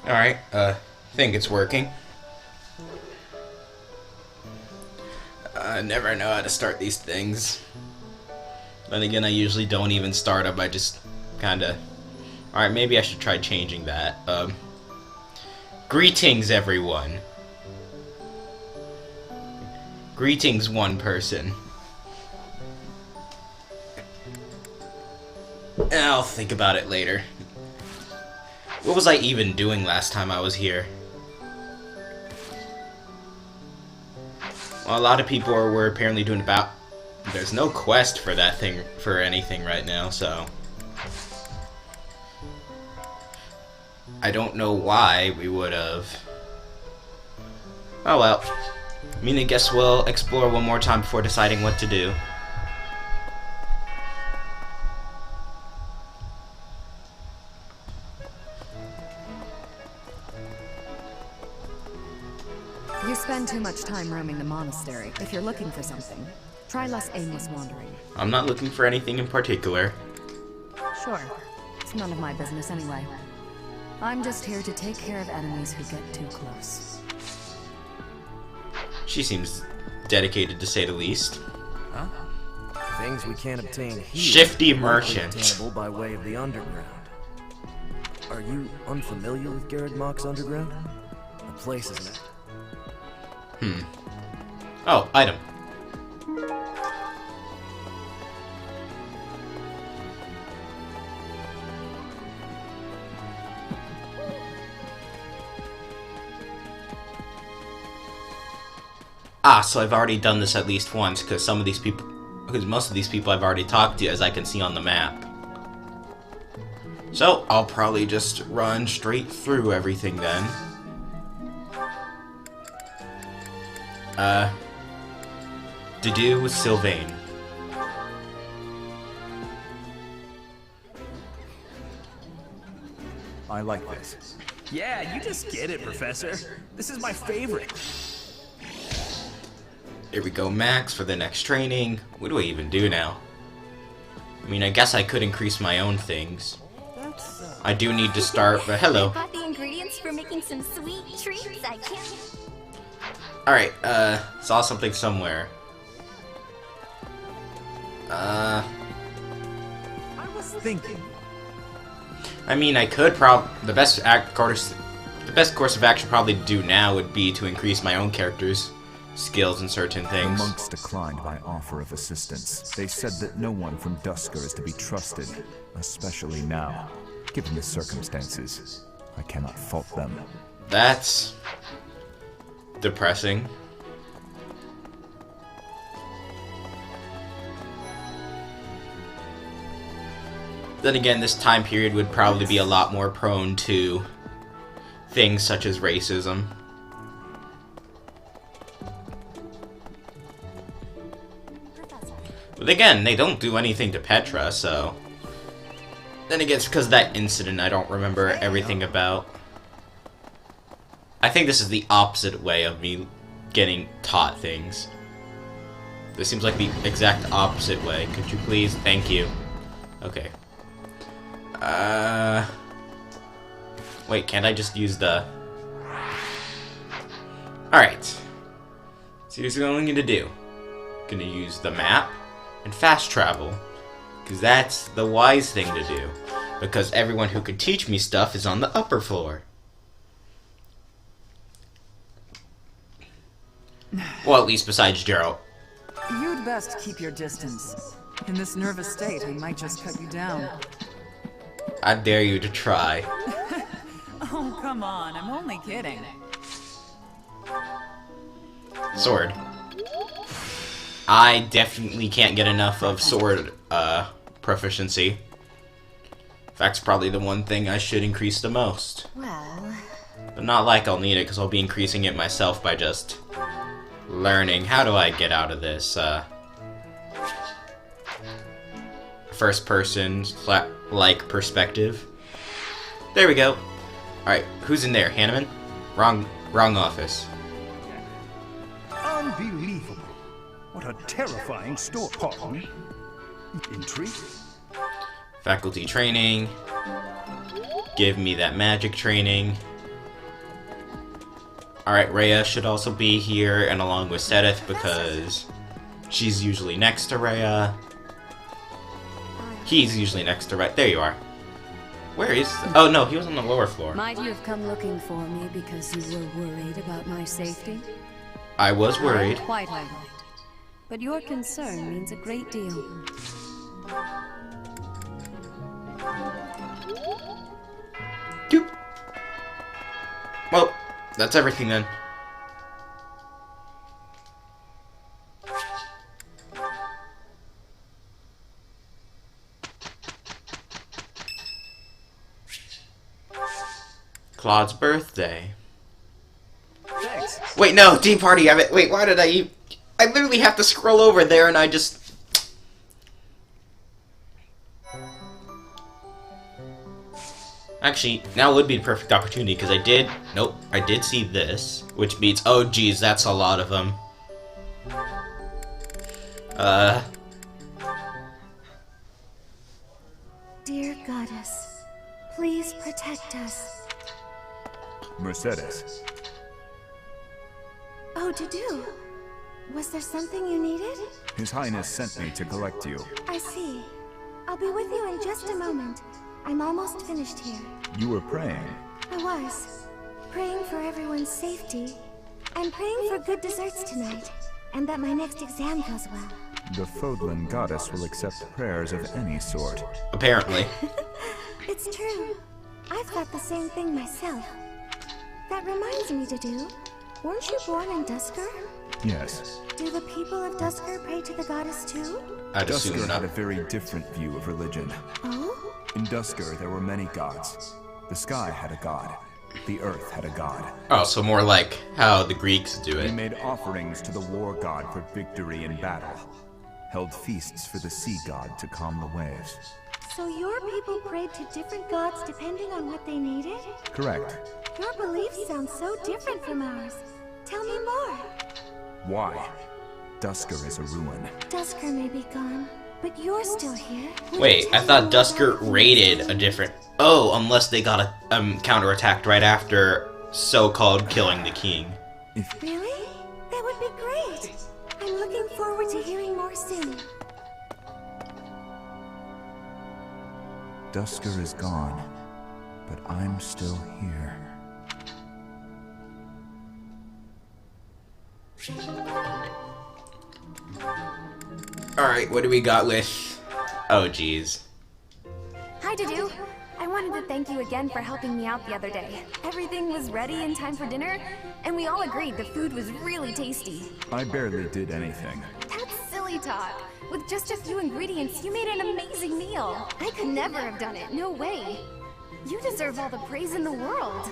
Alright, think it's working. I never know how to start these things. Then again, I usually don't even start them, I just kinda... Alright, maybe I should try changing that. Greetings, everyone. Greetings, one person. I'll think about it later. What was I even doing last time I was here? Well, a lot of people were apparently doing about... There's no quest for that thing, for anything right now, so... I don't know why we would have... Oh well. I mean, I guess we'll explore one more time before deciding what to do. You spend too much time roaming the monastery. If you're looking for something, try less aimless wandering. I'm not looking for anything in particular. Sure. It's none of my business anyway. I'm just here to take care of enemies who get too close. She seems dedicated, to say the least. Huh? Things we can't obtain here. Shifty are merchant. obtainable by way of the underground. Are you unfamiliar with Garreg Mach's underground? The place is meant. Oh, item. Ah, so I've already done this at least once, because most of these people I've already talked to, as I can see on the map. So, I'll probably just run straight through everything then. To do with Sylvain. I like this. Yeah, you just get it, Professor. This is my favorite. Here we go, Max, for the next training. What do I even do now? I mean, I guess I could increase my own things. I do need to start, but hello. I got the ingredients for making some sweet treats. I can't. Alright, saw something somewhere. I was thinking. I mean, I could the best course of action probably to do now would be to increase my own character's skills in certain The things. monks declined my offer of assistance. They said that no one from Dusker is to be trusted, especially now. Given the circumstances, I cannot fault them. That's depressing. Then again, this time period would probably be a lot more prone to things such as racism. But again, they don't do anything to Petra, so... Then again, it's because of that incident I don't remember everything about. I think this is the opposite way of me getting taught things. This seems like the exact opposite way. Could you please? Thank you. Okay. Wait, can't I just use the... Alright. So here's what I'm going to do. Gonna use the map and fast travel. Because that's the wise thing to do. Because everyone who can teach me stuff is on the upper floor. Well, at least besides Gerald. You'd best keep your distance. In this nervous state, I might just cut you down. I dare you to try. Oh, come on, I'm only kidding. Sword. I definitely can't get enough of sword proficiency. In fact, it's probably the one thing I should increase the most. Well, But not like I'll need it, because I'll be increasing it myself by just learning. How do I get out of this? First person like perspective. There we go. Alright, who's in there? Hanneman? Wrong office. Unbelievable. What a terrifying store. Pardon? Intrigue? Faculty training. Give me that magic training. Alright, Rhea should also be here, and along with Sedith, because she's usually next to Rhea. He's usually next to Rhea. There you are. Where is... Oh, no, he was on the lower floor. Might you have come looking for me because you were worried about my safety? I was worried. Quite all right. But your concern means a great deal. Doop. Well, that's everything then. Claude's birthday. Thanks. Wait, no, team party. Wait, why did I literally have to scroll over there and I just... Actually, now would be the perfect opportunity because I did see this, which means, oh geez, that's a lot of them. Dear goddess, please protect us. Mercedes. Oh, Dudu. Was there something you needed? His Highness sent me to collect you. I see. I'll be with you in just a moment. I'm almost finished here. You were praying. I was. Praying for everyone's safety. I'm praying for good desserts tonight. And that my next exam goes well. The Fodlan goddess will accept prayers of any sort. Apparently. It's true. I've thought the same thing myself. That reminds me, Dudu. Weren't you born in Dusker? Yes. Do the people of Dusker pray to the goddess too? I'd assume Dusker not. had a very different view of religion. Oh? In Dusker, there were many gods. The sky had a god. The earth had a god. Oh, so more like how the Greeks do They it. made offerings to the war god for victory in battle. Held feasts for the sea god to calm the waves. So your people prayed to different gods depending on what they needed? Correct. Your beliefs sound so different from ours. Tell me more. Why? Dusker is a ruin. Dusker may be gone, but you're still here. Will Wait, you I tell thought me Dusker about it? raided a different... Oh, unless they got a counterattacked right after so-called killing the king. If Really? That would be great. I'm looking forward to hearing more soon. Dusker is gone, but I'm still here. Alright, what do we got with... Oh, jeez. Hi, Dudu. I wanted to thank you again for helping me out the other day. Everything was ready in time for dinner, and we all agreed the food was really tasty. I barely did anything. That's silly talk. With just a few ingredients, you made an amazing meal. I could never have done it, no way. You deserve all the praise in the world.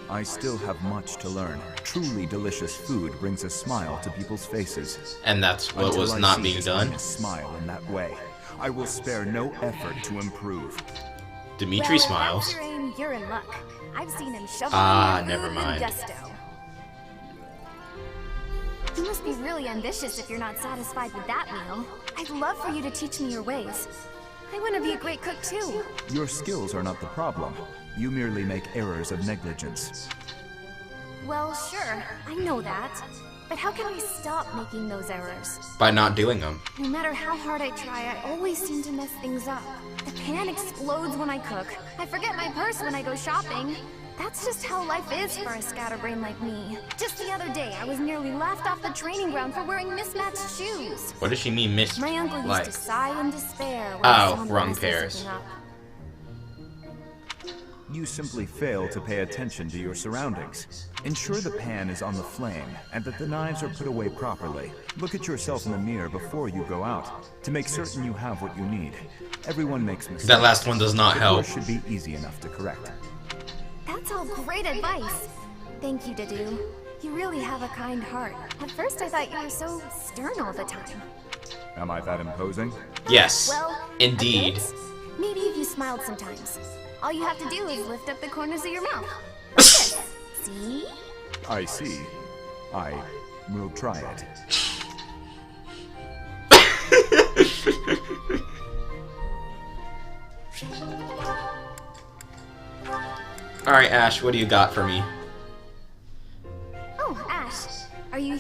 I still have much to learn. Truly delicious food brings a smile to people's faces. And that's what Until was I not see being His done. Highness smile in that way, I will spare no effort to improve. Dimitri Well, if smiles. that's your aim, you're in luck. I've seen him shovel Ah, in your never food mind. with gusto. You must be really ambitious if you're not satisfied with that meal. I'd love for you to teach me your ways. I want to be a great cook too. Your skills are not the problem. You merely make errors of negligence. Well, sure, I know that. But how can I stop making those errors? By not doing them. No matter how hard I try, I always seem to mess things up. The pan explodes when I cook. I forget my purse when I go shopping. That's just how life is for a scatterbrain like me. Just the other day, I was nearly laughed off the training ground for wearing mismatched shoes. What does she mean, Miss? My uncle used Like, to sigh in despair when he oh, saw me wrong mess pairs. something up. You simply fail to pay attention to your surroundings. Ensure the pan is on the flame and that the knives are put away properly. Look at yourself in the mirror before you go out to make certain you have what you need. Everyone makes mistakes. That last one does not but help. yours should be easy enough to correct. That's all great advice. Thank you, Dudu. You really have a kind heart. At first, I thought you were so stern all the time. Am I that imposing? Yes, Well, indeed. a bit. Maybe if you smiled sometimes. All you have to do is lift up the corners of your mouth. Like this. See? I see. I will try it. Alright, Ash, what do you got for me?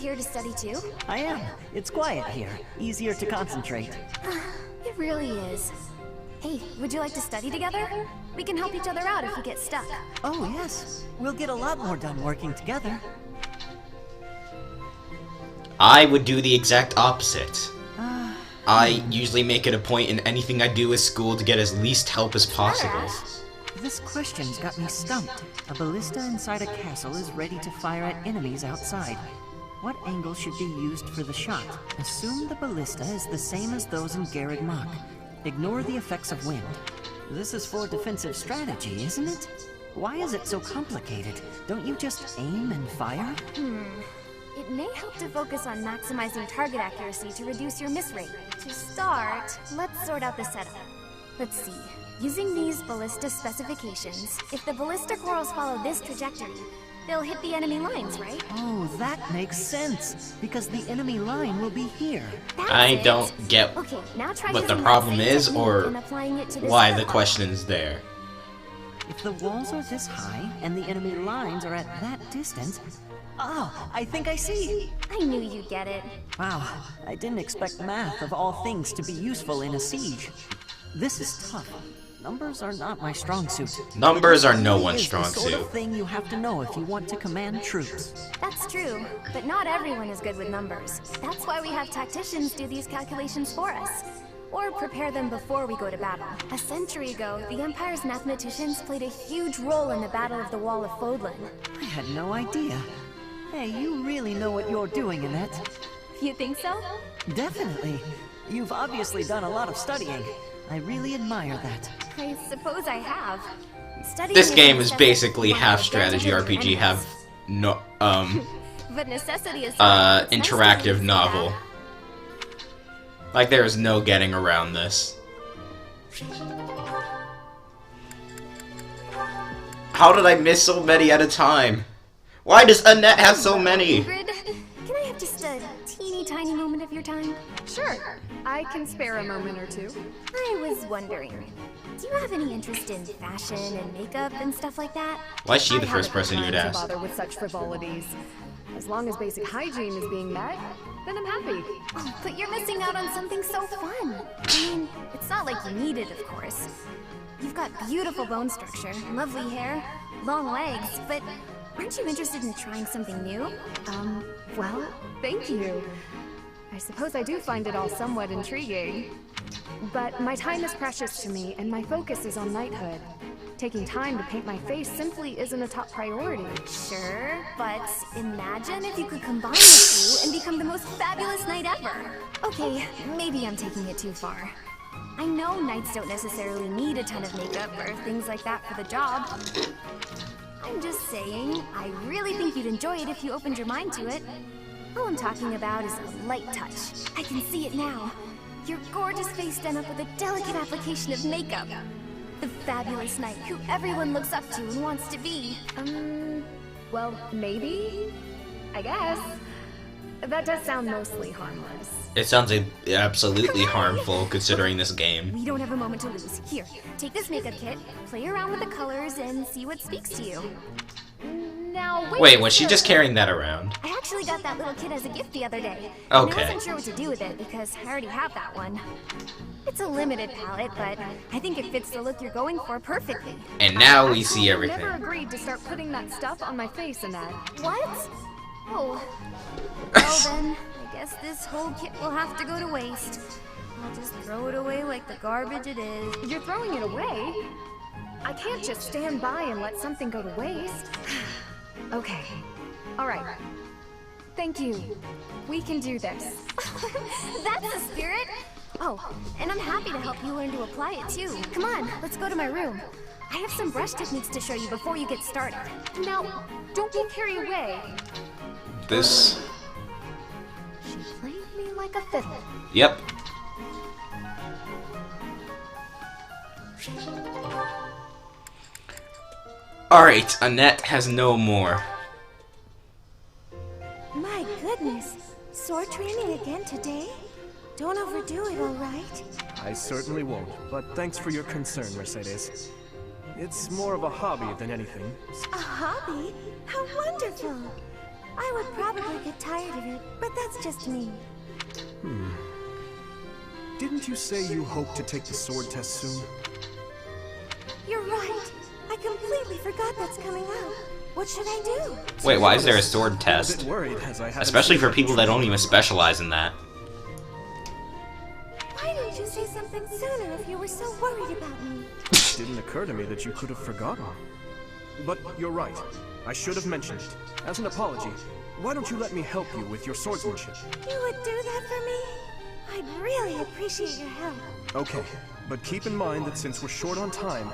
here to study too? I am. It's quiet here. Easier to concentrate. It really is. Hey, would you like to study together? We can help each other out if you get stuck. Oh, yes. We'll get a lot more done working together. I would do the exact opposite. I usually make it a point in anything I do with school to get as least help as possible. This question's got me stumped. A ballista inside a castle is ready to fire at enemies outside. What angle should be used for the shot? Assume the ballista is the same as those in Garreg Mach. Ignore the effects of wind. This is for defensive strategy, isn't it? Why is it so complicated? Don't you just aim and fire? It may help to focus on maximizing target accuracy to reduce your miss rate. To start, let's sort out the setup. Let's see. Using these ballista specifications, if the ballista corals follow this trajectory, they'll hit the enemy lines, right? Oh, that makes sense. Because the enemy line will be here. I don't get Okay, now try what the using problem that same is technique or and applying it to this why other the one. question is there. If the walls are this high and the enemy lines are at that distance... Oh, I think I see! I knew you'd get it. Wow, I didn't expect math of all things to be useful in a siege. This is tough. Numbers are not my strong suit. Numbers are no It one's is strong the sort suit. of thing you have to know if you want to command troops. That's true, but not everyone is good with numbers. That's why we have tacticians do these calculations for us. Or prepare them before we go to battle. A century ago, the Empire's mathematicians played a huge role in the Battle of the Wall of Fodlan. I had no idea. Hey, you really know what you're doing, Annette. You think so? Definitely. You've obviously done a lot of studying. I really admire that. I suppose I have. Studying This game is necessity basically for half my strategy advantage RPG, over half no But necessity is it's nice to interactive see novel. that. Like there is no getting around this. How did I miss so many at a time? Why does Annette have so many? Ingrid, can I have just a teeny tiny moment of your time? Sure, I can spare a moment or two. I was wondering, do you have any interest in fashion and makeup and stuff like that? Why is she the I first haven't person you would time to ask? bother with such frivolities. As long as basic hygiene is being met, then I'm happy. Oh, but you're missing out on something so fun. I mean, it's not like you need it, of course. You've got beautiful bone structure, lovely hair, long legs, but aren't you interested in trying something new? Well, thank you. I suppose I do find it all somewhat intriguing. But my time is precious to me, and my focus is on knighthood. Taking time to paint my face simply isn't a top priority. Sure, but imagine if you could combine the two and become the most fabulous knight ever. Okay, maybe I'm taking it too far. I know knights don't necessarily need a ton of makeup or things like that for the job. I'm just saying, I really think you'd enjoy it if you opened your mind to it. All I'm talking about is a light touch. I can see it now. Your gorgeous face done up with a delicate application of makeup. The fabulous knight who everyone looks up to and wants to be. Well, maybe? I guess. That does sound mostly harmless. It sounds absolutely harmful considering this game. We don't have a moment to lose. Here, take this makeup kit, play around with the colors, and see what speaks to you. Now, Wait, was she just carrying that around? I actually got that little kit as a gift the other day. Okay. And I wasn't sure what to do with it because I already have that one. It's a limited palette, but I think it fits the look you're going for perfectly. And now we see everything. Never agreed to start putting that stuff on my face, Annette. What? Oh. Well then, I guess this whole kit will have to go to waste. I'll just throw it away like the garbage it is. You're throwing it away? I can't just stand by and let something go to waste. Okay. All right. Thank you. We can do this. That's the spirit! Oh, and I'm happy to help you learn to apply it too. Come on, let's go to my room. I have some brush techniques to show you before you get started. Now, don't be carried away. This... She played me like a fiddle. Yep. Alright, Annette has no more. My goodness. Sword training again today? Don't overdo it, all right? I certainly won't, but thanks for your concern, Mercedes. It's more of a hobby than anything. A hobby? How wonderful! I would probably get tired of it, but that's just me. Didn't you say you hope to take the sword test soon? You're right. I completely forgot that's coming up. What should I do? Wait, why is there a sword test? I'm a bit worried, as I haven't Especially seen for people that don't even specialize in that. Why didn't you say something sooner if you were so worried about me? It didn't occur to me that you could have forgotten. But you're right. I should have mentioned it. As an apology, why don't you let me help you with your swordsmanship? You would do that for me? I'd really appreciate your help. Okay, but keep in mind that since we're short on time,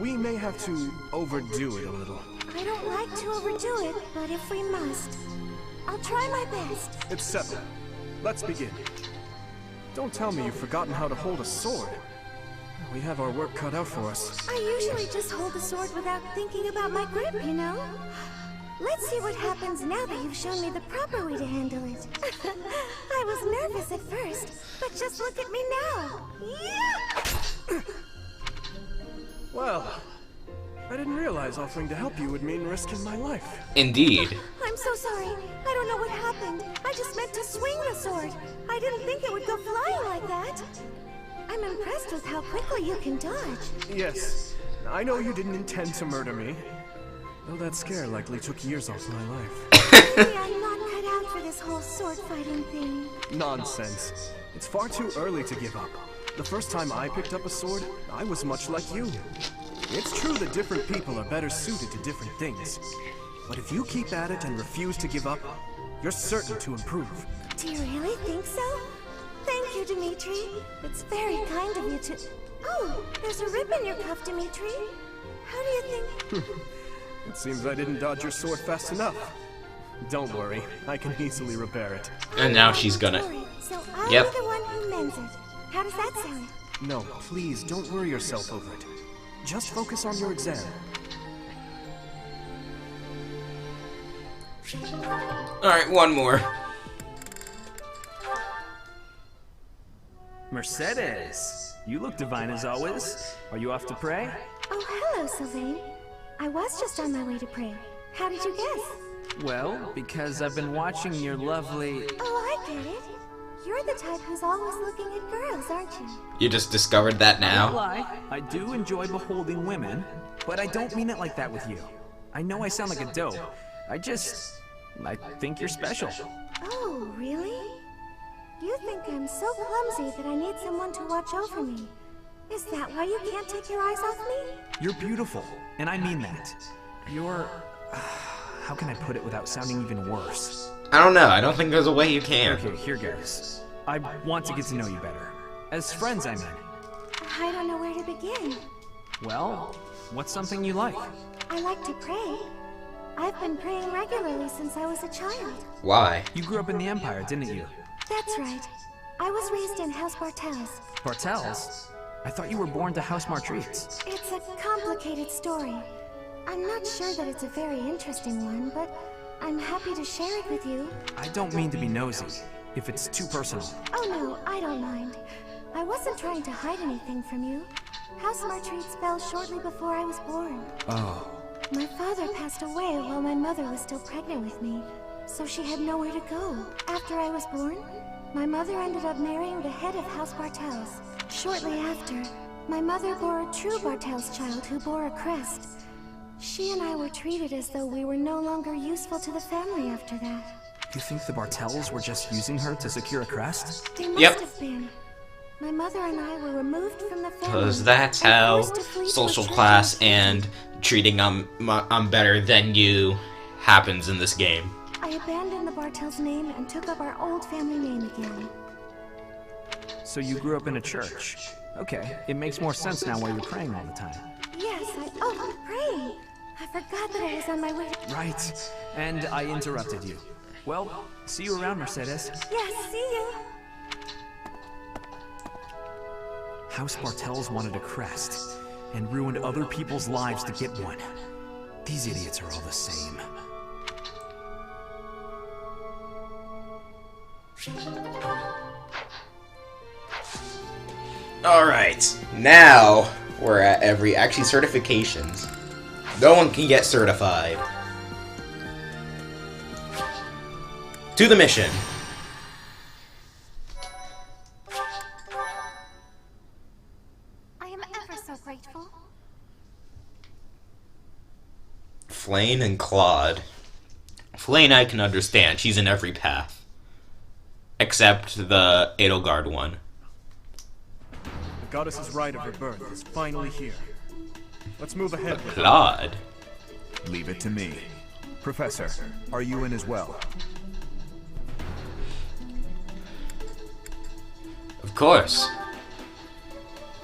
we may have to overdo it a little. I don't like to overdo it, but if we must, I'll try my best. It's settled. Let's begin. Don't tell me you've forgotten how to hold a sword. We have our work cut out for us. I usually just hold the sword without thinking about my grip, you know? Let's see what happens now that you've shown me the proper way to handle it. I was nervous at first, but just look at me now. Yeah! Well, I didn't realize offering to help you would mean risking my life. Indeed. I'm so sorry. I don't know what happened. I just meant to swing the sword. I didn't think it would go flying like that. I'm impressed with how quickly you can dodge. Yes, I know you didn't intend to murder me. Though that scare likely took years off my life. Maybe I'm not cut out for this whole sword fighting thing. Nonsense. It's far too early to give up. The first time I picked up a sword, I was much like you. It's true that different people are better suited to different things. But if you keep at it and refuse to give up, you're certain to improve. Do you really think so? Thank you, Dimitri. It's very kind of you to... Oh, there's a rip in your cuff, Dimitri. How do you think... It seems I didn't dodge your sword fast enough. Don't worry, I can easily repair it. And now she's gonna... So I'll Yep. be the one who mends it. How does that sound? No, please, don't worry yourself over it. Just focus on your exam. Alright, one more. Mercedes, you look divine as always. Are you off to pray? Oh, hello, Sylvain. I was just on my way to pray. How did you guess? Well, because I've been watching your lovely... Oh, I get it. You're the type who's always looking at girls, aren't you? You just discovered that I won't now? lie, I do enjoy beholding women, but I don't mean it like that with you. I know I sound like a dope. I think you're special. Oh, really? You think I'm so clumsy that I need someone to watch over me. Is that why you can't take your eyes off me? You're beautiful, and I mean that. You're... how can I put it without sounding even worse? I don't know, I don't think there's a way you can. Okay, here goes. I want to get to know you better. As friends, I mean. I don't know where to begin. Well, what's something you like? I like to pray. I've been praying regularly since I was a child. Why? You grew up in the Empire, didn't you? That's right. I was raised in House Bartels. Bartels? I thought you were born to House Martreats. It's a complicated story. I'm not sure that it's a very interesting one, but I'm happy to share it with you. I don't mean to be nosy, if it's too personal. Oh no, I don't mind. I wasn't trying to hide anything from you. House Martreats fell shortly before I was born. Oh. My father passed away while my mother was still pregnant with me, so she had nowhere to go. After I was born, my mother ended up marrying the head of House Bartels. Shortly after, my mother bore a true Bartels child who bore a crest. She and I were treated as though we were no longer useful to the family after that. You think the Bartels were just using her to secure a crest? They must have been. My mother and I were removed from the family. Because that's and how forced to flee to a social church class in- and treating I'm better than you happens in this game. I abandoned the Bartels name and took up our old family name again. So you grew up in a church. Okay, it makes more sense now why you're praying all the time. Yes, oh, praying. I forgot that I was on my way to... Right, and I interrupted you. Well, see you around, Mercedes. Yes, see you. House Bartels wanted a crest, and ruined other people's lives to get one. These idiots are all the same. Alright, now we're at actually certifications. No one can get certified. To the mission. I am ever so grateful. Flane and Claude. Flane I can understand. She's in every path. Except the Edelgard one. The goddess's rite of rebirth is finally here. Let's move ahead. Claude. Leave it to me. Professor, are you in as well? Of course.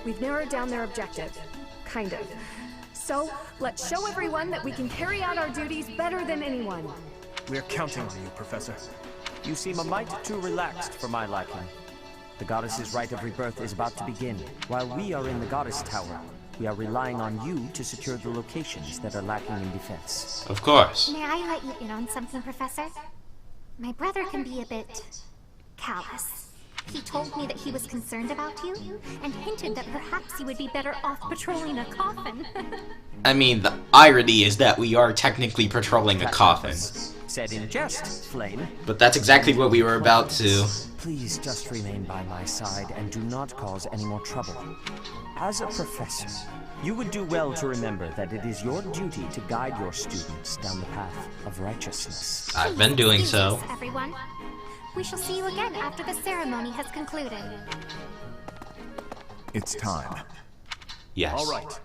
We've narrowed down their objective. Kind of. So, let's show everyone that we can carry out our duties better than anyone. We're counting on you, Professor. You seem a mite too relaxed for my liking. The goddess's rite of rebirth is about to begin. While we are in the goddess tower, we are relying on you to secure the locations that are lacking in defense. Of course. May I let you in on something, Professor? My brother can be a bit callous. He told me that he was concerned about you, and hinted that perhaps you would be better off patrolling a coffin. I mean, the irony is that we are technically patrolling a coffin. Said in jest, Flame. But that's exactly what we were about to. Please just remain by my side and do not cause any more trouble. As a professor, you would do well to remember that it is your duty to guide your students down the path of righteousness. I've been doing so. Excuse us, everyone. We shall see you again after the ceremony has concluded. It's time. Yes. All right.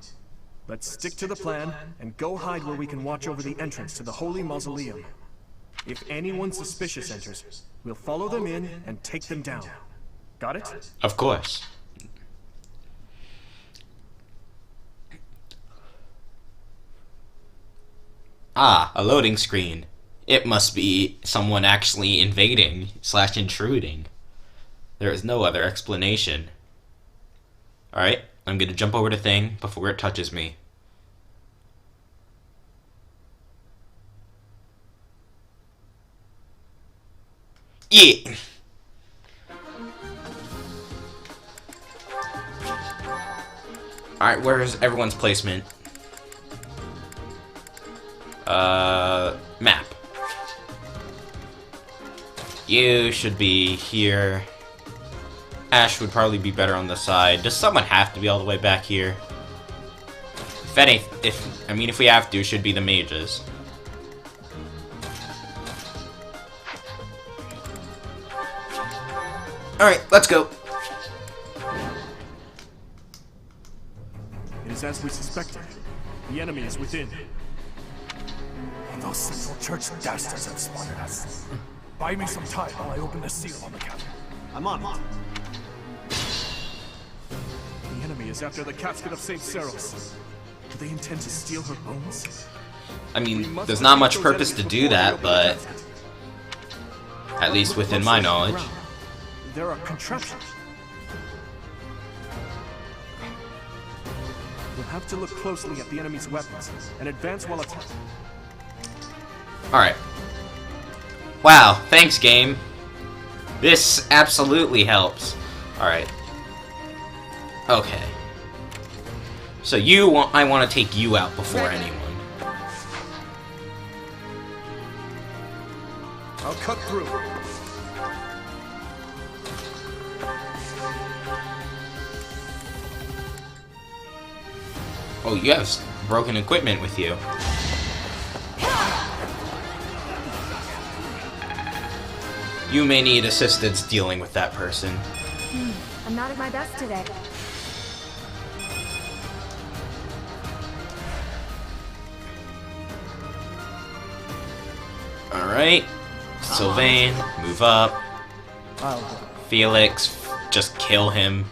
Let's stick to the plan and go hide where we can watch over the entrance to the Holy Mausoleum. If anyone suspicious enters, we'll follow them in and take them down. Got it? Of course. Ah, a loading screen. It must be someone actually invading / intruding. There is no other explanation. Alright, I'm gonna jump over the thing before it touches me. Yeah! Alright, where's everyone's placement? Map. You should be here. Ash would probably be better on the side. Does someone have to be all the way back here? If we have to, it should be the mages. Alright, let's go. It is as we suspected. The enemy is within. Those Central Church dastards have spotted us. Buy me some time while I open the seal on the castle. I'm on it. The enemy is after the casket of St. Seros. Do they intend to steal her bones? I mean, there's not much purpose to do that, but at least within my knowledge. There are contraptions. We'll have to look closely at the enemy's weapons and advance while attacking. Alright. Wow, thanks, game. This absolutely helps. Alright. Okay. So I want to take you out before anyone. I'll cut through. Oh, you have broken equipment with you. You may need assistance dealing with that person. I'm not at my best today. Alright. Sylvain, move up. Felix, just kill him.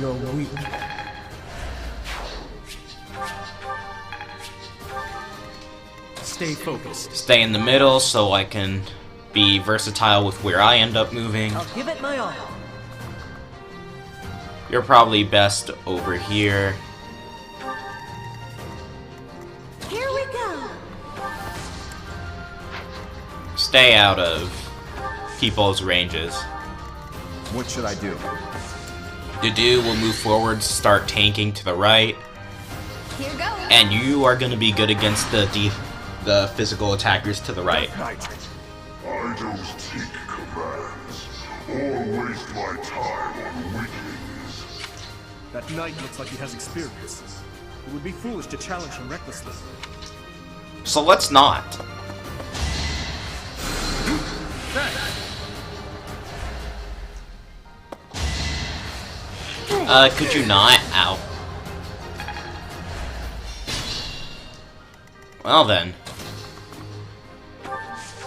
You're weak. Stay focused. Stay in the middle so I can be versatile with where I end up moving. I'll give it my all. You're probably best over here. Here we go. Stay out of people's ranges. What should I do? Dudu will move forward, start tanking to the right. Here goes. And you are going to be good against the physical attackers to the right. I don't take commands or waste my time on weaklings. That knight looks like he has experience. It would be foolish to challenge him recklessly. So let's not. Could you not? Ow. Well then.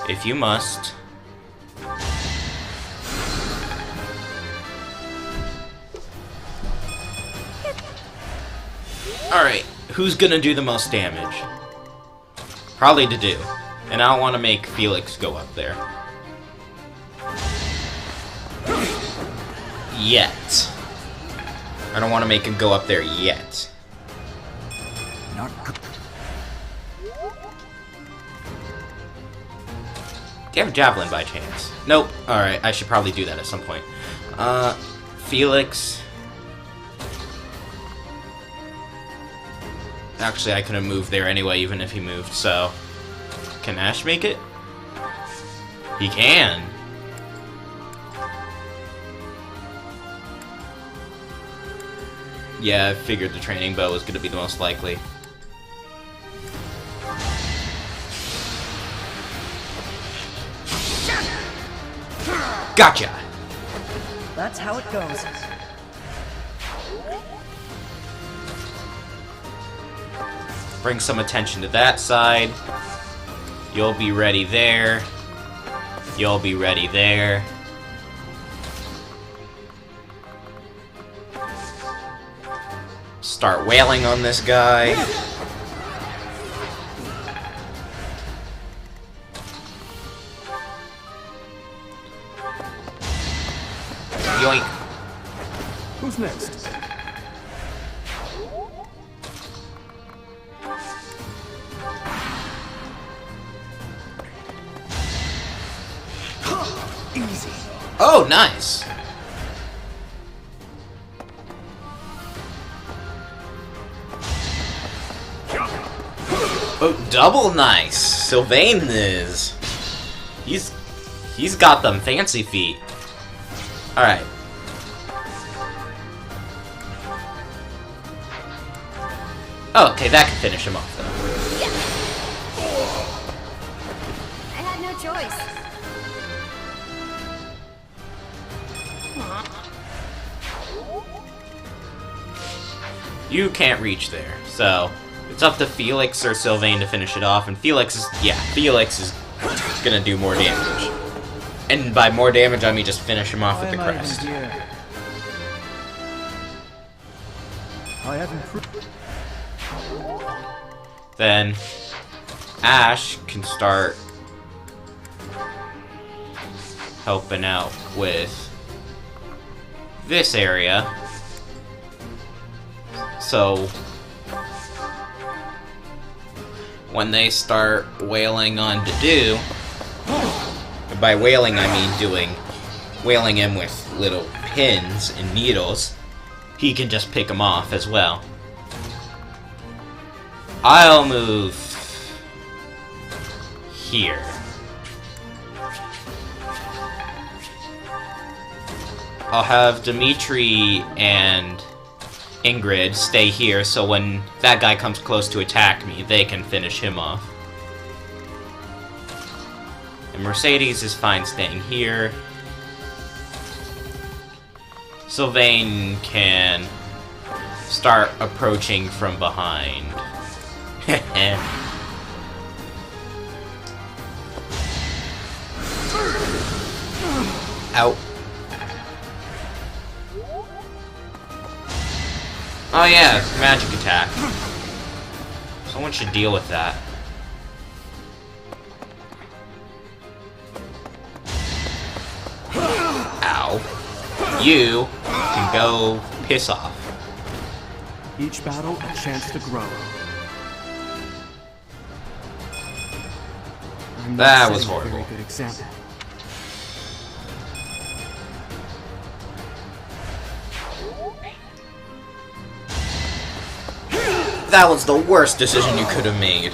If you must. Alright, who's gonna do the most damage? Probably to do. And I don't want to make Felix go up there. Yet. I don't want to make him go up there yet. Not good. Do you have a javelin by chance? Nope. Alright, I should probably do that at some point. Felix. Actually, I couldn't move there anyway, even if he moved, so... Can Ash make it? He can! Yeah, I figured the training bow was gonna be the most likely. Gotcha! That's how it goes. Bring some attention to that side. You'll be ready there. You'll be ready there. Start wailing on this guy. Yoink. Who's next? Easy. Oh, nice. Oh, double nice. Sylvain is. He's got them fancy feet. All right. Oh, okay, that can finish him off though. I had no choice. You can't reach there, so it's up to Felix or Sylvain to finish it off, and Felix is gonna do more damage. And by more damage, I mean just finish him off with the crest. I have improved. Then Ash can start helping out with this area. So when they start wailing on Dedue, and by wailing I mean wailing him with little pins and needles, he can just pick him off as well. I'll move here. I'll have Dimitri and Ingrid stay here, so when that guy comes close to attack me, they can finish him off. And Mercedes is fine staying here. Sylvain can start approaching from behind. Ow. Oh yeah, magic attack. Someone should deal with that. Ow. You can go piss off. Each battle a chance to grow. That was horrible. Very good example. That was the worst decision you could have made.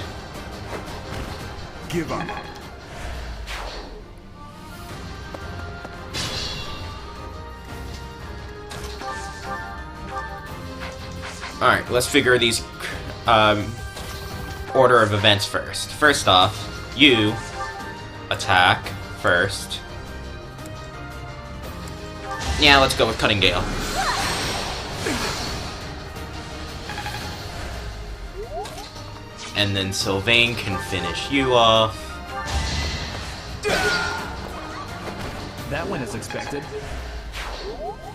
Give up. Alright, let's figure these order of events first. First off, you attack first. Yeah, let's go with Cutting Gale. And then Sylvain can finish you off. That went as expected.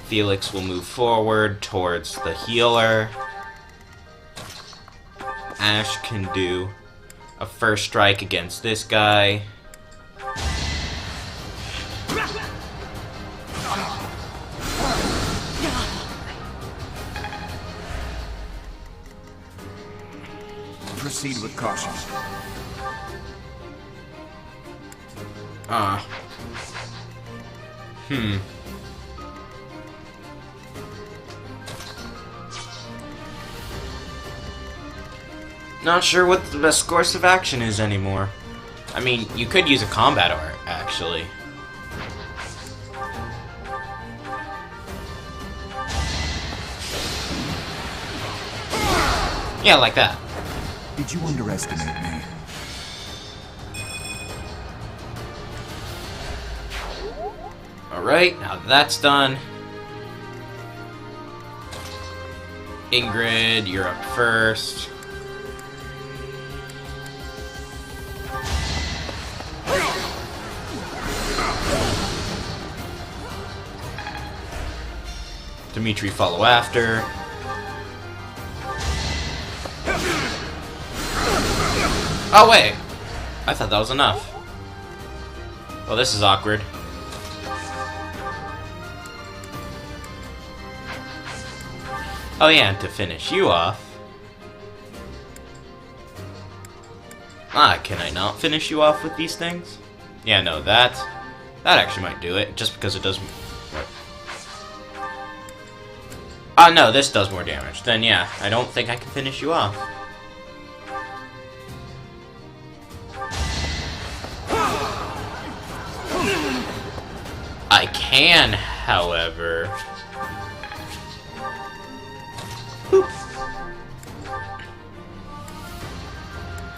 Felix will move forward towards the healer. Ash can do a first strike against this guy. Proceed with caution. Not sure what the best course of action is anymore. I mean, you could use a combat art, actually. Yeah, like that. Did you underestimate me? Alright, now that's done. Ingrid, you're up first. Dimitri, follow after. Oh wait! I thought that was enough. Well, this is awkward. Oh yeah, and to finish you off... can I not finish you off with these things? Yeah, no, that actually might do it, just because it does... no, this does more damage. Then yeah, I don't think I can finish you off. I can, however... Boop.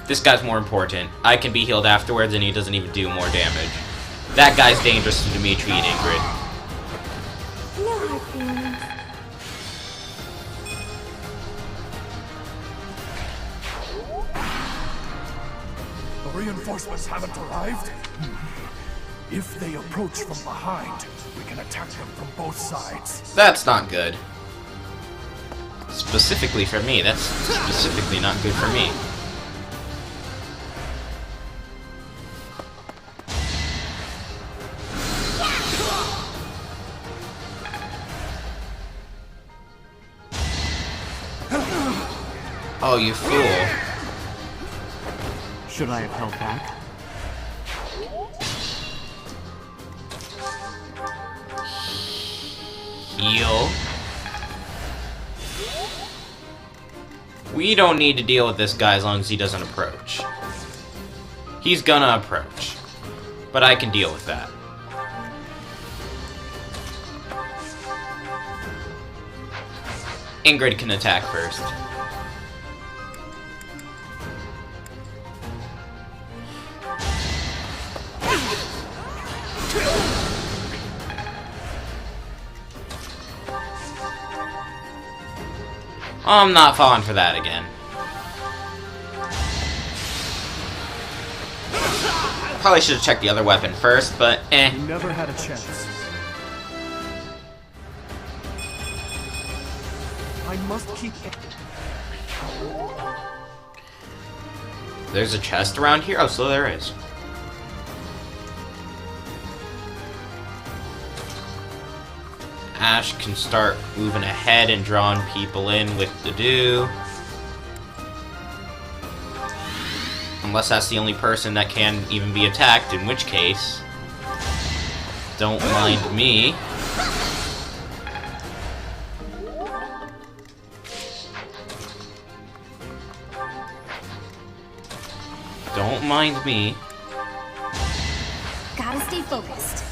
This guy's more important. I can be healed afterwards and he doesn't even do more damage. That guy's dangerous to Dimitri and Ingrid. No hard feelings. The reinforcements haven't arrived? If they approach from behind, we can attack them from both sides. That's not good. Specifically for me, that's specifically not good for me. Oh, you fool. Should I have held back? Heal. We don't need to deal with this guy as long as he doesn't approach. He's gonna approach. But I can deal with that. Ingrid can attack first. I'm not falling for that again. Probably should have checked the other weapon first, but eh. You never had a chance. I must keep it. There's a chest around here? Oh, so there is. Ash can start moving ahead and drawing people in with the dew. Unless that's the only person that can even be attacked, in which case... Don't mind me. don't mind me. Gotta stay focused.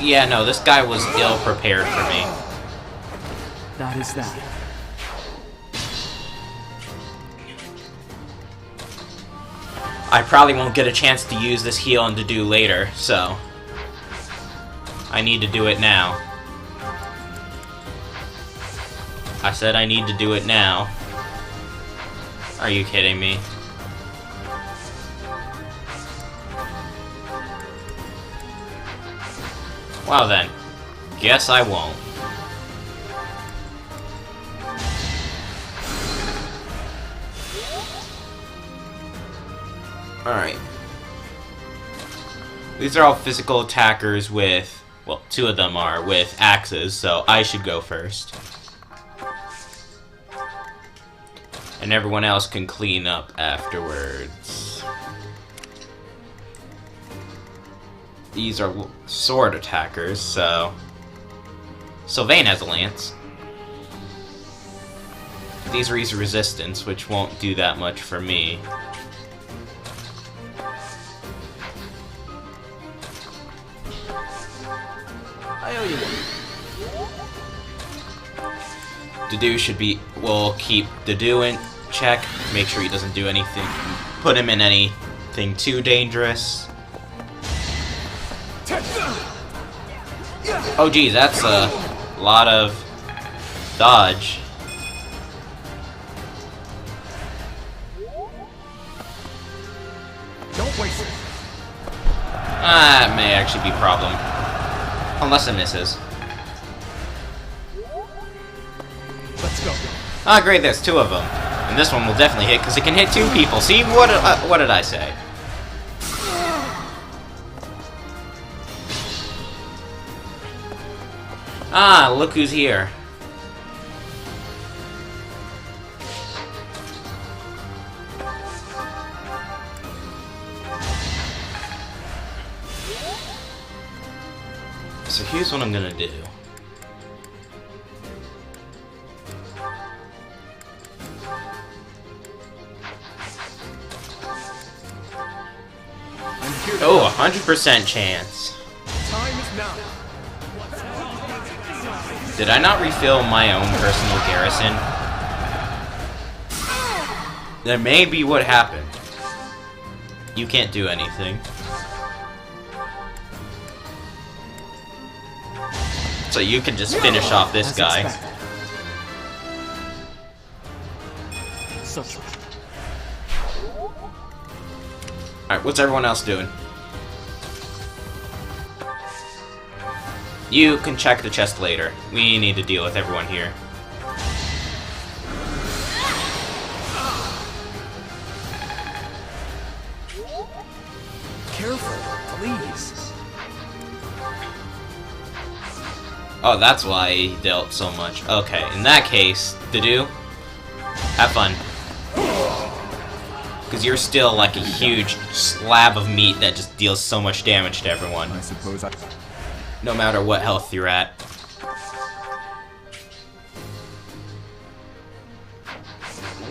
Yeah, no, this guy was ill-prepared for me. That is that. I probably won't get a chance to use this heal and to do later, so... I need to do it now. I said I need to do it now. Are you kidding me? Well then, guess I won't. Alright. These are all physical attackers with, well, 2 of them are with axes, so I should go first. And everyone else can clean up afterwards. These are sword attackers, so... Sylvain has a lance. These are easy resistance, which won't do that much for me. I owe you one. Dedue should be... We'll keep Dedue in check. Make sure he doesn't do anything. Put him in anything too dangerous. Oh geez, that's a lot of dodge. Don't waste it. That may actually be a problem. Unless it misses. Let's go. Ah, great, there's 2 of them. And this one will definitely hit, because it can hit 2 people. See, what did I say? Ah, look who's here. So here's what I'm gonna do. Oh, 100% chance. Time is now. Did I not refill my own personal garrison? That may be what happened. You can't do anything. So you can just finish off this guy. Alright, what's everyone else doing? You can check the chest later. We need to deal with everyone here. Careful, please. Oh, that's why he dealt so much. Okay, in that case, Dedue, have fun. Because you're still like a huge slab of meat that just deals so much damage to everyone. I suppose I... No matter what health you're at.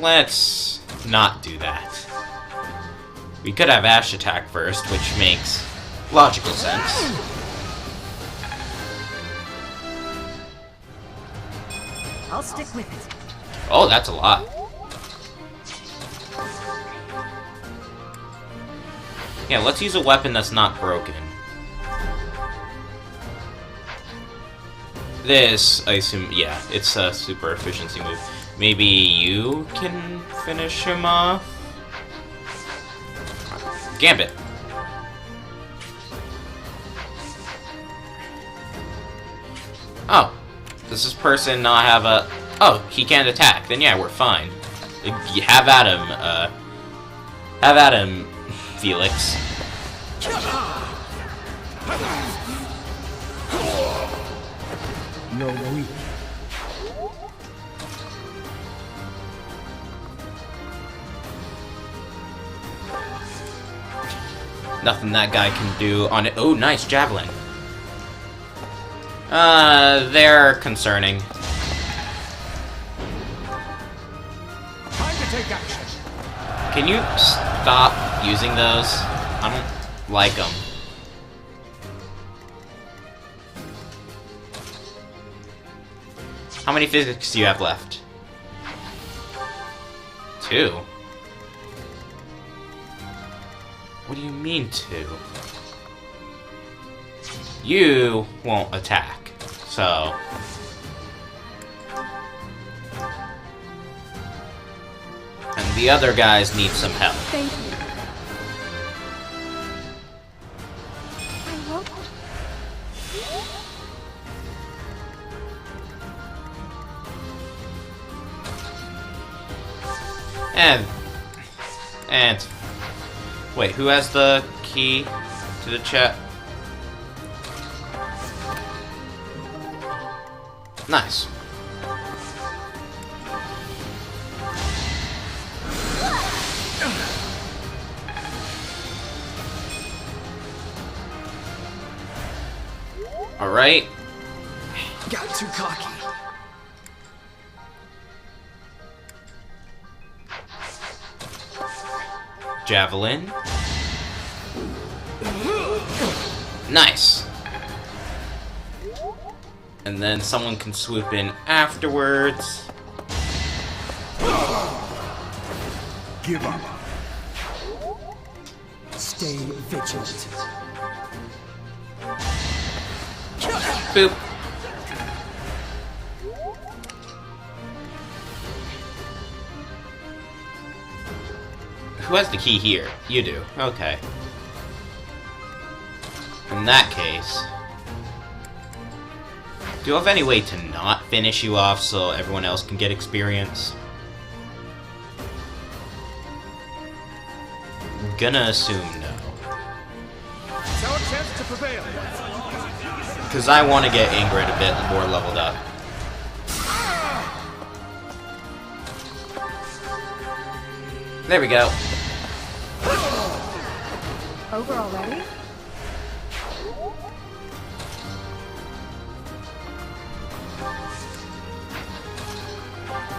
Let's not do that. We could have Ash attack first, which makes logical sense. I'll stick with it. Oh, that's a lot. Yeah, let's use a weapon that's not broken. This, I assume, yeah, it's a super efficiency move. Maybe you can finish him off? Gambit. Oh. Does this person not have a... Oh, he can't attack. Then yeah, we're fine. Have at him, have at him, Felix. You're weak. Nothing that guy can do on it. Oh, nice javelin. They're concerning. Time to take action. Can you stop using those? I don't like them. How many physics do you have left? 2? What do you mean 2? You won't attack, so... And the other guys need some help. Thank you. I won't. And... Wait, who has the key to the chat? Nice. Alright. Got too cocky. Javelin. Nice. And then someone can swoop in afterwards. Give up. Stay vigilant. Boop. Who has the key here? You do. Okay. In that case... Do you have any way to not finish you off so everyone else can get experience? I'm gonna assume no. It's our chance to prevail. Because I want to get Ingrid a bit more leveled up. There we go. Over already?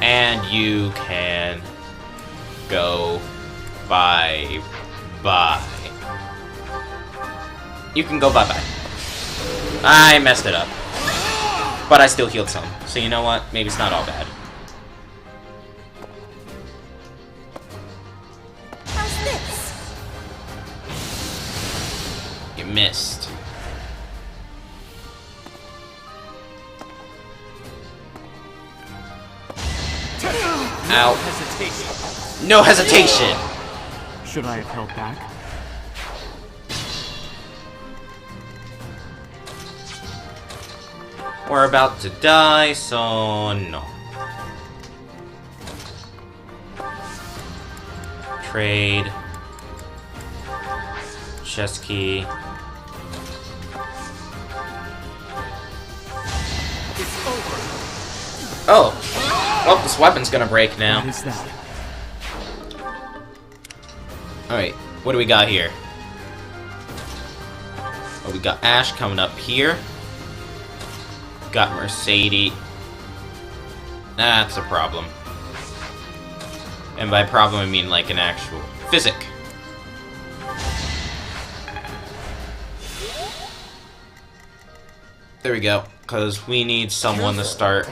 And you can go bye-bye. You can go bye-bye. I messed it up. But I still healed some. So you know what? Maybe it's not all bad. How's this? You missed. Ow. No hesitation! Should I have held back? We're about to die, so no. Trade. Chest key. Oh! Well, this weapon's gonna break now. What is that? Alright, what do we got here? Oh, we got Ash coming up here. Got Mercedes. That's a problem. And by problem, I mean like an actual physic. There we go. Because we need someone to start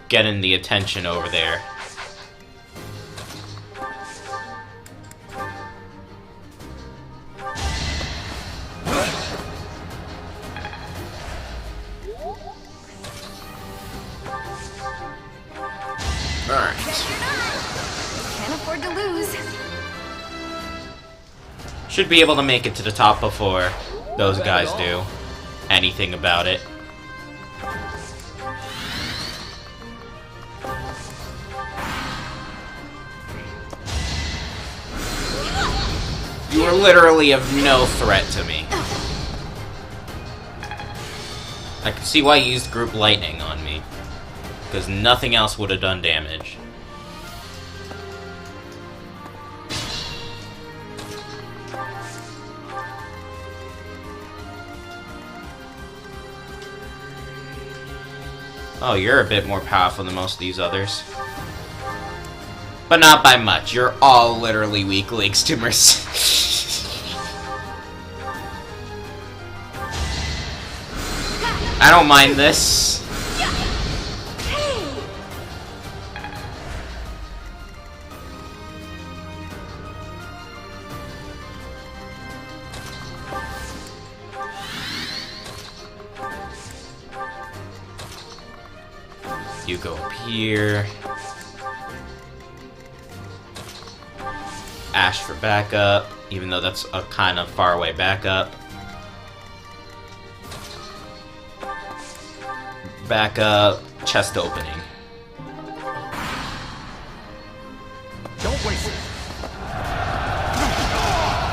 getting the attention over there. Alright. Can't afford to lose. Should be able to make it to the top before those guys do anything about it. You are literally of no threat to me. I can see why you used group lightning on me. Because nothing else would have done damage. Oh, you're a bit more powerful than most of these others. But not by much. You're all literally weak links to Mercy. I don't mind this. You go up here. Ash for backup, even though that's a kind of far away backup. Backup, chest opening. Don't waste it.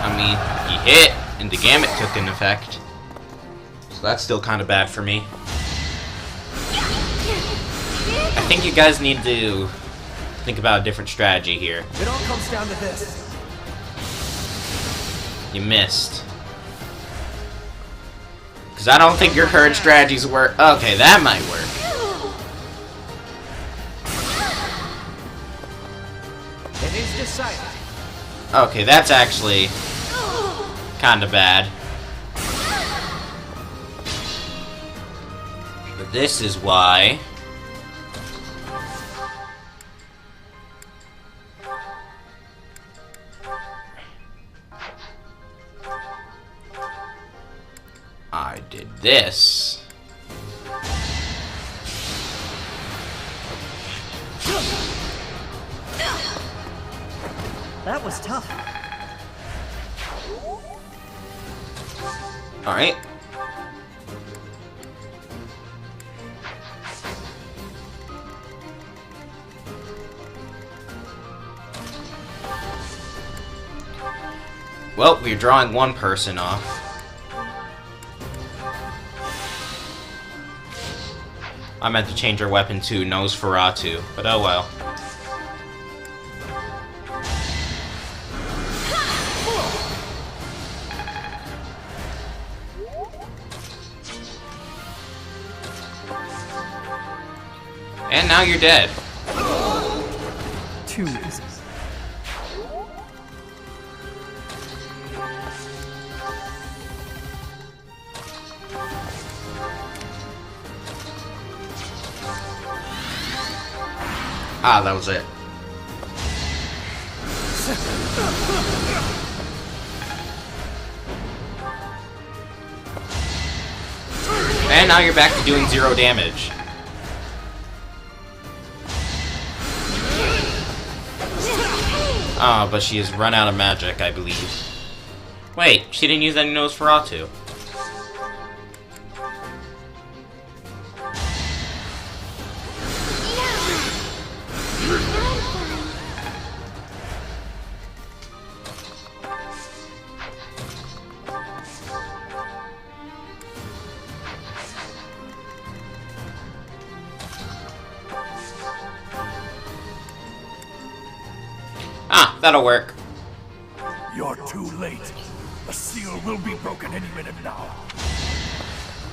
I mean, he hit, and the gamut took an effect. So that's still kind of bad for me. I think you guys need to think about a different strategy here. It all comes down to this. You missed. Because I don't think your current strategies work. Okay, that might work. It is decided. Okay, that's actually kind of bad. But this is why. I did this. That was tough. Alright. Well, we're drawing one person off. I meant to change our weapon to Nosferatu, but oh well. And now you're dead. Too easy. Ah, that was it. And now you're back to doing 0 damage. Oh, but she has run out of magic, I believe. Wait, she didn't use any Nosferatu. Ah, that'll work. You're too late. The seal will be broken any minute now.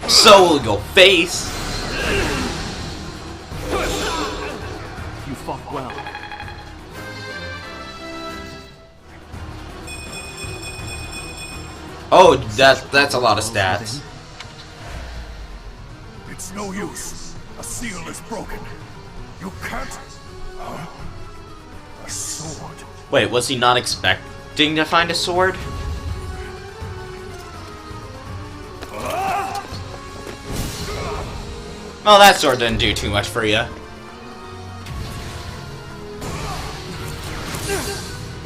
So will your face. You fought well. Oh, that's a lot of stats. It's no use. A seal is broken. You can't. A sword. Wait, was he not expecting to find a sword? Well, that sword didn't do too much for you.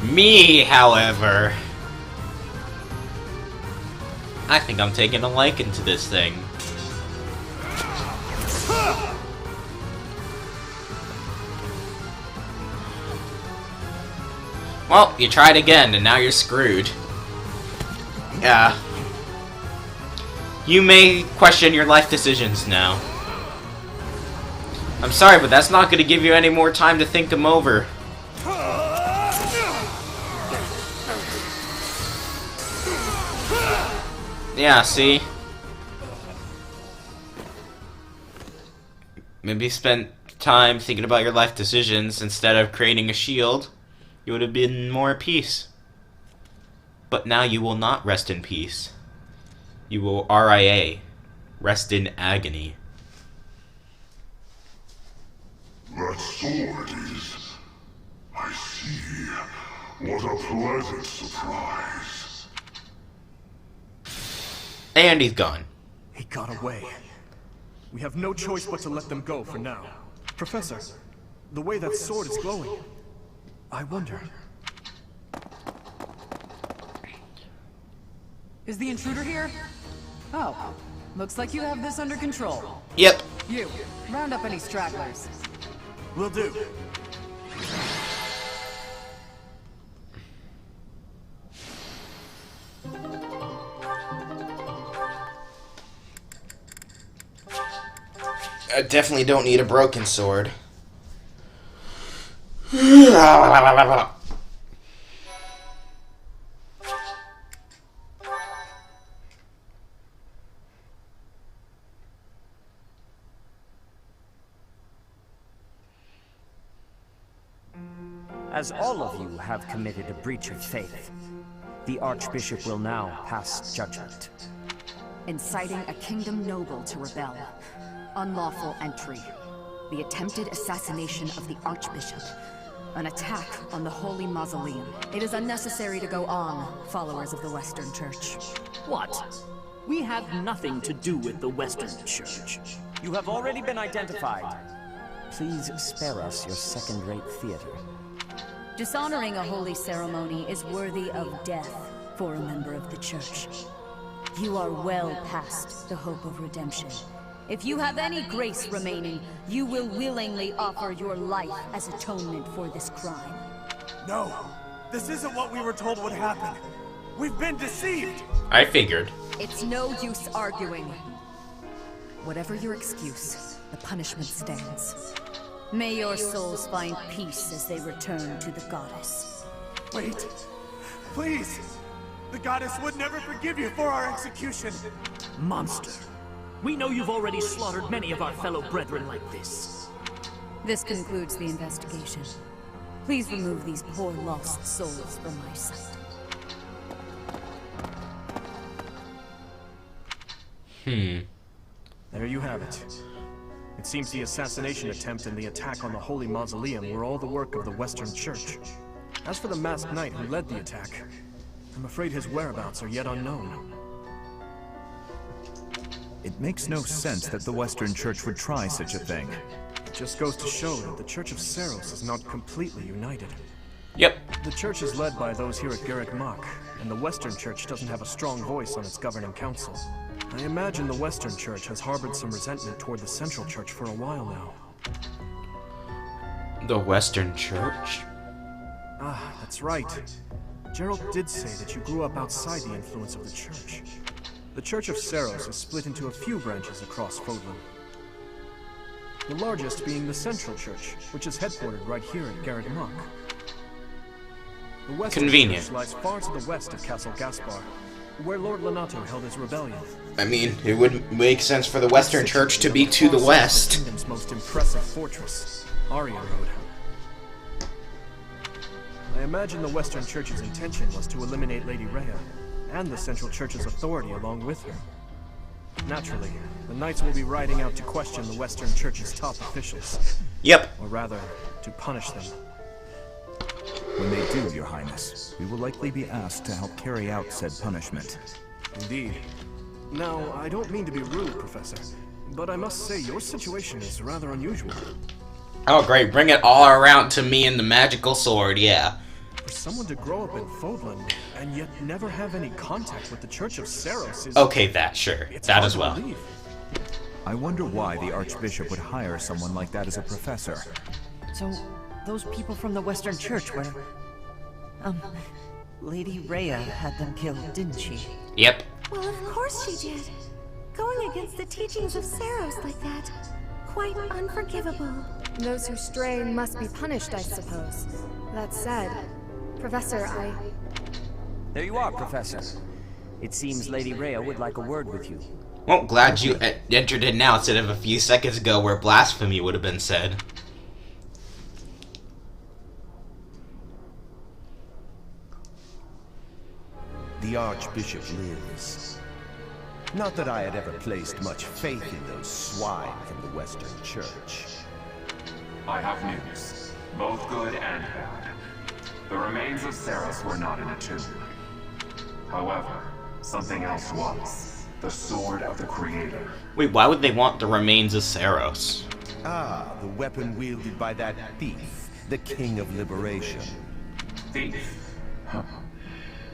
Me, however, I think I'm taking a liking to this thing. Well, you tried again, and now you're screwed. Yeah. You may question your life decisions now. I'm sorry, but that's not going to give you any more time to think them over. Yeah, see? Maybe spend time thinking about your life decisions instead of creating a shield. You would have been more at peace. But now you will not rest in peace. You will RIA. Rest in agony. That sword is... I see. What a pleasant surprise. And he's gone. He got away. We have no choice but to let them go for now. Professor, the way that sword is glowing, I wonder... Is the intruder here? Oh, looks like you have this under control. Yep. You, round up any stragglers. Will do. I definitely don't need a broken sword. As all of you have committed a breach of faith, the Archbishop will now pass judgment. Inciting a kingdom noble to rebel. Unlawful entry. The attempted assassination of the Archbishop. An attack on the Holy Mausoleum. It is unnecessary to go on, followers of the Western Church. What? We have nothing to do with the Western Church. You have already been identified. Please spare us your second-rate theater. Dishonoring a holy ceremony is worthy of death for a member of the Church. You are well past the hope of redemption. If you have any grace remaining, you will willingly offer your life as atonement for this crime. No, this isn't what we were told would happen. We've been deceived! I figured. It's no use arguing. Whatever your excuse, the punishment stands. May your souls find peace as they return to the goddess. Wait, please! The goddess would never forgive you for our execution! Monster. We know you've already slaughtered many of our fellow brethren like this. This concludes the investigation. Please remove these poor lost souls from my sight. There you have it. It seems the assassination attempt and the attack on the Holy Mausoleum were all the work of the Western Church. As for the masked knight who led the attack, I'm afraid his whereabouts are yet unknown. It makes no sense that the Western Church would try such a thing. It just goes to show that the Church of Seros is not completely united. Yep. The Church is led by those here at Garreg Mach, and the Western Church doesn't have a strong voice on its governing council. I imagine the Western Church has harbored some resentment toward the Central Church for a while now. The Western Church? Ah, that's right. Gerald did say that you grew up outside the influence of the Church. The Church of Seros is split into a few branches across Fodlan. The largest being the Central Church, which is headquartered right here at Garreg Mach. The Western Church lies far to the west of Castle Gaspar, where Lord Lonato held his rebellion. I mean, it would make sense for the Western Church to be to the west. The kingdom's most impressive fortress, Aria Road. I imagine the Western Church's intention was to eliminate Lady Rhea, and the Central Church's authority along with her. Naturally, the Knights will be riding out to question the Western Church's top officials. Yep. Or rather, to punish them. When they do, Your Highness, we will likely be asked to help carry out said punishment. Indeed. Now, I don't mean to be rude, Professor, but I must say your situation is rather unusual. Oh great, bring it all around to me and the magical sword, yeah. For someone to grow up in Fodlan, and yet never have any contact with the Church of Seros is... Okay, that, sure. That as well. I wonder why the Archbishop would hire someone like that as a professor. So, those people from the Western Church were... Lady Rhea had them killed, didn't she? Yep. Well, of course she did. Going against the teachings of Seros like that. Quite unforgivable. Those who stray must be punished, I suppose. That said, Professor, There you are, Professor. It seems Lady Rhea would like a word with you. Well, glad you entered it now instead of a few seconds ago where blasphemy would have been said. The Archbishop lives. Not that I had ever placed much faith in those swine from the Western Church. I have news, both good and bad. The remains of Saros were not in a tomb. However, something else was. The Sword of the Creator. Wait, why would they want the remains of Saros? Ah, the weapon wielded by that thief, the King of Liberation. Thief? Huh.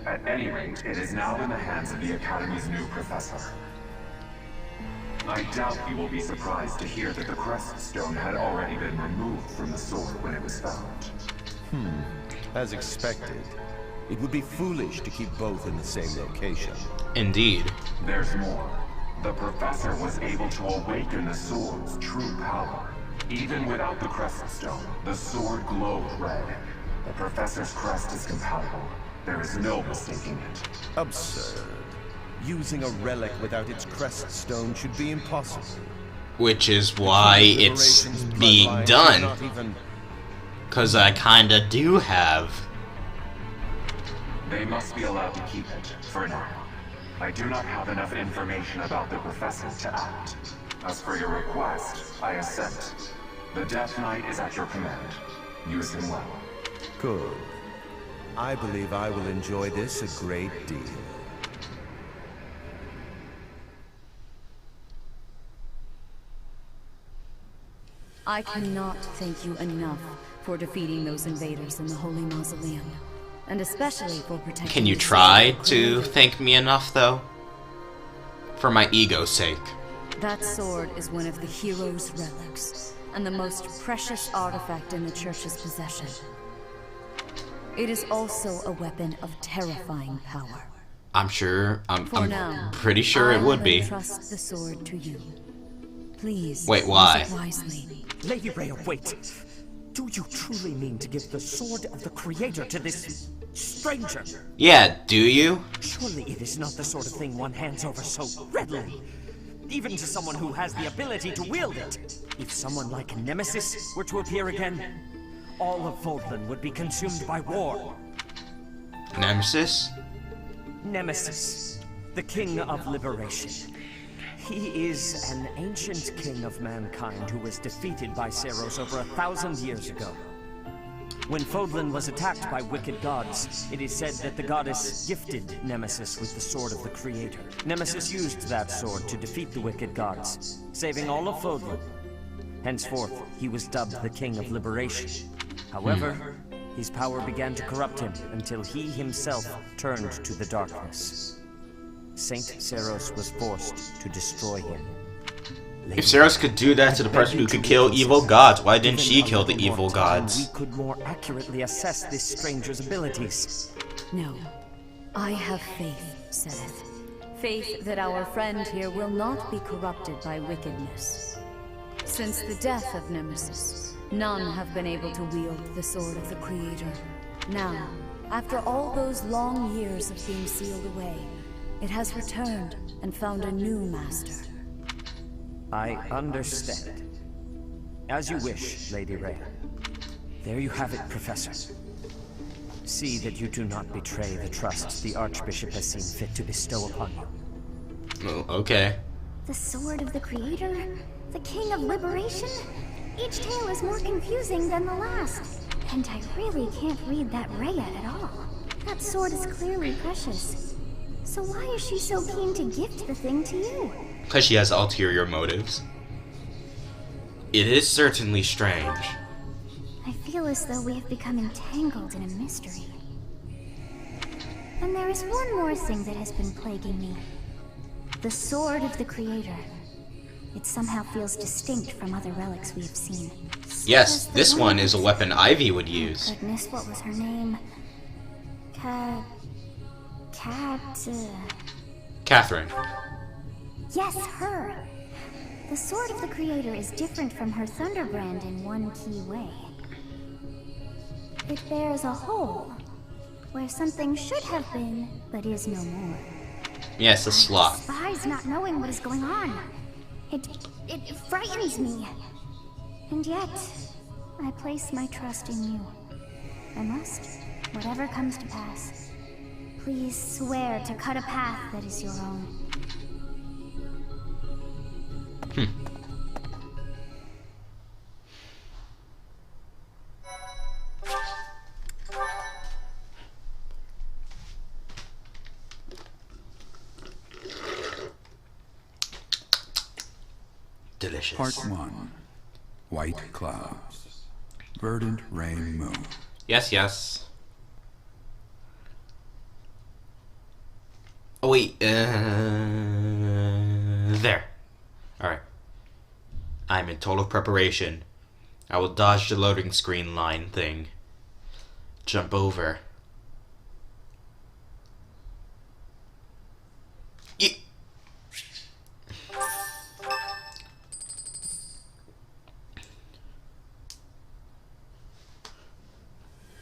At any rate, it is now in the hands of the Academy's new professor. I doubt you will be surprised to hear that the Crest Stone had already been removed from the sword when it was found. As expected. It would be foolish to keep both in the same location. Indeed. There's more. The professor was able to awaken the sword's true power. Even without the Crest Stone, the sword glowed red. The professor's crest is compatible. There is no mistaking it. Absurd. Using a relic without its crest stone should be impossible. Which is why it's being done. Because I kinda do have. They must be allowed to keep it, for now. I do not have enough information about the professor to act. As for your request, I assent. The Death Knight is at your command. Use him well. Good. I believe I will enjoy this a great deal. I cannot thank you enough for defeating those invaders in the Holy Mausoleum. And especially for protecting. Can you try to thank me enough, though? For my ego's sake. That sword is one of the hero's relics, and the most precious artifact in the Church's possession. It is also a weapon of terrifying power. I'm sure. I'm now, pretty sure it would be. I trust the sword to you. Please. Wait, why? Use it wisely. Lady Rhea, wait. Do you truly mean to give the Sword of the Creator to this stranger? Yeah, do you? Surely it is not the sort of thing one hands over so readily. Even to someone who has the ability to wield it. If someone like Nemesis were to appear again, all of Vodland would be consumed by war. Nemesis? Nemesis, the King of Liberation. He is an ancient king of mankind who was defeated by Saros over 1,000 years ago. When Vodland was attacked by wicked gods, it is said that the goddess gifted Nemesis with the Sword of the Creator. Nemesis used that sword to defeat the wicked gods, saving all of Vodland. Henceforth, he was dubbed the King of Liberation. However, his power began to corrupt him until he himself turned to the darkness. Saint Saros was forced to destroy him. If Saros could do that to the person who could kill evil gods, why didn't she kill the evil gods? We could more accurately assess this stranger's abilities. No. I have faith, Sereth. Faith that our friend here will not be corrupted by wickedness. Since the death of Nemesis, none have been able to wield the Sword of the Creator. Now, after all those long years of being sealed away, it has returned and found a new master. I understand. As you wish, Lady Rhea. There you have it, Professor. See that you do not betray the trust the Archbishop has seen fit to bestow upon you. Oh, okay. The Sword of the Creator? The King of Liberation? Each tale is more confusing than the last. And I really can't read that Rhea at all. That sword is clearly precious. So why is she so keen to gift the thing to you? Because she has ulterior motives. It is certainly strange. I feel as though we have become entangled in a mystery. And there is one more thing that has been plaguing me. The Sword of the Creator. It somehow feels distinct from other relics we have seen. Yes, this one is a weapon Ivy would use. Goodness, what was her name? Catherine. Yes, her! The Sword of the Creator is different from her Thunderbrand in one key way. It bears a hole, where something should have been, but is no more. Yes, a slot. I despise not knowing what is going on. It frightens me. And yet, I place my trust in you. I must, whatever comes to pass. Please swear to cut a path that is your own. Delicious. Part 1. White clouds. Verdant rain moon. Yes, yes. Oh, wait. There. Alright. I'm in total preparation. I will dodge the loading screen line thing. Jump over.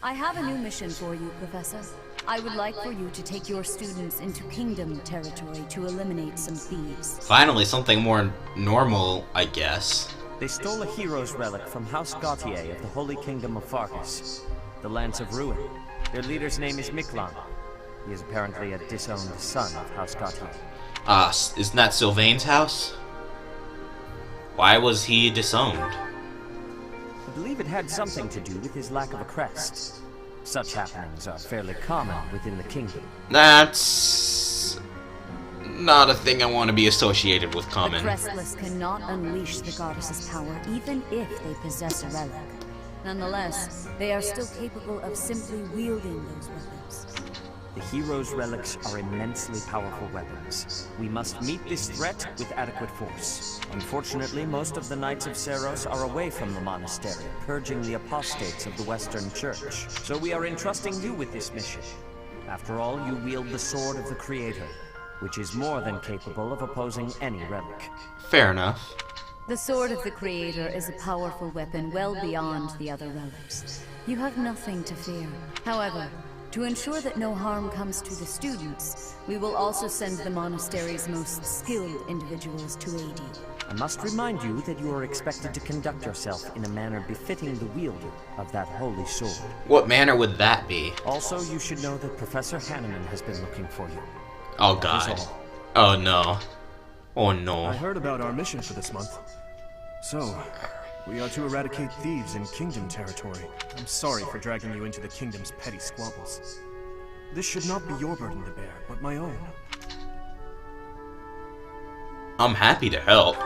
I have a new mission for you, Professor. I would like for you to take your students into Kingdom territory to eliminate some thieves. Finally, something more normal, I guess. They stole a hero's relic from House Gautier of the Holy Kingdom of Fargus, the Lance of Ruin. Their leader's name is Miklan. He is apparently a disowned son of House Gautier. Isn't that Sylvain's house? Why was he disowned? I believe it had something to do with his lack of a crest. Such happenings are fairly common within the kingdom. That's not a thing I want to be associated with common. The Crestless cannot unleash the goddess's power, even if they possess a relic. Nonetheless, they are still capable of simply wielding those weapons. The hero's relics are immensely powerful weapons. We must meet this threat with adequate force. Unfortunately, most of the Knights of Seiros are away from the monastery, purging the apostates of the Western Church. So we are entrusting you with this mission. After all, you wield the Sword of the Creator, which is more than capable of opposing any relic. Fair enough. The Sword of the Creator is a powerful weapon well beyond the other relics. You have nothing to fear. However, to ensure that no harm comes to the students, we will also send the monastery's most skilled individuals to aid you. I must remind you that you are expected to conduct yourself in a manner befitting the wielder of that holy sword. What manner would that be? Also, you should know that Professor Hanneman has been looking for you. Oh god. Oh no. Oh no. I heard about our mission for this month. So, we are to eradicate thieves in Kingdom territory. I'm sorry for dragging you into the Kingdom's petty squabbles. This should not be your burden to bear, but my own. I'm happy to help.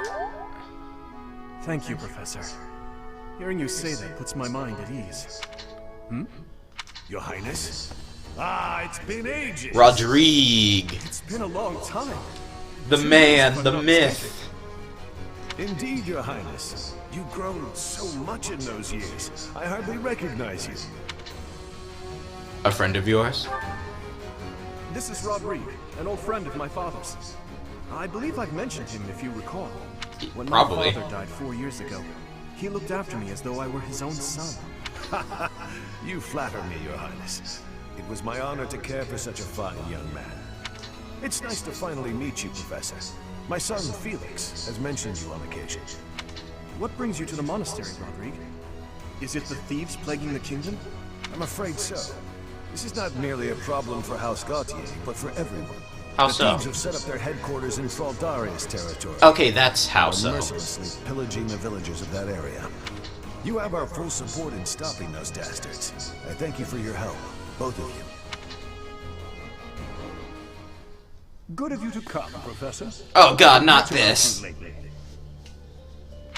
Thank you, Professor. Hearing you say that puts my mind at ease. Your Highness? Ah, it's been ages. Rodrigue. It's been a long time. The man, the myth. Indeed, Your Highness. You've grown so much in those years. I hardly recognize you. A friend of yours? This is Rodrigue, an old friend of my father's. I believe I've mentioned him, if you recall. When Probably. my father died 4 years ago, he looked after me as though I were his own son. You flatter me, Your Highness. It was my honor to care for such a fine young man. It's nice to finally meet you, Professor. My son, Felix, has mentioned you on occasion. What brings you to the monastery, Rodrigue? Is it the thieves plaguing the kingdom? I'm afraid so. This is not merely a problem for House Gautier, but for everyone. How the so? thieves have set up their headquarters in Fraldaria's territory. Okay, that's how They're so. mercilessly pillaging the villagers of that area. You have our full support in stopping those dastards. I thank you for your help, both of you. Good of you to come, Professor. Oh god, not this.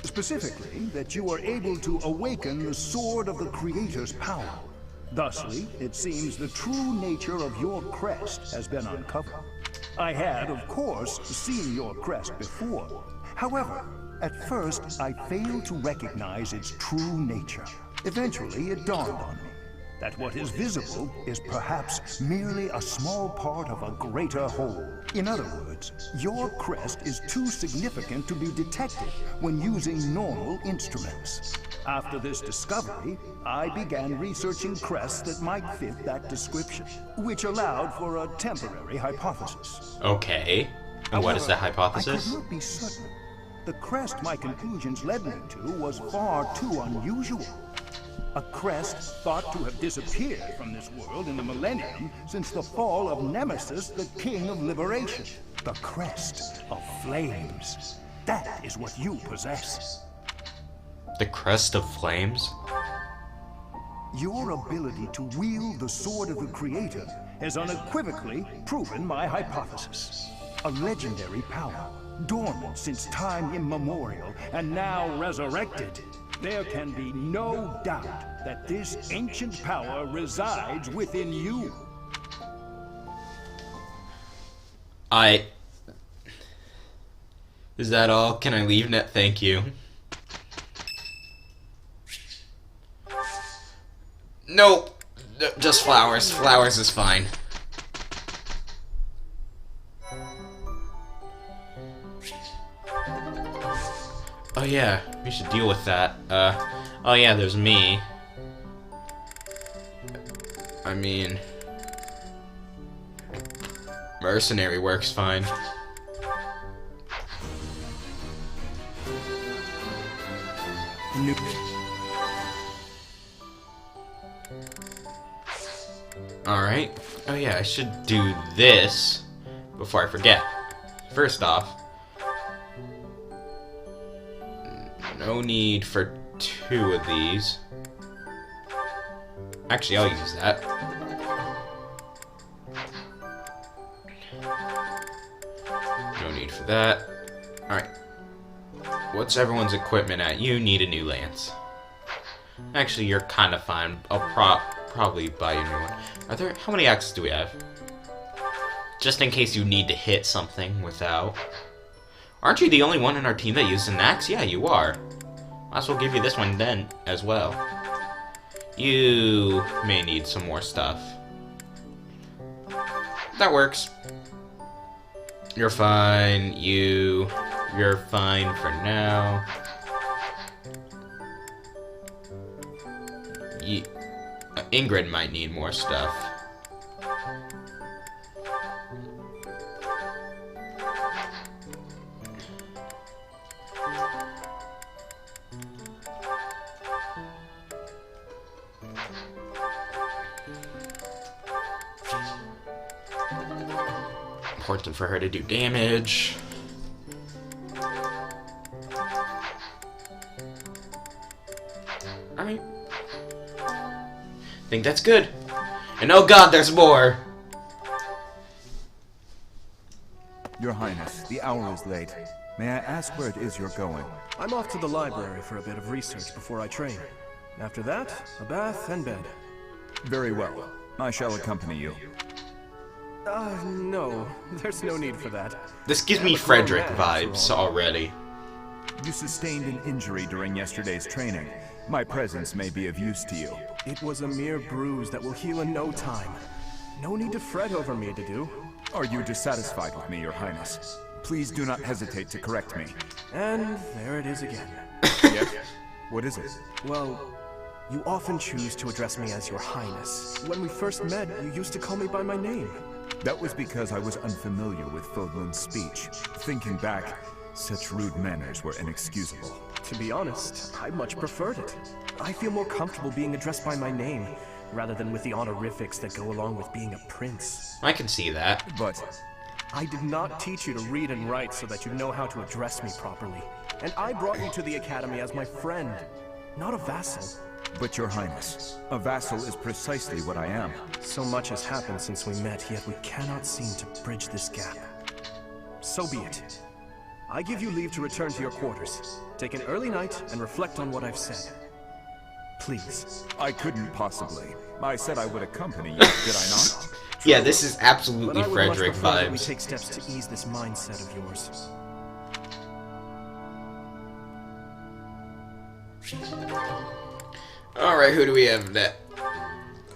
Specifically, that you are able to awaken the Sword of the Creator's power. Thusly, it seems the true nature of your crest has been uncovered. I had, of course, seen your crest before. However, at first, I failed to recognize its true nature. Eventually, it dawned on me. that what is visible is perhaps merely a small part of a greater whole. In other words, your crest is too significant to be detected when using normal instruments. After this discovery, I began researching crests that might fit that description, which allowed for a temporary hypothesis. Okay. And what is the hypothesis? I could not be certain. The crest my conclusions led me to was far too unusual. A crest thought to have disappeared from this world in the millennium since the fall of Nemesis, the King of Liberation. The crest of flames. That is what you possess. The crest of flames? Your ability to wield the sword of the Creator has unequivocally proven my hypothesis. A legendary power, dormant since time immemorial, and now resurrected. There can be no doubt that this ancient power resides within you. Is that all? Can I leave now? Thank you. Nope. Just flowers. Flowers is fine. Oh yeah, we should deal with that. Oh yeah, there's me. I mean... mercenary works fine. Alright. Oh yeah, I should do this before I forget. First off, no need for 2 of these. Actually, I'll use that. No need for that. Alright. What's everyone's equipment at? You need a new lance. Actually, you're kind of fine. I'll probably buy you a new one. Are there... how many axes do we have? Just in case you need to hit something without... Aren't you the only one in our team that uses an axe? Yeah, you are. Might as well give you this one then, as well. You may need some more stuff. That works. You're fine. You're fine for now. Ingrid might need more stuff. Important for her to do damage. Alright. I think that's good. And oh god, there's more! Your Highness, the hour is late. May I ask where it is you're going? I'm off to the library for a bit of research before I train. After that, a bath and bed. Very well. I shall accompany you. No. There's no need for that. This gives me Frederick vibes already. You sustained an injury during yesterday's training. My presence may be of use to you. It was a mere bruise that will heal in no time. No need to fret over me, Dedu. Are you dissatisfied with me, Your Highness? Please do not hesitate to correct me. And there it is again. Yes? What is it? Well, you often choose to address me as Your Highness. When we first met, you used to call me by my name. That was because I was unfamiliar with Fodlan's speech. Thinking back, such rude manners were inexcusable. To be honest, I much preferred it. I feel more comfortable being addressed by my name, rather than with the honorifics that go along with being a prince. I can see that. But I did not teach you to read and write so that you know how to address me properly. And I brought you to the academy as my friend, not a vassal. But Your Highness, a vassal is precisely what I am. So much has happened since we met, yet we cannot seem to bridge this gap. So be it. I give you leave to return to your quarters. Take an early night and reflect on what I've said. Please. I couldn't possibly. I said I would accompany you, did I not? Yeah, this is absolutely But I would Frederick much prefer that vibes. we take steps to ease this mindset of yours. Alright, who do we have that?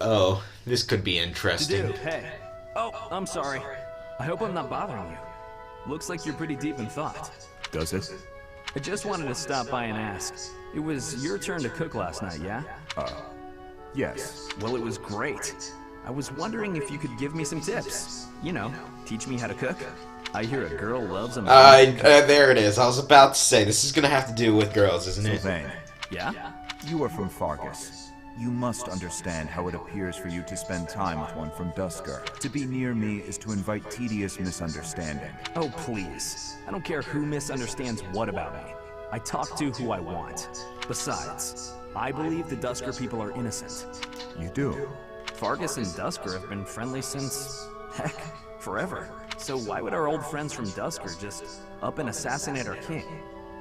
Oh, this could be interesting. Dude, hey. Oh, I'm sorry. I hope I'm not bothering you. Looks like you're pretty deep in thought. Does it? I just wanted to stop by and ask. It was your turn to cook last night, yeah? Yes. Well, it was great. I was wondering if you could give me some tips. You know, teach me how to cook. I hear a girl loves a man. There it is. I was about to say, this is gonna have to do with girls, isn't it? Sylvain. Yeah? You are from Fargus. You must understand how it appears for you to spend time with one from Dusker. To be near me is to invite tedious misunderstanding. Oh, please. I don't care who misunderstands what about me. I talk to who I want. Besides, I believe the Dusker people are innocent. You do? Fargus and Dusker have been friendly since, heck, forever. So why would our old friends from Dusker just up and assassinate our king?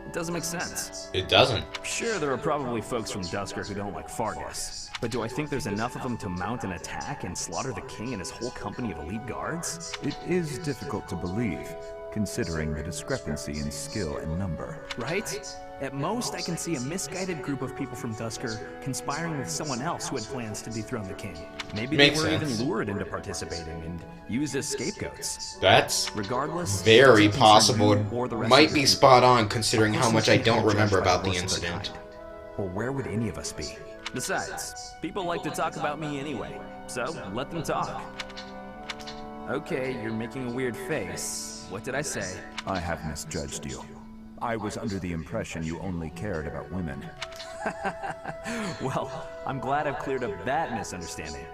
It doesn't make sense. It doesn't. Sure, there are probably folks from Dusker who don't like Fargus. But do I think there's enough of them to mount an attack and slaughter the king and his whole company of elite guards? It is difficult to believe, considering the discrepancy in skill and number. Right? At most, I can see a misguided group of people from Dusker conspiring with someone else who had plans to dethrone the king. Maybe they were even lured into participating and used as scapegoats. That's regardless, very possible. Might be spot on considering how much I don't remember about the incident. Or where would any of us be? Besides, people like to talk about me anyway, so let them talk. Okay, you're making a weird face. What did I say? I have misjudged you. I was under the impression you only cared about women. Well, I'm glad I've cleared up that misunderstanding.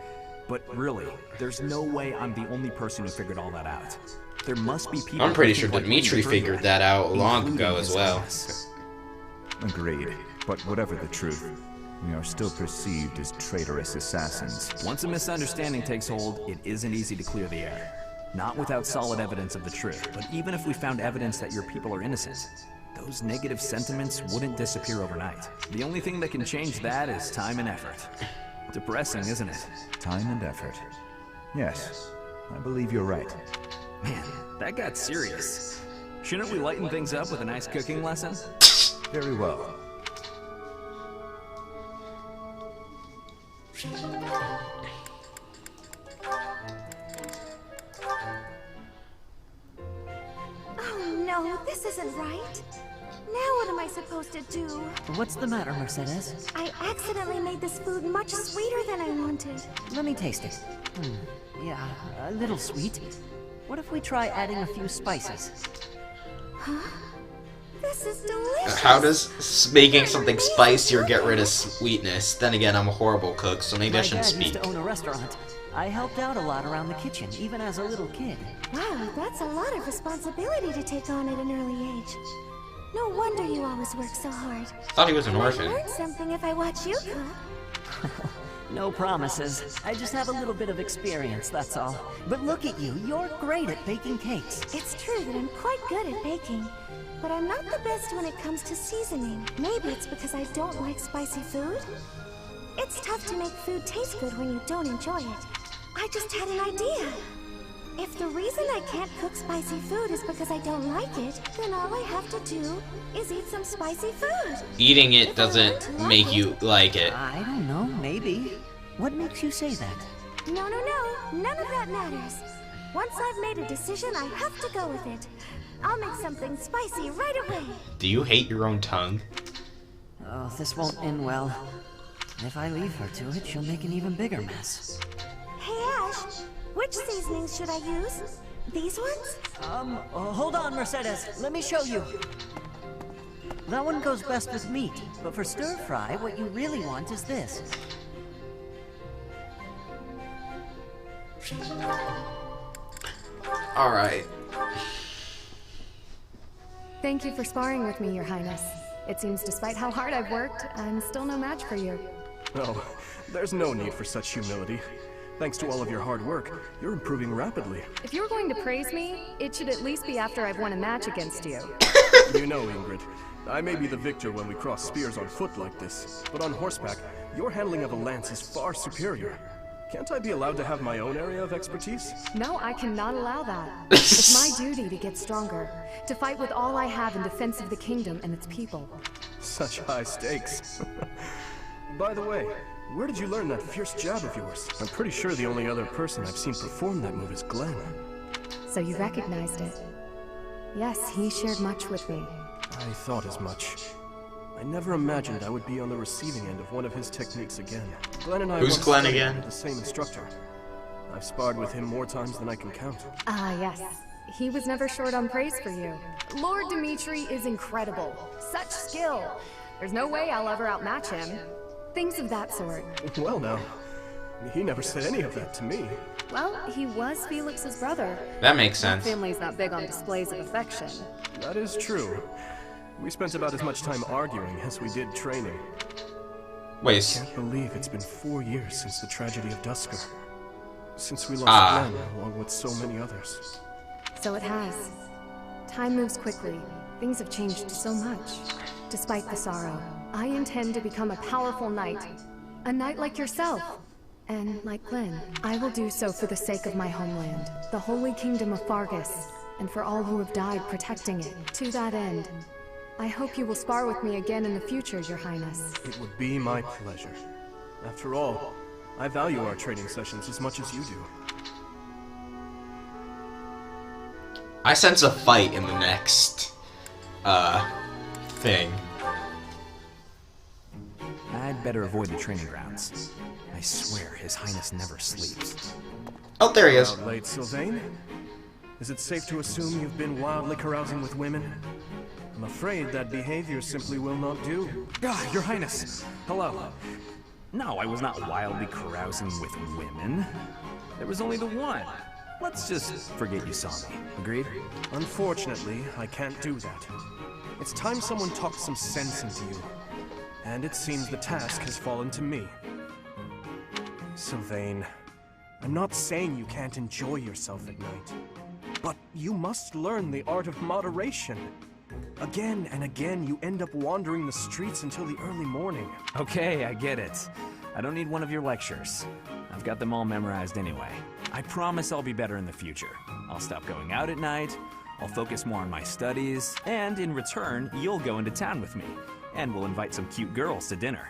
But really, there's no way I'm the only person who figured all that out. There must be people. I'm pretty sure Dimitri figured that out long ago as well. Agreed. But whatever the truth, we are still perceived as traitorous assassins. Once a misunderstanding takes hold, it isn't easy to clear the air. Not without solid evidence of the truth. But even if we found evidence that your people are innocent, those negative sentiments wouldn't disappear overnight. The only thing that can change that is time and effort. Depressing, isn't it? Time and effort. Yes, I believe you're right. Man, that got serious. Shouldn't we lighten things up with a nice cooking lesson? Very well. Oh no, this isn't right. Now what am I supposed to do? What's the matter, Mercedes? I accidentally made this food much sweeter than I wanted. Let me taste it. Yeah, a little sweet. What if we try adding a few spices? Huh? This is delicious. How does making something spicier get rid of sweetness? Then again, I'm a horrible cook, so maybe I shouldn't speak. My dad used to own a restaurant. I helped out a lot around the kitchen, even as a little kid. Wow, that's a lot of responsibility to take on at an early age. No wonder you always work so hard. Thought he was an orphan. I might learn something if I watch you cook. No promises. I just have a little bit of experience, that's all. But look at you, you're great at baking cakes. It's true that I'm quite good at baking, but I'm not the best when it comes to seasoning. Maybe it's because I don't like spicy food? It's tough to make food taste good when you don't enjoy it. I just had an idea. If the reason I can't cook spicy food is because I don't like it, then all I have to do is eat some spicy food. Eating it doesn't make you like it. I don't know, maybe. What makes you say that? No, none of that matters. Once I've made a decision, I have to go with it. I'll make something spicy right away. Do you hate your own tongue? Oh, this won't end well. If I leave her to it, she'll make an even bigger mess. Hey Ash, which seasonings should I use? These ones? Hold on, Mercedes. Let me show you. That one goes best with meat, but for stir-fry, what you really want is this. Alright. Thank you for sparring with me, Your Highness. It seems despite how hard I've worked, I'm still no match for you. Oh, there's no need for such humility. Thanks to all of your hard work, you're improving rapidly. If you're going to praise me, it should at least be after I've won a match against you. You know, Ingrid, I may be the victor when we cross spears on foot like this, but on horseback, your handling of a lance is far superior. Can't I be allowed to have my own area of expertise? No, I cannot allow that. It's my duty to get stronger, to fight with all I have in defense of the kingdom and its people. Such high stakes. By the way, Where did you learn that fierce jab of yours? I'm pretty sure the only other person I've seen perform that move is Glenn. So you recognized it? Yes, he shared much with me. I thought as much. I never imagined I would be on the receiving end of one of his techniques again. Glenn and I Who's once Glenn studied again? under the same instructor. I've sparred with him more times than I can count. Ah, yes. He was never short on praise for you. Lord Dimitri is incredible. Such skill. There's no way I'll ever outmatch him. Things of that sort. Well now, he never said any of that to me. Well, he was Felix's brother. That makes sense. My family's not big on displays of affection. That is true. We spent about as much time arguing as we did training. Wait. I can't believe it's been 4 years since the tragedy of Dusker. Since we lost Glenn, along with so many others. So it has. Time moves quickly. Things have changed so much. Despite the sorrow, I intend to become a powerful knight. A knight like yourself. And like Glenn, I will do so for the sake of my homeland, the holy kingdom of Fargus, and for all who have died protecting it. To that end, I hope you will spar with me again in the future, Your Highness. It would be my pleasure. After all, I value our training sessions as much as you do. I sense a fight in the next, thing. I'd better avoid the training grounds. I swear His Highness never sleeps. Oh, there he is. Out late, Sylvain? Is it safe to assume you've been wildly carousing with women? I'm afraid that behavior simply will not do. Ah, Your Highness! Hello. No, I was not wildly carousing with women. There was only the one. Let's just forget you saw me. Agreed? Unfortunately, I can't do that. It's time someone talked some sense into you. And it seems the task has fallen to me. Sylvain, I'm not saying you can't enjoy yourself at night. But you must learn the art of moderation. Again and again, you end up wandering the streets until the early morning. Okay, I get it. I don't need one of your lectures. I've got them all memorized anyway. I promise I'll be better in the future. I'll stop going out at night, I'll focus more on my studies, and in return, you'll go into town with me, and we'll invite some cute girls to dinner.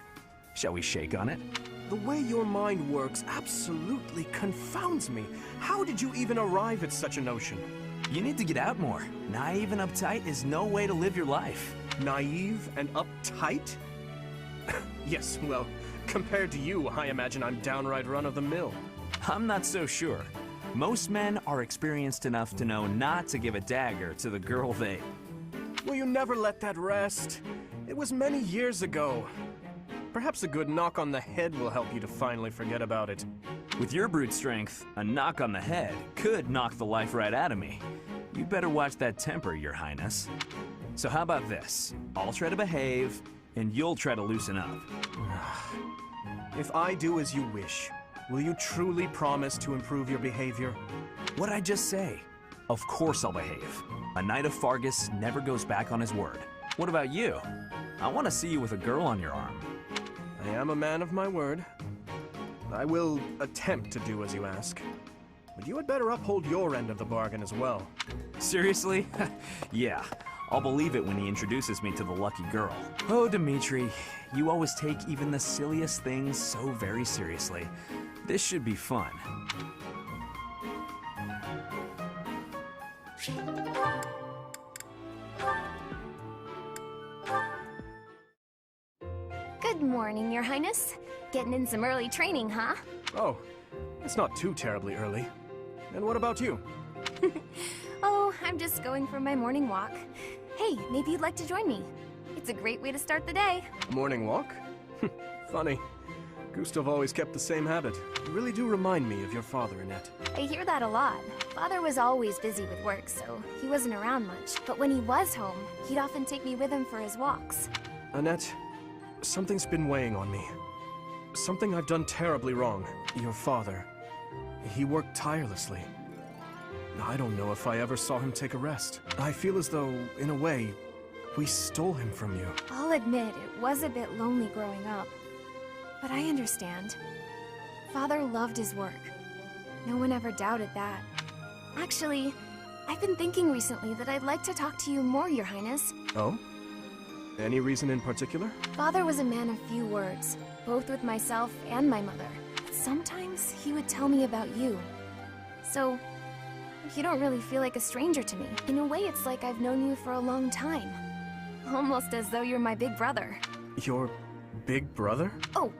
Shall we shake on it? The way your mind works absolutely confounds me. How did you even arrive at such a notion? You need to get out more. Naive and uptight is no way to live your life. Naive and uptight? Yes, well, compared to you, I imagine I'm downright run-of-the-mill. I'm not so sure. Most men are experienced enough to know not to give a dagger to the girl they... Will you never let that rest? It was many years ago. Perhaps a good knock on the head will help you to finally forget about it. With your brute strength, a knock on the head could knock the life right out of me. You better watch that temper, Your Highness. So how about this? I'll try to behave, and you'll try to loosen up. If I do as you wish, will you truly promise to improve your behavior? What'd I just say? Of course I'll behave. A knight of Fargus never goes back on his word. What about you? I want to see you with a girl on your arm. I am a man of my word. I will attempt to do as you ask. But you had better uphold your end of the bargain as well. Seriously? Yeah, I'll believe it when he introduces me to the lucky girl. Oh, Dimitri, you always take even the silliest things so very seriously. This should be fun. Good morning, Your Highness. Getting in some early training, huh? Oh, it's not too terribly early. And what about you? Oh, I'm just going for my morning walk. Hey, maybe you'd like to join me. It's a great way to start the day. Morning walk? Funny. Gustav always kept the same habit. You really do remind me of your father, Annette. I hear that a lot. Father was always busy with work, so he wasn't around much. But when he was home, he'd often take me with him for his walks. Annette, something's been weighing on me. Something I've done terribly wrong. Your father, he worked tirelessly. I don't know if I ever saw him take a rest. I feel as though, in a way, we stole him from you. I'll admit, it was a bit lonely growing up. But I understand. Father loved his work. No one ever doubted that. Actually, I've been thinking recently that I'd like to talk to you more, Your Highness. Oh? Any reason in particular? Father was a man of few words. both with myself and my mother. Sometimes he would tell me about you. So, you don't really feel like a stranger to me. In a way, it's like I've known you for a long time. Almost as though you're my big brother. Your big brother? Oh,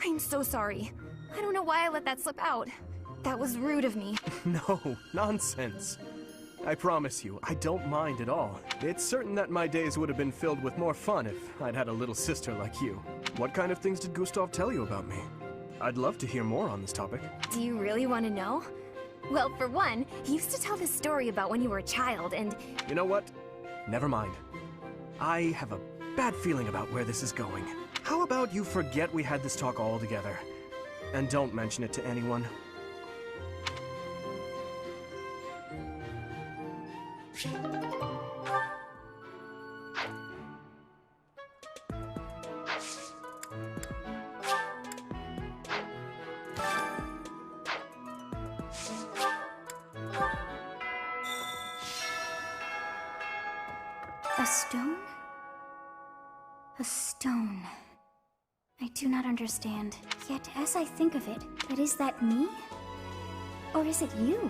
I'm so sorry. I don't know why I let that slip out. That was rude of me. No, nonsense. I promise you, I don't mind at all. It's certain that my days would have been filled with more fun if I'd had a little sister like you. What kind of things did Gustav tell you about me? I'd love to hear more on this topic. Do you really want to know? Well, for one, he used to tell this story about when you were a child, and... You know what? Never mind. I have a bad feeling about where this is going. How about you forget we had this talk altogether? And don't mention it to anyone. A stone? A stone. I do not understand. Yet, as I think of it, but is that me? Or is it you?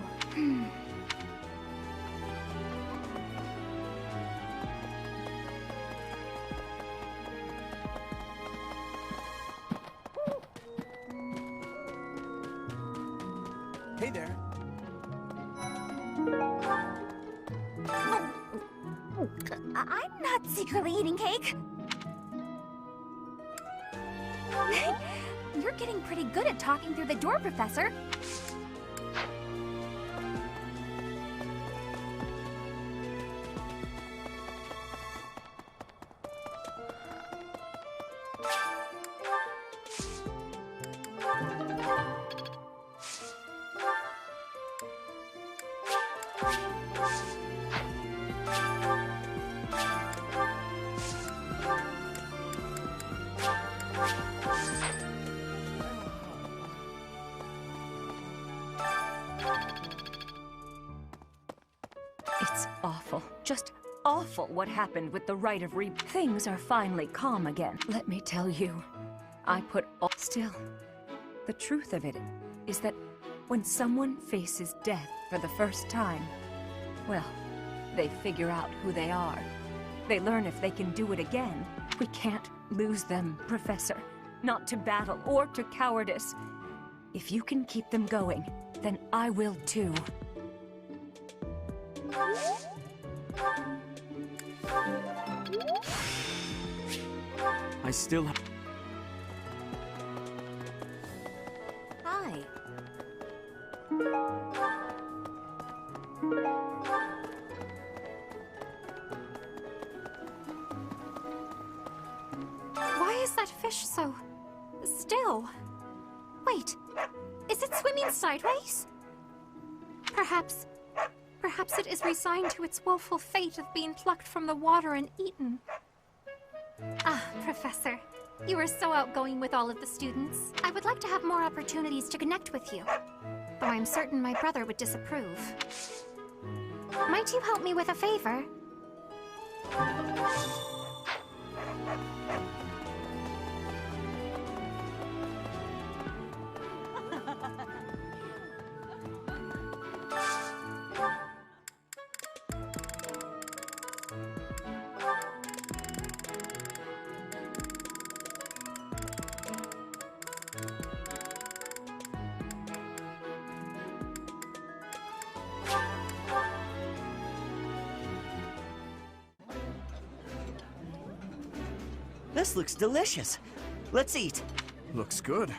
Hey there. I'm not secretly eating cake. You're getting pretty good at talking through the door, Professor. It's awful. Just awful what happened with the Rite of Re... Things are finally calm again. Let me tell you, I put all... Still, the truth of it is that when someone faces death for the first time, well, they figure out who they are. They learn if they can do it again. We can't lose them, Professor. Not to battle or to cowardice. If you can keep them going, then I will too. I still have... Hi. Why is that fish so... still? Wait, is it swimming sideways? Perhaps it is resigned to its woeful fate of being plucked from the water and eaten. Ah, Professor, you are so outgoing with all of the students. I would like to have more opportunities to connect with you, though I'm certain my brother would disapprove. Might you help me with a favor? This looks delicious. Let's eat. Looks good.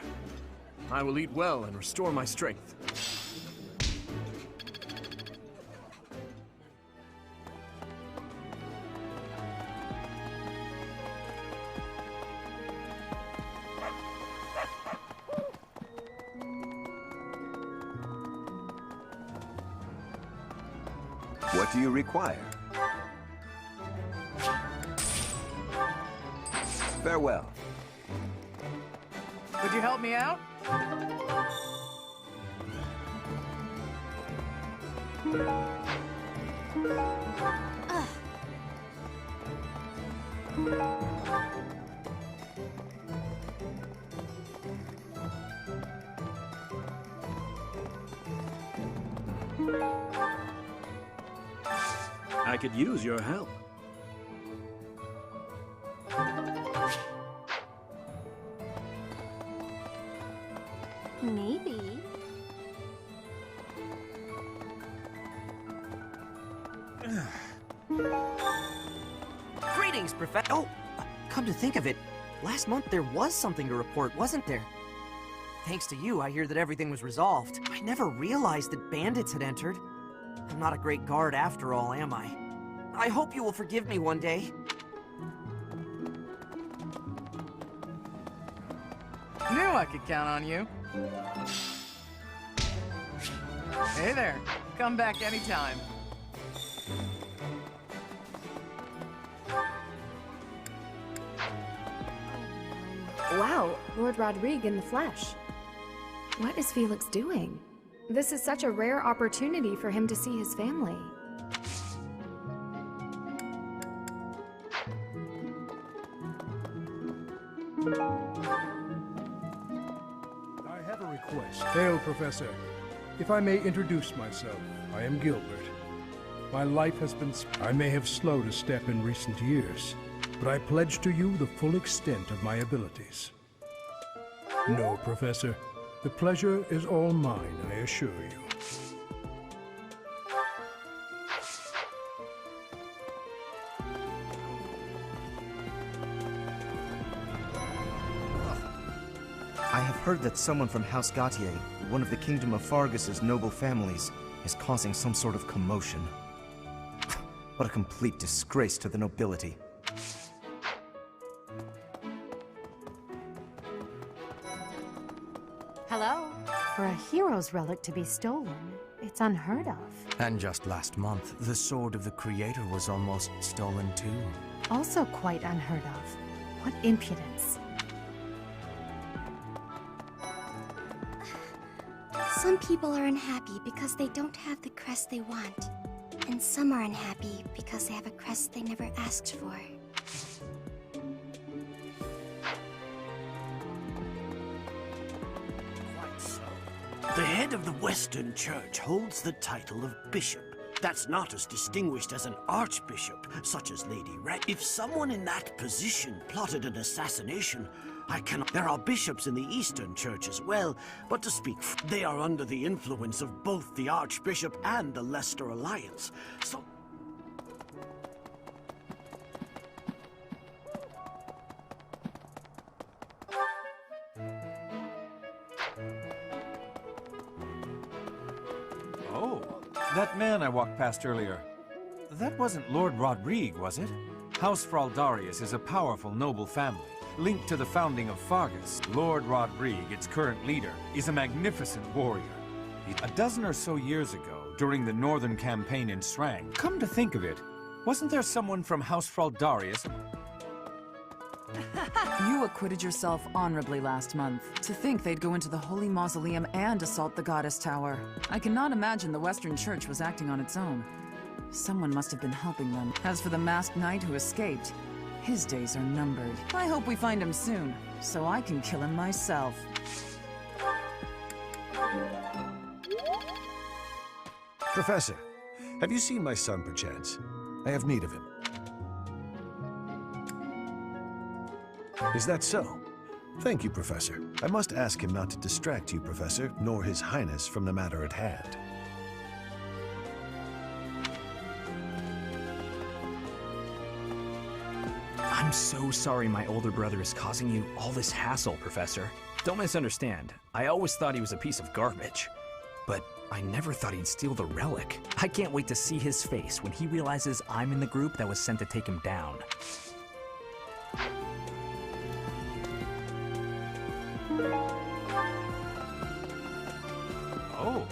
I will eat well and restore my strength. What do you require? Farewell. Could you help me out? I could use your help. Maybe. Greetings, Professor. Oh, come to think of it, last month there was something to report, wasn't there? Thanks to you, I hear that everything was resolved. I never realized that bandits had entered. I'm not a great guard after all, am I? I hope you will forgive me one day. Knew I could count on you. Hey there. Come back anytime. Wow, Lord Rodrigue in the flesh. What is Felix doing? This is such a rare opportunity for him to see his family. I have a request. Hail, Professor. If I may introduce myself, I am Gilbert. My life has been... I may have slowed a step in recent years, but I pledge to you the full extent of my abilities. No, Professor. The pleasure is all mine, I assure you. I have heard that someone from House Gautier, one of the Kingdom of Fargus's noble families, is causing some sort of commotion. What a complete disgrace to the nobility. Hello? For a hero's relic to be stolen, it's unheard of. And just last month, the sword of the Creator was almost stolen too. Also quite unheard of. What impudence. Some people are unhappy because they don't have the crest they want. And some are unhappy because they have a crest they never asked for. The head of the Western Church holds the title of bishop. That's not as distinguished as an archbishop, such as Lady Red. If someone in that position plotted an assassination, I cannot... There are bishops in the Eastern Church as well, but to speak they are under the influence of both the Archbishop and the Leicester Alliance, so... Oh, that man I walked past earlier. That wasn't Lord Rodrigue, was it? House Fraldarius is a powerful noble family, linked to the founding of Fargus. Lord Rodrigue, its current leader, is a magnificent warrior. A dozen or so years ago, during the northern campaign in Srang, come to think of it, wasn't there someone from House Fraldarius? You acquitted yourself honorably last month. To think they'd go into the Holy Mausoleum and assault the Goddess Tower. I cannot imagine the Western Church was acting on its own. Someone must have been helping them. As for the masked knight who escaped, his days are numbered. I hope we find him soon, so I can kill him myself. Professor, have you seen my son, perchance? I have need of him. Is that so? Thank you, Professor. I must ask him not to distract you, Professor, nor His Highness from the matter at hand. I'm so sorry my older brother is causing you all this hassle, Professor. Don't misunderstand. I always thought he was a piece of garbage. But I never thought he'd steal the relic. I can't wait to see his face when he realizes I'm in the group that was sent to take him down. Oh.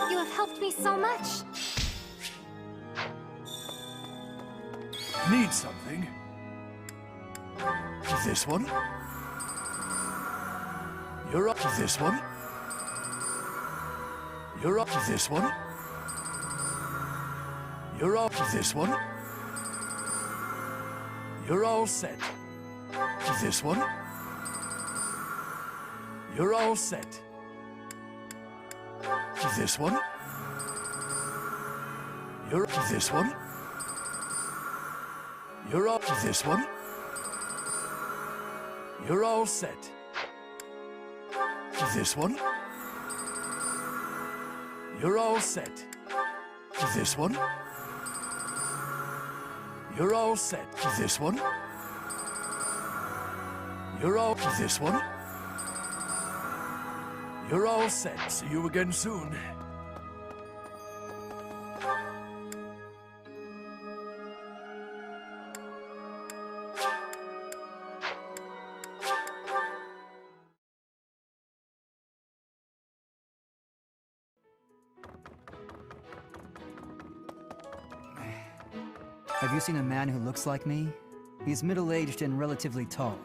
You have helped me so much. Need something? This one? You're up. This one? You're up. This one? You're up. This one? You're all set. This one? You're all set. This one? You're this one? You're all this one? You're all set. This one? You're all set. This one? You're all set. This one? You're all this one? You're all set. See you again soon. Have you seen a man who looks like me? He's middle-aged and relatively tall.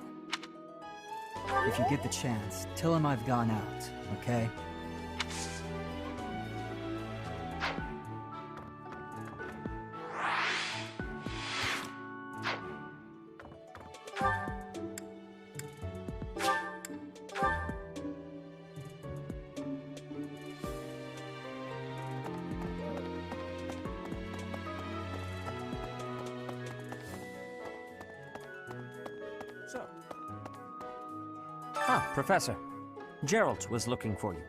If you get the chance, tell him I've gone out, okay? So. Ah, Professor. Geralt was looking for you.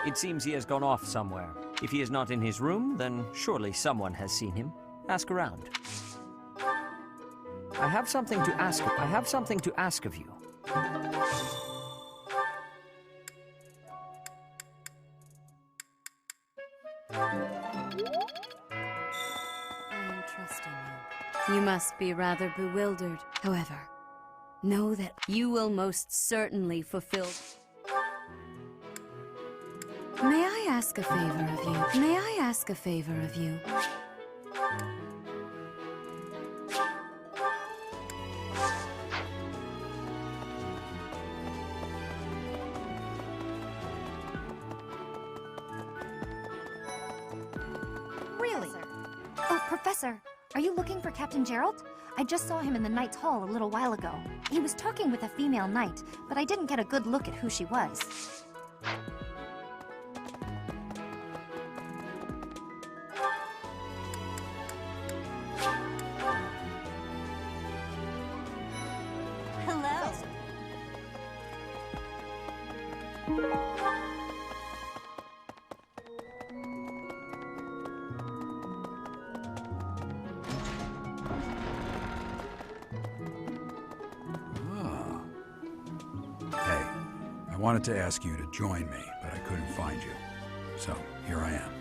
It seems he has gone off somewhere. If he is not in his room, then surely someone has seen him. Ask around. I have something to ask of you. I am trusting you. You must be rather bewildered. However, know that you will most certainly fulfill... May I ask a favor of you? May I ask a favor of you? Really? Oh, Professor, are you looking for Captain Gerald? I just saw him in the Knight's Hall a little while ago. He was talking with a female knight, but I didn't get a good look at who she was. Hello. Hey, I wanted to ask you to join me, but I couldn't find you. So, here I am.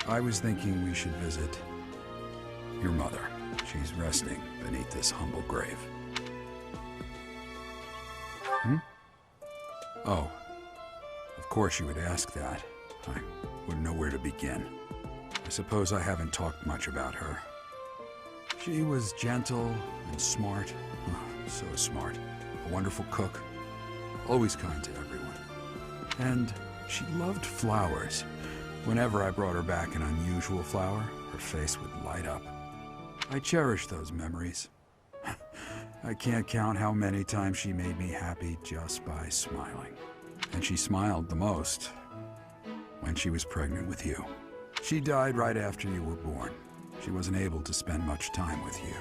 I was thinking we should visit your mother. She's resting beneath this humble grave. Hmm? Oh, of course you would ask that. I wouldn't know where to begin. I suppose I haven't talked much about her. She was gentle and smart. Oh, so smart. A wonderful cook. Always kind to everyone. And she loved flowers. Whenever I brought her back an unusual flower, her face would light up. I cherish those memories. I can't count how many times she made me happy just by smiling. And she smiled the most when she was pregnant with you. She died right after you were born. She wasn't able to spend much time with you,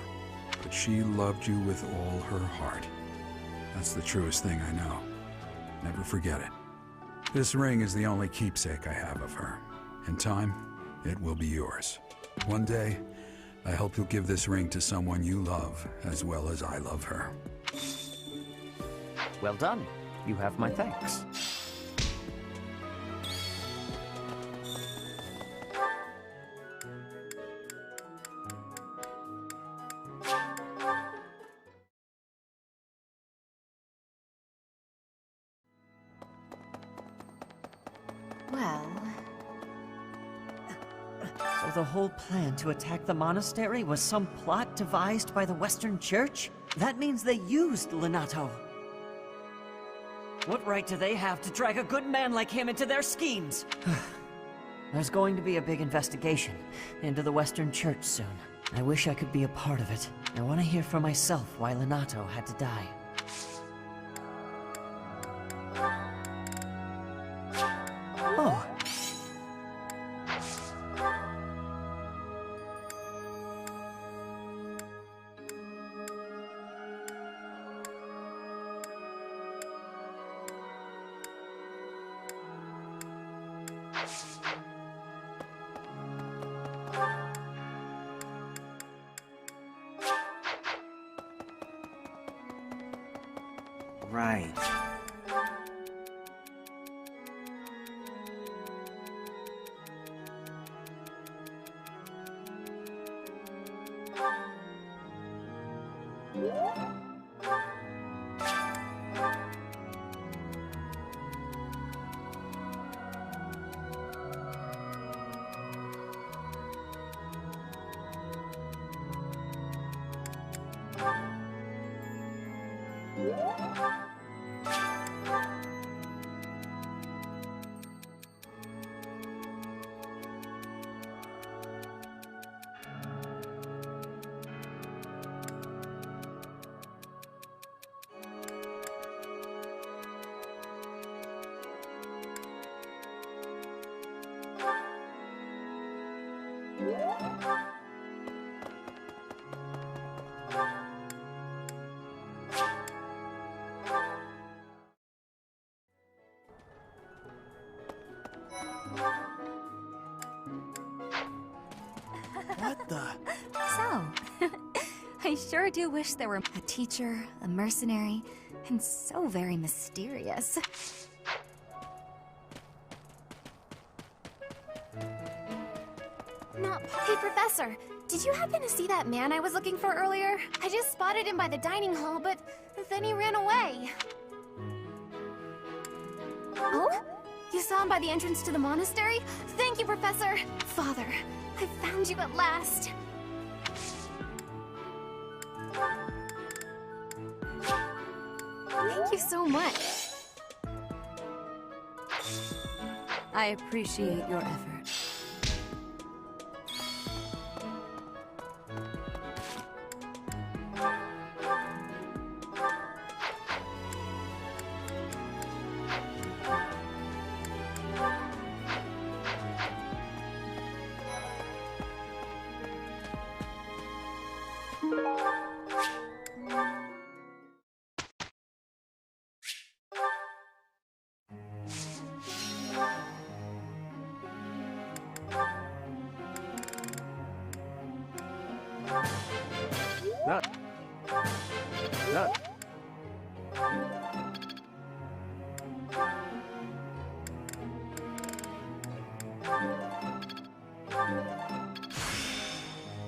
but she loved you with all her heart. That's the truest thing I know. Never forget it. This ring is the only keepsake I have of her. In time, it will be yours. One day, I hope you'll give this ring to someone you love as well as I love her. Well done. You have my thanks. Well... So the whole plan to attack the monastery was some plot devised by the Western Church? That means they used Lenato. What right do they have to drag a good man like him into their schemes? There's going to be a big investigation into the Western Church soon. I wish I could be a part of it. I want to hear for myself why Lenato had to die. Oh. Right. What the? So, I sure do wish there were a teacher, a mercenary, and so very mysterious. Hey, Professor, did you happen to see that man I was looking for earlier? I just spotted him by the dining hall, but then he ran away. Oh? You saw him by the entrance to the monastery? Thank you, Professor! Father, I found you at last! Thank you so much. I appreciate your effort.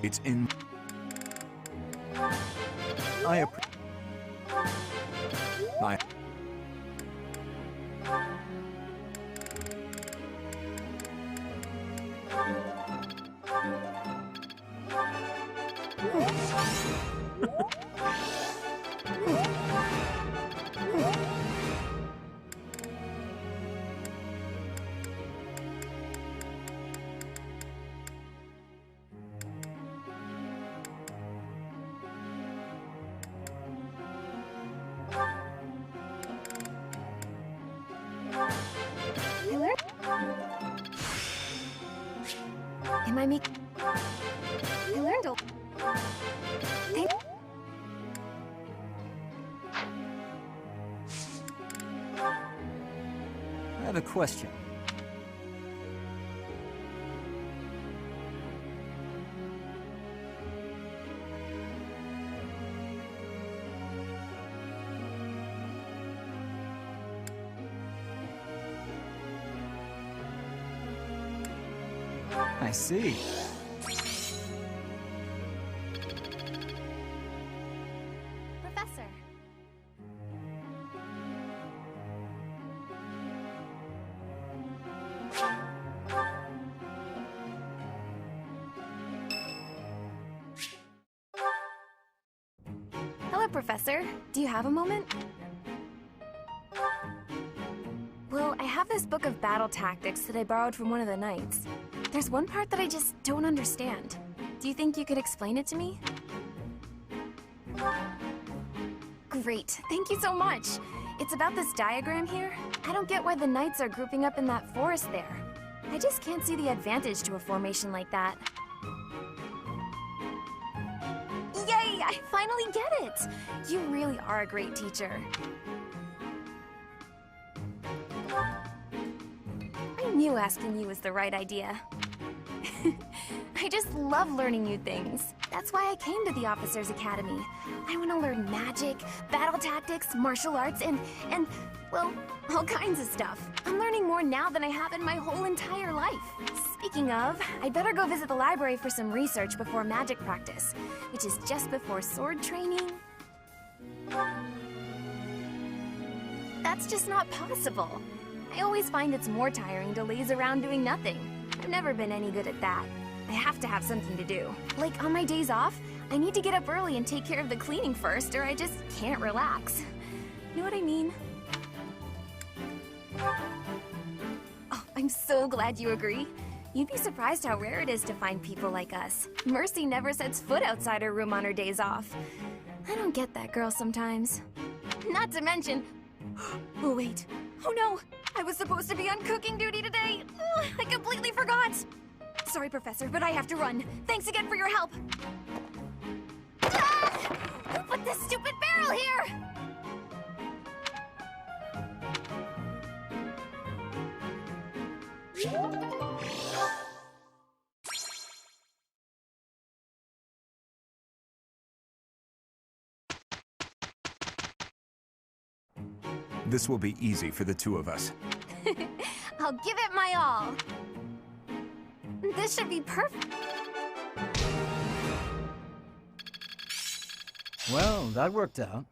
It's in... Am I making... I learned a... I have a question. I see. Professor. Professor. Do you have a moment? Well, I have this book of battle tactics that I borrowed from one of the knights. There's one part that I just don't understand. Do you think you could explain it to me? Great, thank you so much. It's about this diagram here. I don't get why the knights are grouping up in that forest there. I just can't see the advantage to a formation like that. Yay, I finally get it! You really are a great teacher. I knew asking you was the right idea. I just love learning new things. That's why I came to the Officers Academy. I want to learn magic, battle tactics, martial arts, and, well, all kinds of stuff. I'm learning more now than I have in my whole entire life. Speaking of, I'd better go visit the library for some research before magic practice, which is just before sword training. That's just not possible. I always find it's more tiring to laze around doing nothing. I've never been any good at that. I have to have something to do. Like, on my days off, I need to get up early and take care of the cleaning first, or I just can't relax. You know what I mean? Oh, I'm so glad you agree. You'd be surprised how rare it is to find people like us. Mercy never sets foot outside her room on her days off. I don't get that girl sometimes. Not to mention... Oh, wait. Oh, no. I was supposed to be on cooking duty today. Ugh, I completely forgot. Sorry, Professor, but I have to run. Thanks again for your help. Ah! Who put this stupid barrel here? This will be easy for the two of us. I'll give it my all. This should be perfect. Well, that worked out.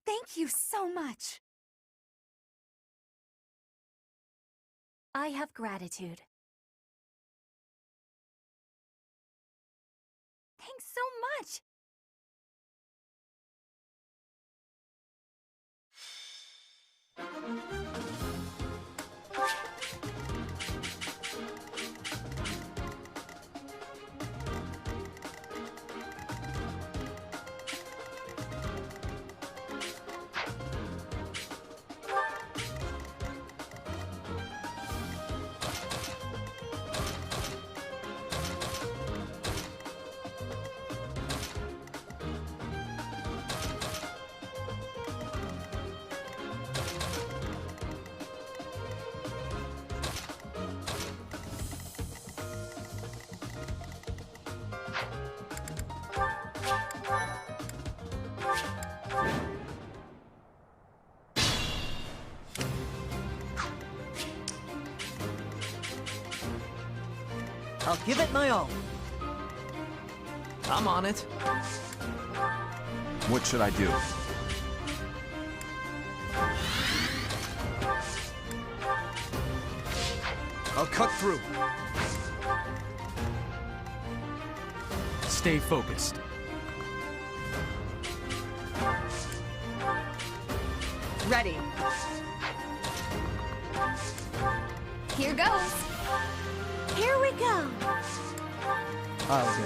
Thank you so much. I have gratitude. Thanks so much. I'll give it my all. I'm on it. What should I do? I'll cut through. Stay focused. Ready. Here goes. Here we go. I'll do.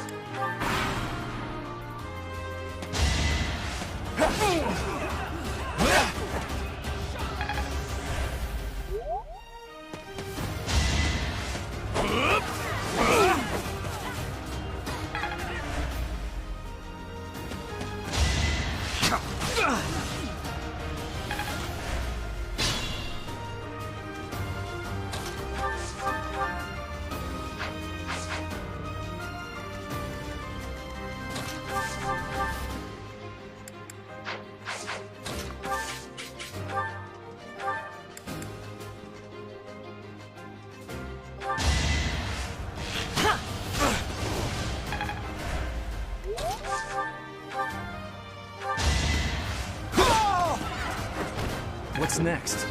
What's next?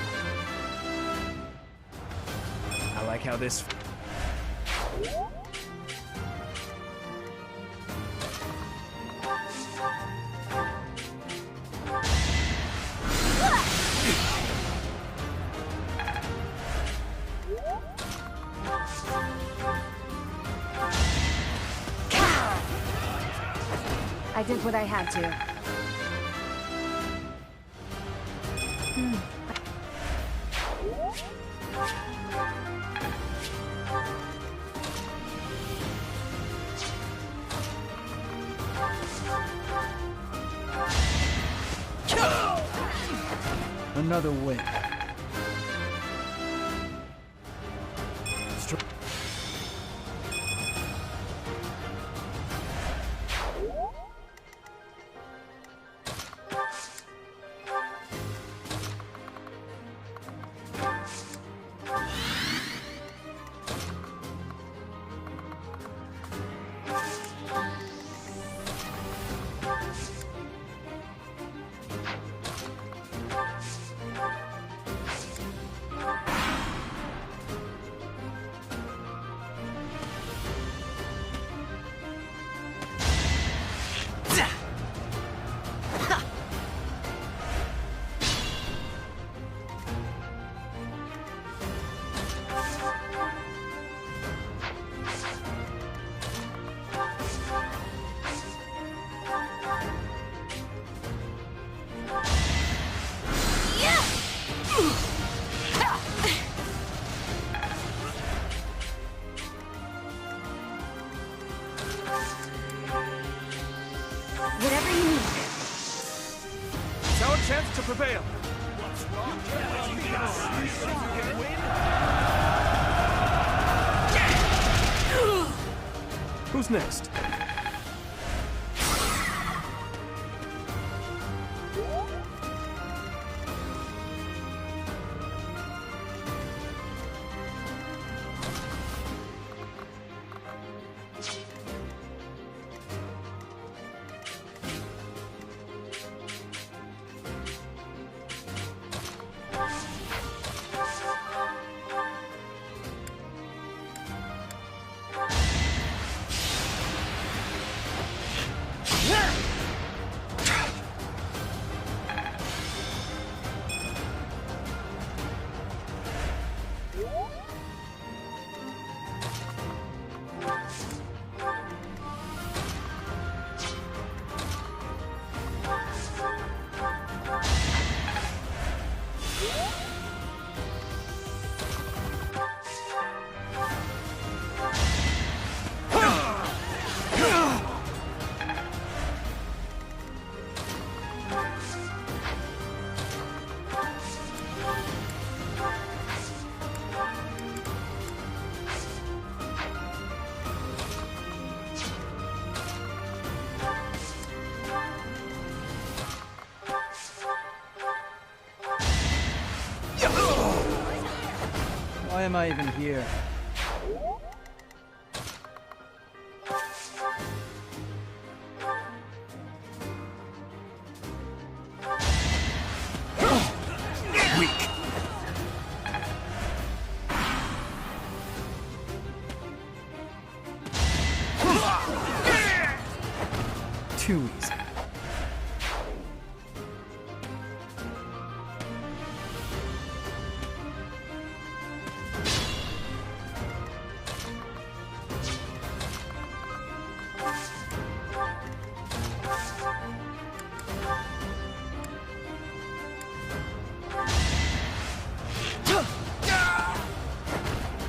I like how this... I did what I had to. Another win. Whatever you need. It's our chance to prevail. Who's next? Why am I even here? Too easy.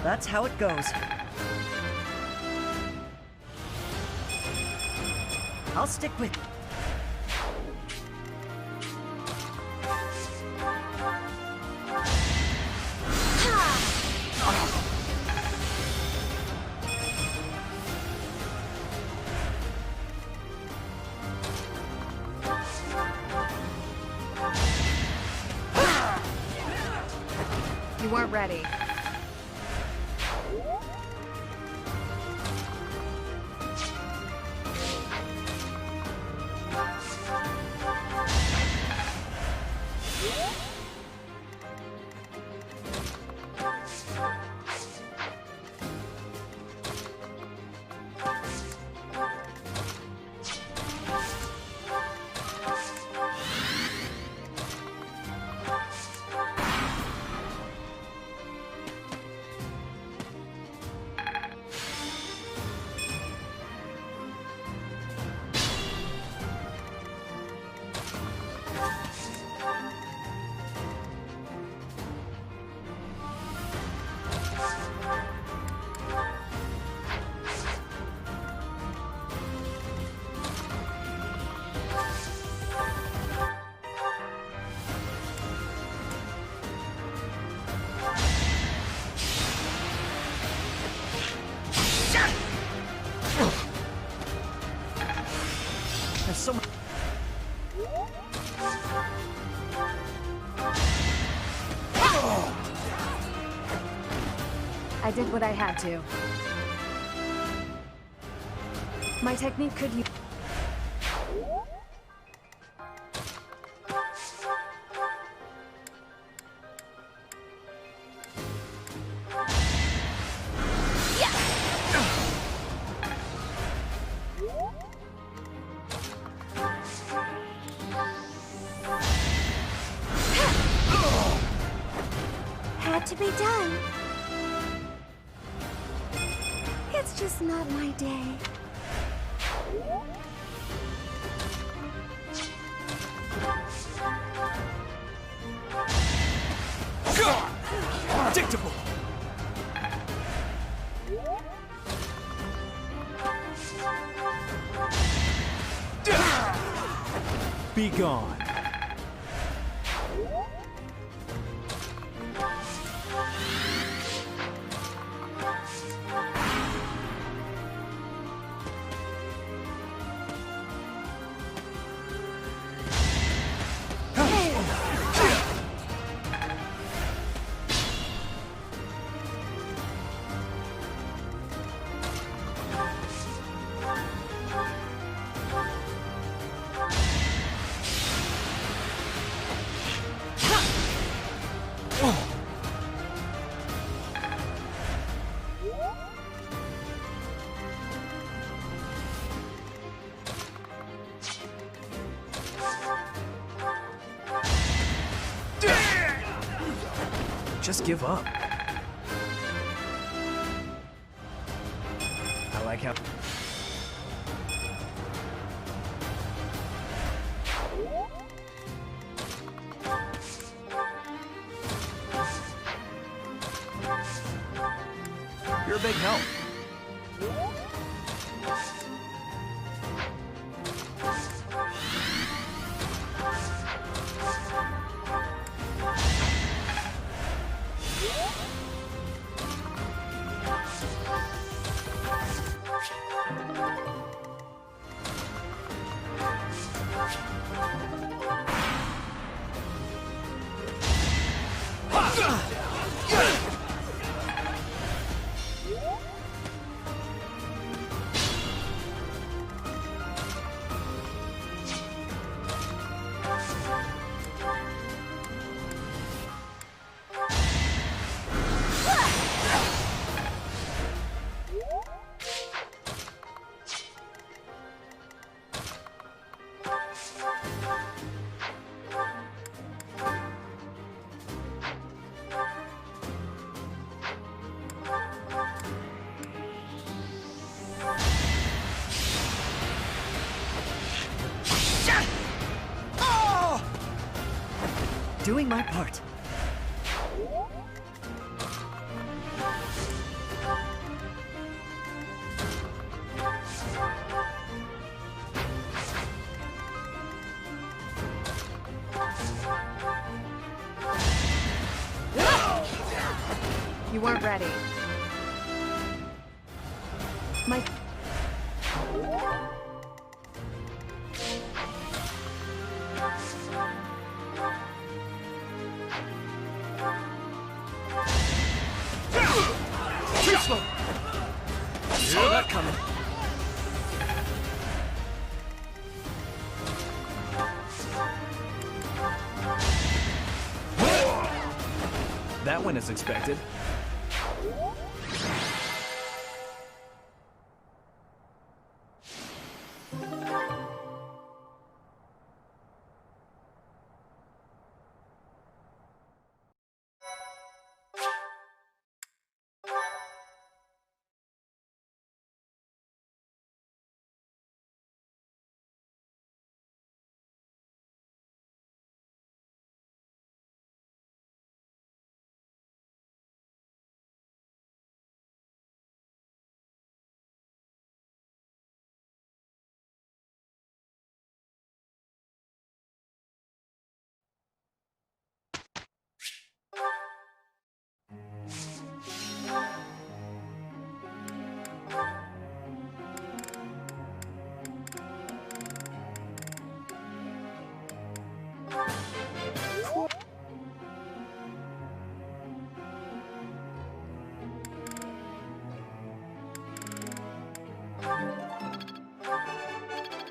That's how it goes. I'll stick with you. You weren't ready. I did what I had to. My technique could use... Had to be done. It's just not my day. Predictable! Be gone. Just give up. I like how... You're a big help. Doing my part. You weren't ready. My... Too slow! Saw that coming. That went as expected.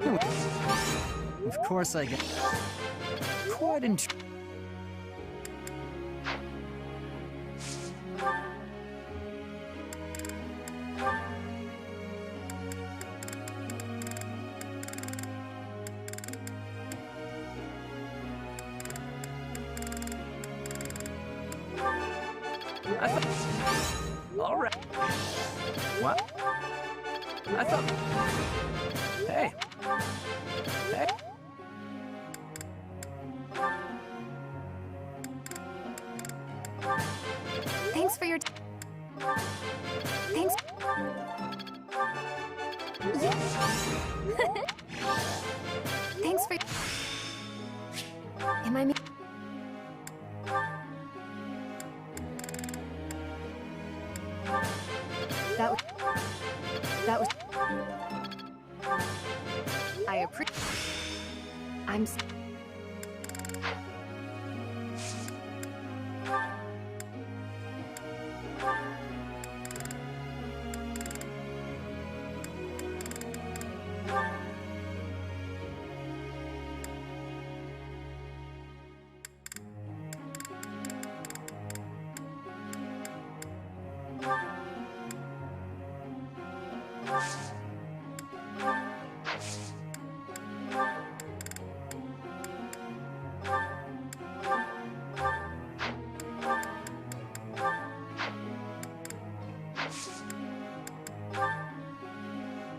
Of course I get quite All right. What? I thought... Hey. Hey. Thanks for your... Thanks... Thanks for... Am I... That was... I appreciate... I'm...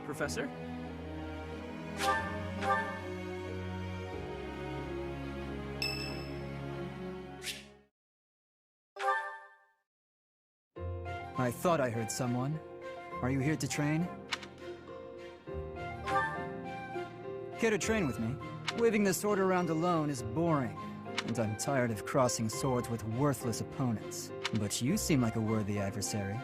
Professor? I thought I heard someone. Are you here to train? Care to train with me? Waving the sword around alone is boring, and I'm tired of crossing swords with worthless opponents. But you seem like a worthy adversary.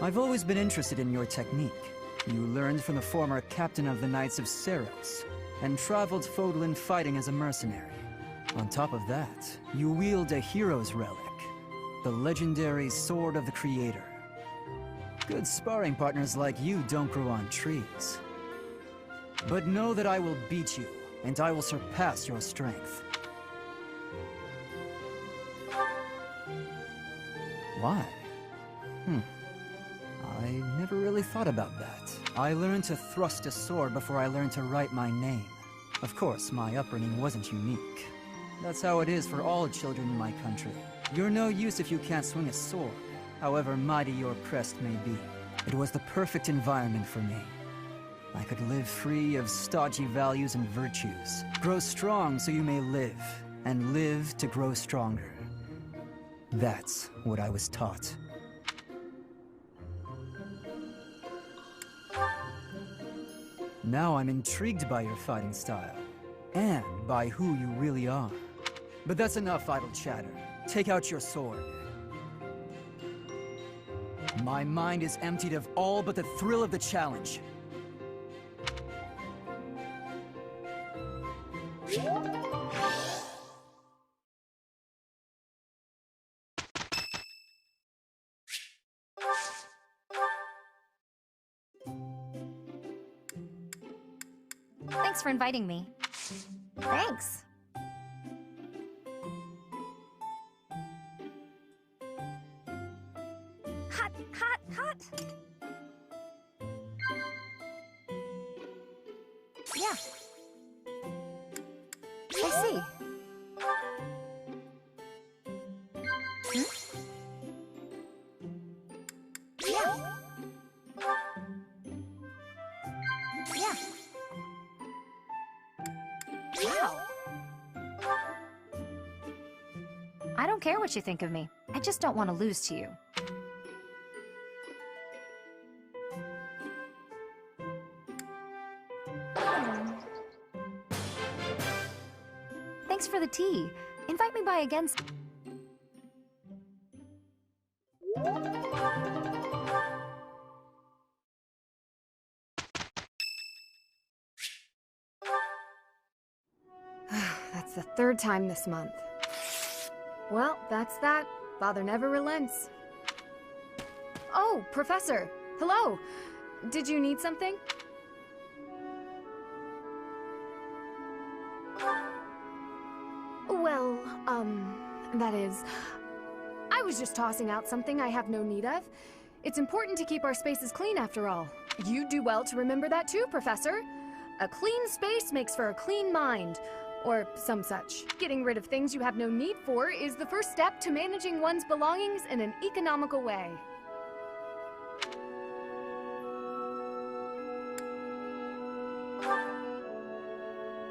I've always been interested in your technique. You learned from the former captain of the Knights of Seros, and traveled Fodlan fighting as a mercenary. On top of that, you wield a hero's relic, the legendary Sword of the Creator. Good sparring partners like you don't grow on trees. But know that I will beat you, and I will surpass your strength. Why? I never really thought about that. I learned to thrust a sword before I learned to write my name. Of course, my upbringing wasn't unique. That's how it is for all children in my country. You're no use if you can't swing a sword, however mighty your crest may be. It was the perfect environment for me. I could live free of stodgy values and virtues. Grow strong so you may live, and live to grow stronger. That's what I was taught. Now I'm intrigued by your fighting style, and by who you really are. But that's enough idle chatter. Take out your sword. My mind is emptied of all but the thrill of the challenge. Thanks for inviting me. Thanks. Hot, hot, hot. Yeah. I see. Yeah. Yeah. Wow. I don't care what you think of me. I just don't want to lose to you. Thanks for the tea. Invite me by again. That's the third time this month. Well, that's that. Father never relents. Oh, Professor! Hello. Did you need something? Well, that is... I was just tossing out something I have no need of. It's important to keep our spaces clean after all. You'd do well to remember that too, Professor. A clean space makes for a clean mind, or some such. Getting rid of things you have no need for is the first step to managing one's belongings in an economical way.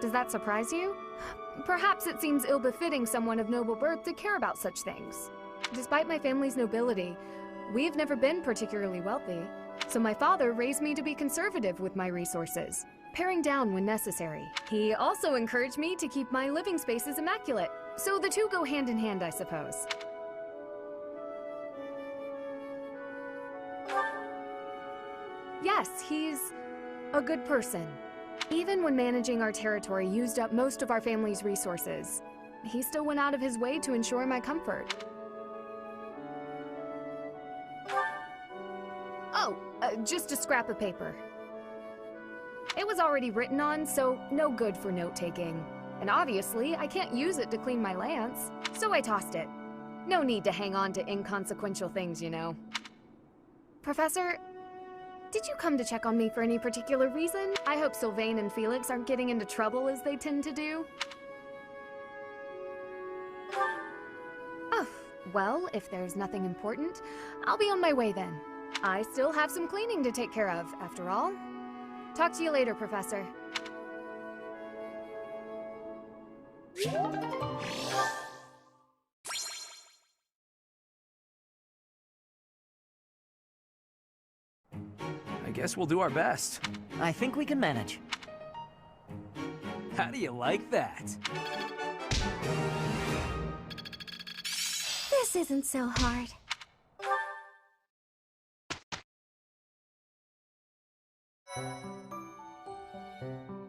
Does that surprise you? Perhaps it seems ill-befitting someone of noble birth to care about such things. Despite my family's nobility, we've never been particularly wealthy, so my father raised me to be conservative with my resources, paring down when necessary. He also encouraged me to keep my living spaces immaculate, so the two go hand in hand, I suppose. Yes, he's a good person. Even when managing our territory used up most of our family's resources, he still went out of his way to ensure my comfort. Oh, just a scrap of paper. It was already written on, so no good for note-taking. And obviously, I can't use it to clean my lance, so I tossed it. No need to hang on to inconsequential things, you know. Professor, did you come to check on me for any particular reason? I hope Sylvain and Felix aren't getting into trouble as they tend to do. Oh, well, if there's nothing important, I'll be on my way then. I still have some cleaning to take care of, after all. Talk to you later, Professor. I guess we'll do our best. I think we can manage. How do you like that? This isn't so hard.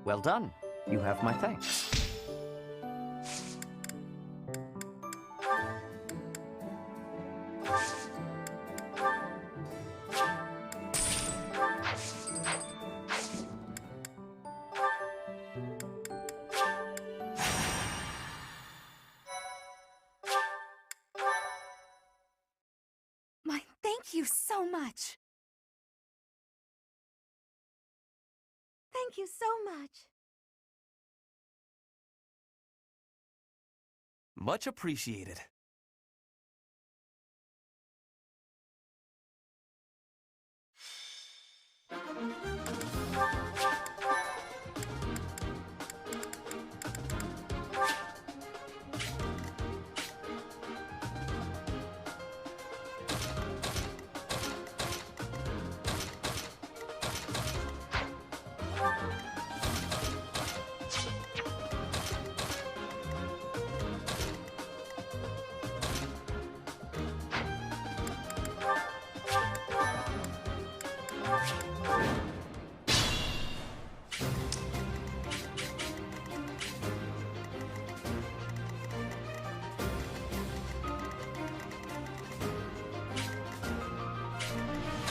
Well done. You have my thanks. Thank you so much. Thank you so much. Much appreciated.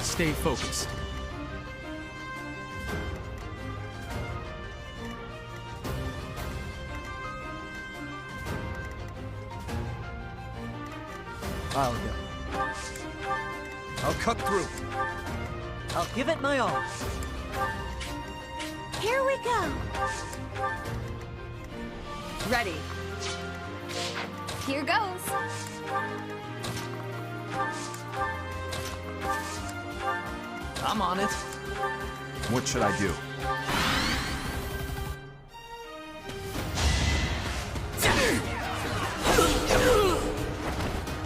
Stay focused. I'll go. I'll cut through. I'll give it my all. Here we go. Ready. Here goes. I'm on it. What should I do?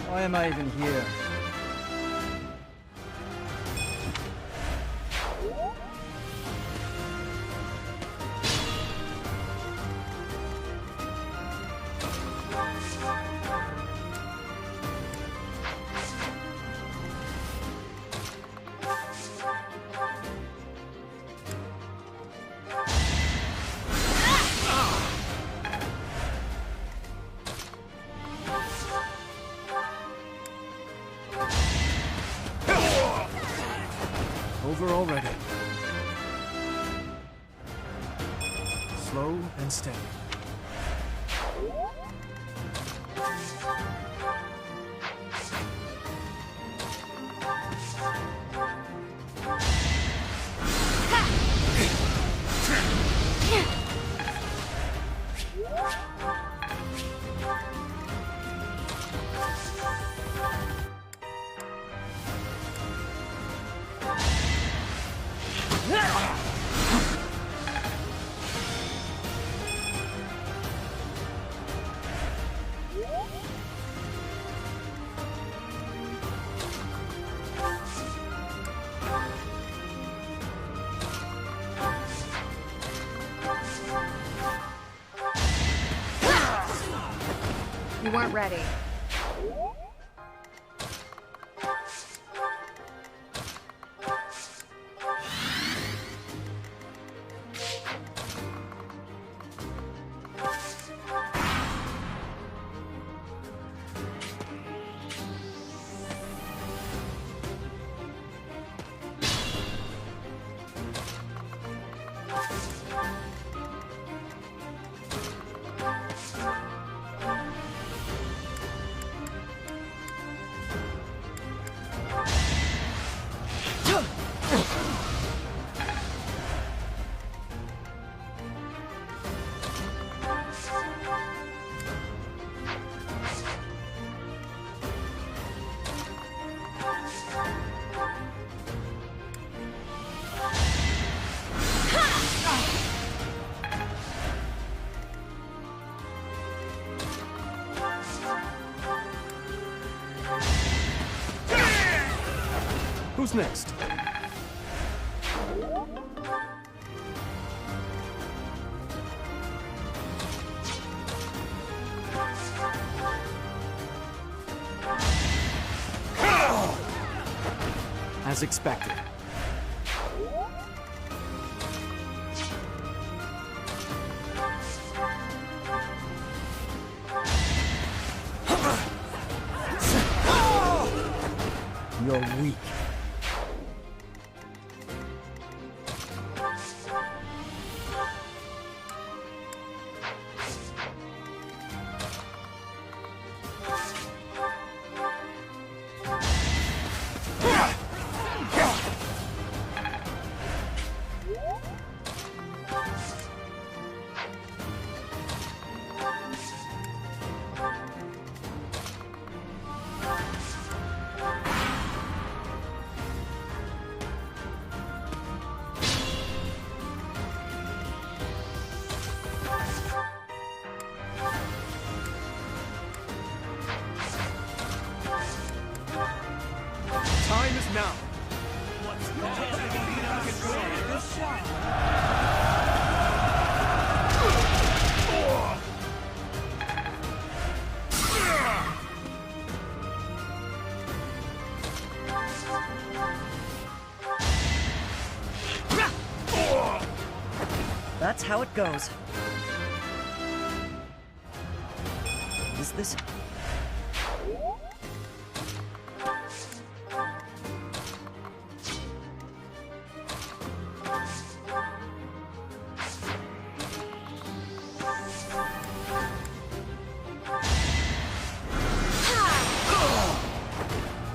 Why am I even here? over already. Slow and steady. You weren't ready. Who's next? As expected. You're weak. Time is now. That's how it goes. Is this...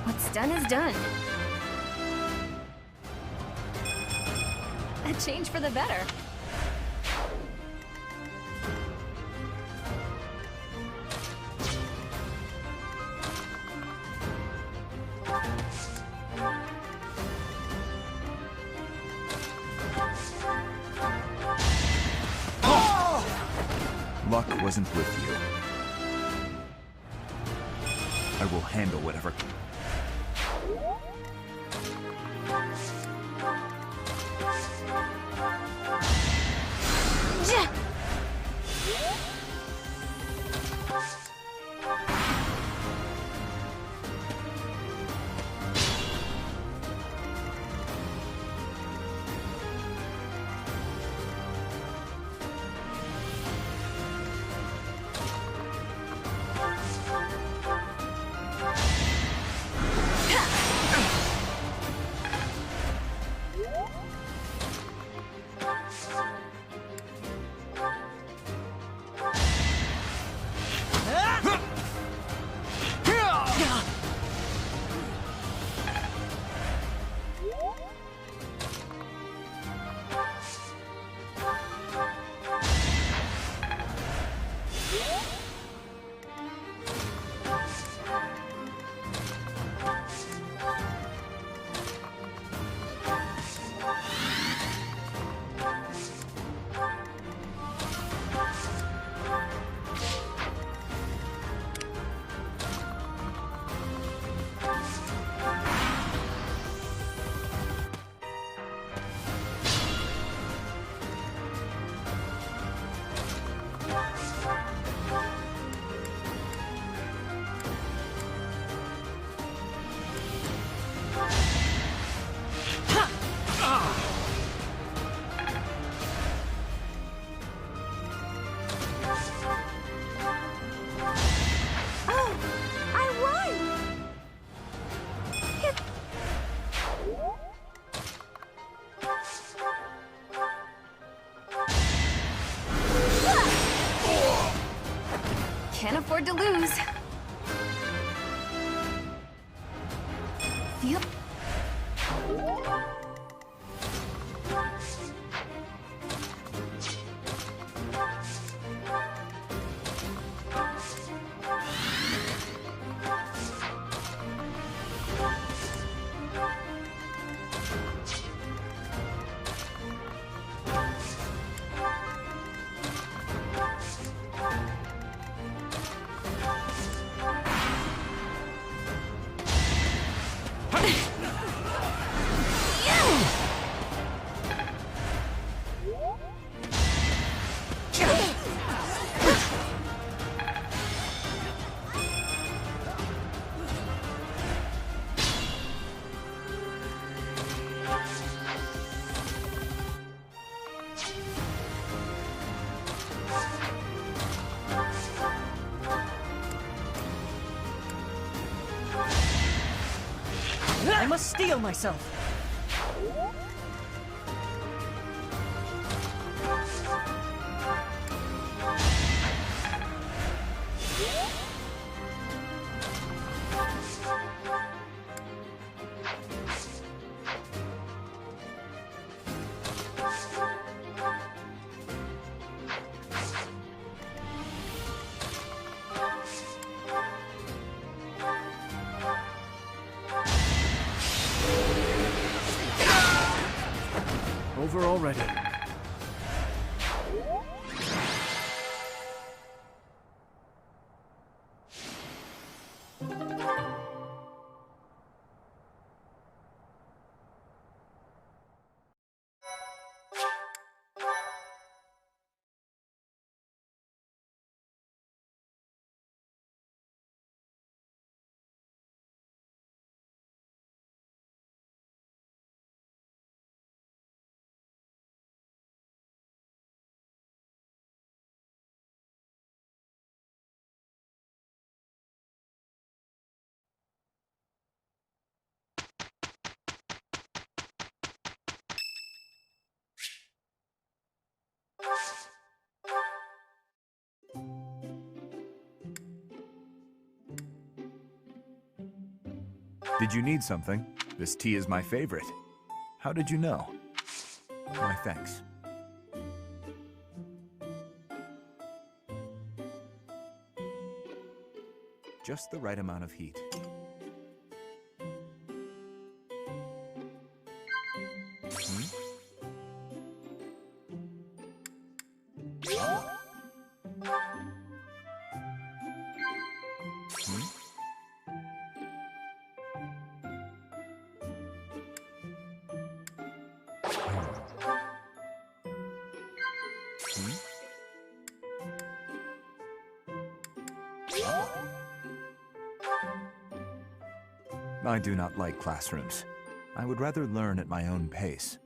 What's done is done. A change for the better. Luck wasn't with you. I will handle whatever. hard to lose. Yep. I must steel myself. Over already. Did you need something? This tea is my favorite. How did you know? My thanks. Just the right amount of heat. I do not like classrooms. I would rather learn at my own pace.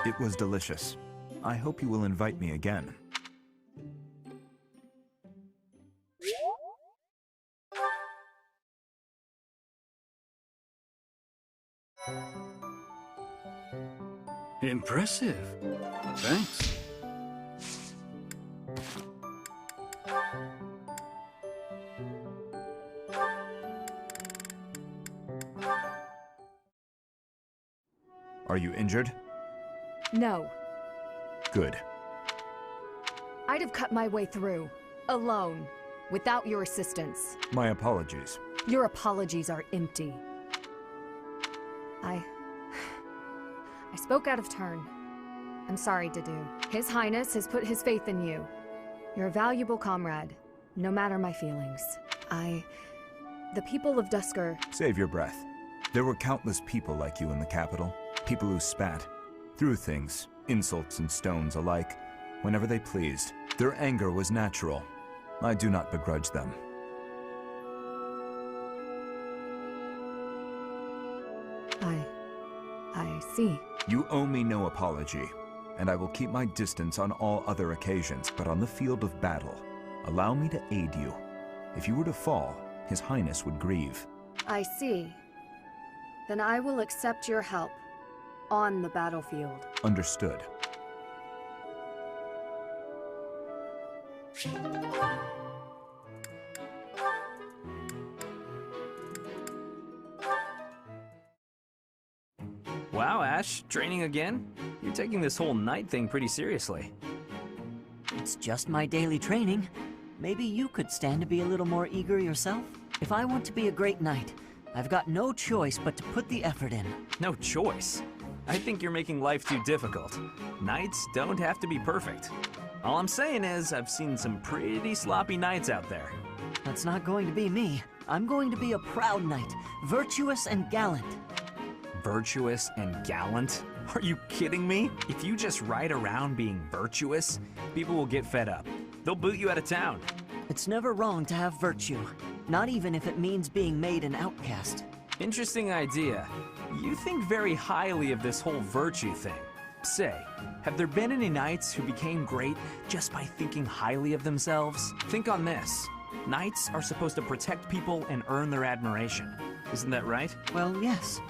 It was delicious. I hope you will invite me again. Impressive. Thanks. Are you injured? No. Good. I'd have cut my way through, alone, without your assistance. My apologies. Your apologies are empty. I spoke out of turn. I'm sorry, Dedu. His Highness has put his faith in you. You're a valuable comrade, no matter my feelings. The people of Dusker... Save your breath. There were countless people like you in the capital. People who spat, threw things, insults and stones alike, whenever they pleased. Their anger was natural. I do not begrudge them. I see. You owe me no apology, and I will keep my distance on all other occasions, but on the field of battle, allow me to aid you. If you were to fall, His Highness would grieve. I see. Then I will accept your help on the battlefield. Understood. Wow, Ash, training again? You're taking this whole knight thing pretty seriously. It's just my daily training. Maybe you could stand to be a little more eager yourself? If I want to be a great knight, I've got no choice but to put the effort in. No choice? I think you're making life too difficult. Knights don't have to be perfect. All I'm saying is, I've seen some pretty sloppy knights out there. That's not going to be me. I'm going to be a proud knight, virtuous and gallant. Virtuous and gallant? Are you kidding me? If you just ride around being virtuous, people will get fed up. They'll boot you out of town. It's never wrong to have virtue, not even if it means being made an outcast. Interesting idea. You think very highly of this whole virtue thing. Say, have there been any knights who became great just by thinking highly of themselves? Think on this. Knights are supposed to protect people and earn their admiration. Isn't that right? Well, yes.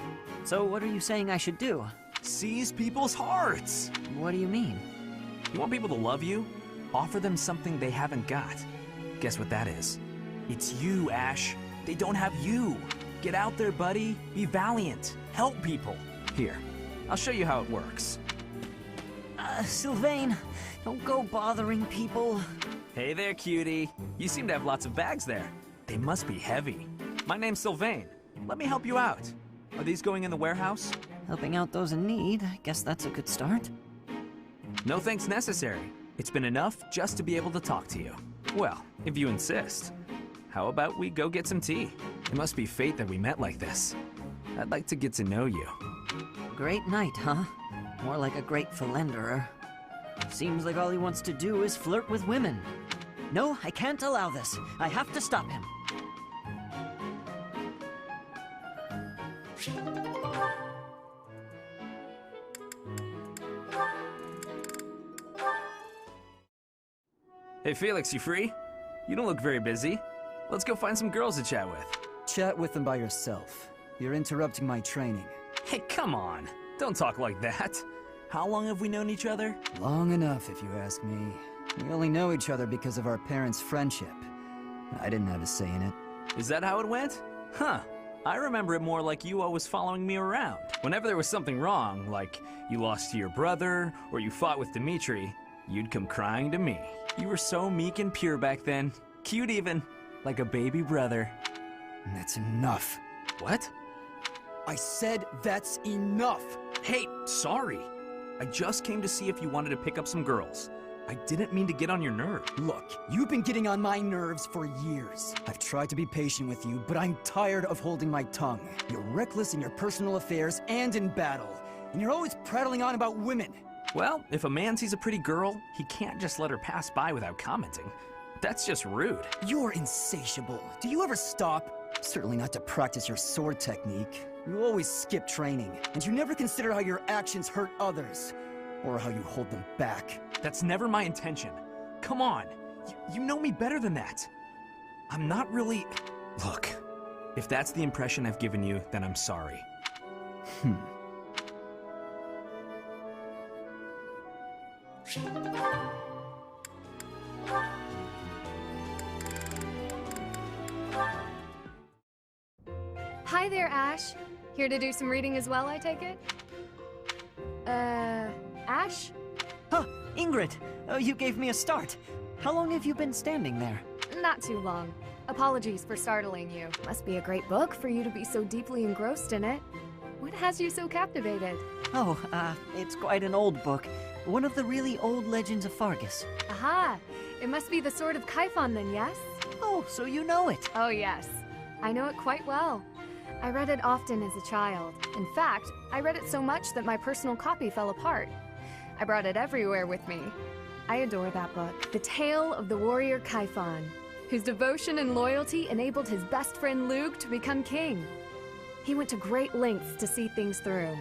So what are you saying I should do? Seize people's hearts! What do you mean? You want people to love you? Offer them something they haven't got. Guess what that is? It's you, Ash. They don't have you. Get out there, buddy. Be valiant. Help people. Here, I'll show you how it works. Sylvain, don't go bothering people. Hey there, cutie. You seem to have lots of bags there. They must be heavy. My name's Sylvain. Let me help you out. Are these going in the warehouse? Helping out those in need, I guess that's a good start. No thanks necessary. It's been enough just to be able to talk to you. Well, if you insist. How about we go get some tea? It must be fate that we met like this. I'd like to get to know you. Great knight, huh? More like a great philanderer. Seems like all he wants to do is flirt with women. No, I can't allow this. I have to stop him. Hey Felix, you free? You don't look very busy. Let's go find some girls to chat with. Chat with them by yourself. You're interrupting my training. Hey, come on. Don't talk like that. How long have we known each other? Long enough, if you ask me. We only know each other because of our parents' friendship. I didn't have a say in it. Is that how it went? Huh. I remember it more like you always following me around. Whenever there was something wrong, like you lost to your brother, or you fought with Dimitri, you'd come crying to me. You were so meek and pure back then. Cute even. Like a baby brother. That's enough. What? I said that's enough! Hey, sorry. I just came to see if you wanted to pick up some girls. I didn't mean to get on your nerves. Look, you've been getting on my nerves for years. I've tried to be patient with you, but I'm tired of holding my tongue. You're reckless in your personal affairs and in battle, and you're always prattling on about women. Well, if a man sees a pretty girl, he can't just let her pass by without commenting. That's just rude. You're insatiable. Do you ever stop? Certainly not to practice your sword technique. You always skip training, and you never consider how your actions hurt others, or how you hold them back. That's never my intention. Come on, you know me better than that. I'm not really... Look, if that's the impression I've given you, then I'm sorry. Hi there, Ash. Here to do some reading as well, I take it? Ash? Huh, Ingrid! You gave me a start. How long have you been standing there? Not too long. Apologies for startling you. Must be a great book for you to be so deeply engrossed in it. What has you so captivated? Oh, it's quite an old book. One of the really old legends of Fargus. Aha! It must be the Sword of Kaifon then, yes? Oh, so you know it. Oh, yes. I know it quite well. I read it often as a child. In fact, I read it so much that my personal copy fell apart. I brought it everywhere with me. I adore that book. The tale of the warrior Kaifon, whose devotion and loyalty enabled his best friend Lug to become king. He went to great lengths to see things through.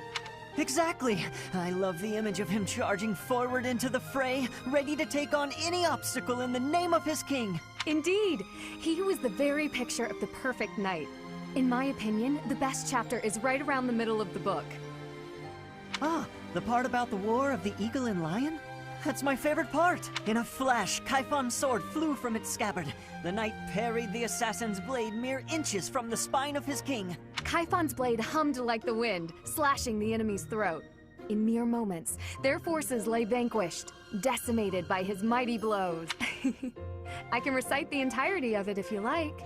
Exactly! I love the image of him charging forward into the fray, ready to take on any obstacle in the name of his king. Indeed! He was the very picture of the perfect knight. In my opinion, the best chapter is right around the middle of the book. Ah, the part about the war of the eagle and lion? That's my favorite part. In a flash, Kaifon's sword flew from its scabbard. The knight parried the assassin's blade mere inches from the spine of his king. Kaifon's blade hummed like the wind, slashing the enemy's throat. In mere moments, their forces lay vanquished, decimated by his mighty blows. I can recite the entirety of it if you like.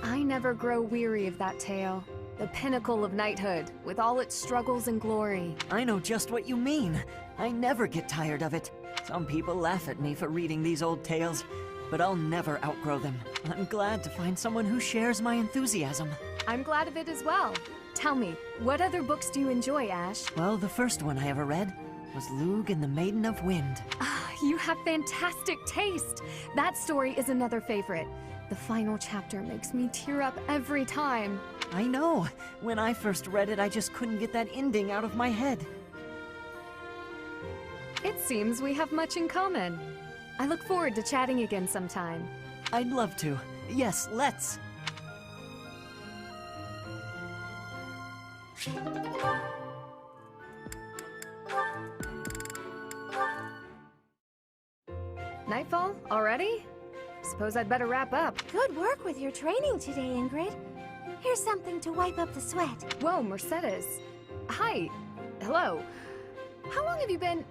I never grow weary of that tale. The pinnacle of knighthood, with all its struggles and glory. I know just what you mean. I never get tired of it. Some people laugh at me for reading these old tales, but I'll never outgrow them. I'm glad to find someone who shares my enthusiasm. I'm glad of it as well. Tell me, what other books do you enjoy, Ash? Well, the first one I ever read was Lug and the Maiden of Wind. Ah, you have fantastic taste. That story is another favorite. The final chapter makes me tear up every time. I know. When I first read it, I just couldn't get that ending out of my head. It seems we have much in common. I look forward to chatting again sometime. I'd love to. Yes, let's. Nightfall? Already? Suppose I'd better wrap up. Good work with your training today, Ingrid. Here's something to wipe up the sweat. Whoa, Mercedes. Hi. Hello. How long have you been...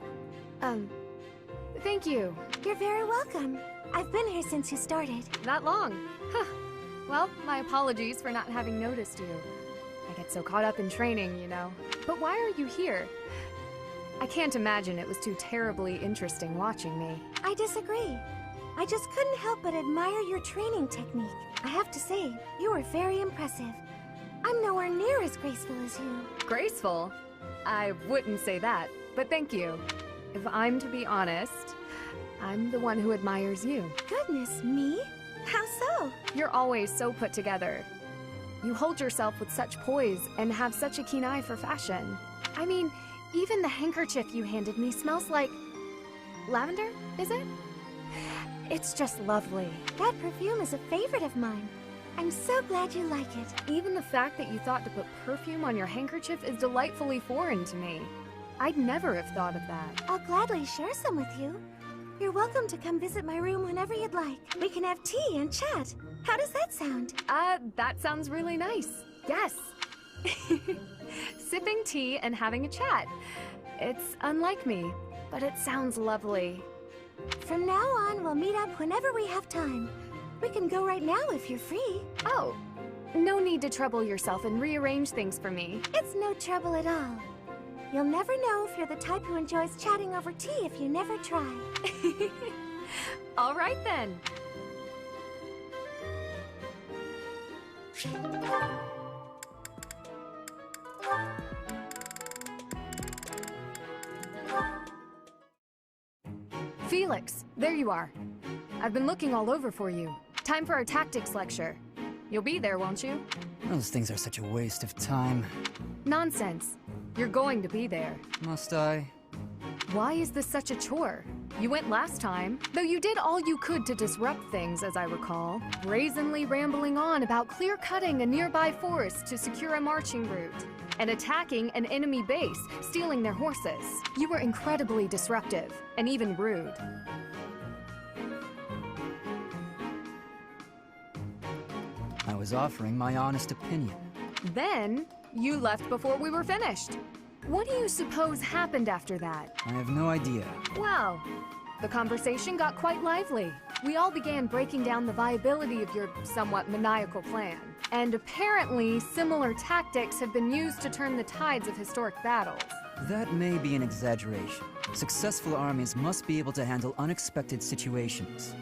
Thank you. You're very welcome. I've been here since you started. That long? Huh. Well, my apologies for not having noticed you. I get so caught up in training, you know. But why are you here? I can't imagine it was too terribly interesting watching me. I disagree. I just couldn't help but admire your training technique. I have to say, you were very impressive. I'm nowhere near as graceful as you. Graceful? I wouldn't say that, but thank you. If I'm to be honest, I'm the one who admires you. Goodness, me? How so? You're always so put together. You hold yourself with such poise and have such a keen eye for fashion. I mean, even the handkerchief you handed me smells like... lavender, is it? It's just lovely. That perfume is a favorite of mine. I'm so glad you like it. Even the fact that you thought to put perfume on your handkerchief is delightfully foreign to me. I'd never have thought of that. I'll gladly share some with you. You're welcome to come visit my room whenever you'd like. We can have tea and chat. How does that sound? That sounds really nice. Yes. Sipping tea and having a chat. It's unlike me, but it sounds lovely. From now on, we'll meet up whenever we have time. We can go right now if you're free. Oh, no need to trouble yourself and rearrange things for me. It's no trouble at all. You'll never know if you're the type who enjoys chatting over tea if you never try. All right then. Felix, there you are. I've been looking all over for you. Time for our tactics lecture. You'll be there, won't you? Those things are such a waste of time. Nonsense. You're going to be there. Must I? Why is this such a chore? You went last time, though you did all you could to disrupt things, as I recall, brazenly rambling on about clear-cutting a nearby forest to secure a marching route, and attacking an enemy base, stealing their horses. You were incredibly disruptive, and even rude. I was offering my honest opinion. Then, you left before we were finished. What do you suppose happened after that? I have no idea. Well, the conversation got quite lively. We all began breaking down the viability of your somewhat maniacal plan. And apparently, similar tactics have been used to turn the tides of historic battles. That may be an exaggeration. Successful armies must be able to handle unexpected situations.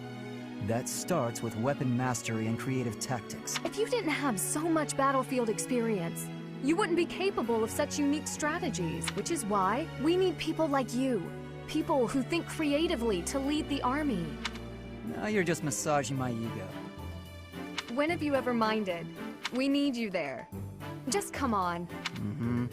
That starts with weapon mastery and creative tactics. If you didn't have so much battlefield experience, you wouldn't be capable of such unique strategies, which is why we need people like you. People who think creatively to lead the army. Now you're just massaging my ego. When have you ever minded? We need you there. Just come on. Mm-hmm.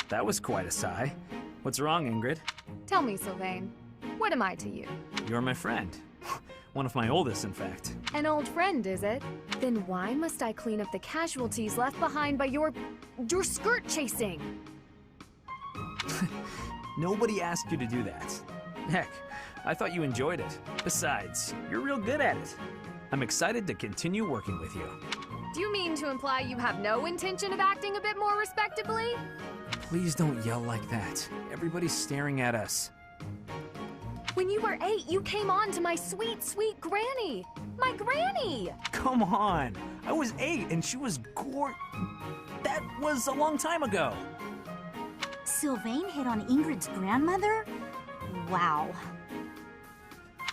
That was quite a sigh. What's wrong, Ingrid? Tell me, Sylvain. What am I to you? You're my friend. One of my oldest, in fact. An old friend, is it? Then why must I clean up the casualties left behind by your skirt chasing? Nobody asked you to do that. Heck, I thought you enjoyed it. Besides, you're real good at it. I'm excited to continue working with you. Do you mean to imply you have no intention of acting a bit more respectably? Please don't yell like that. Everybody's staring at us. When you were 8, you came on to my sweet, sweet granny. My granny! Come on! I was 8 and she was That was a long time ago. Sylvain hit on Ingrid's grandmother? Wow.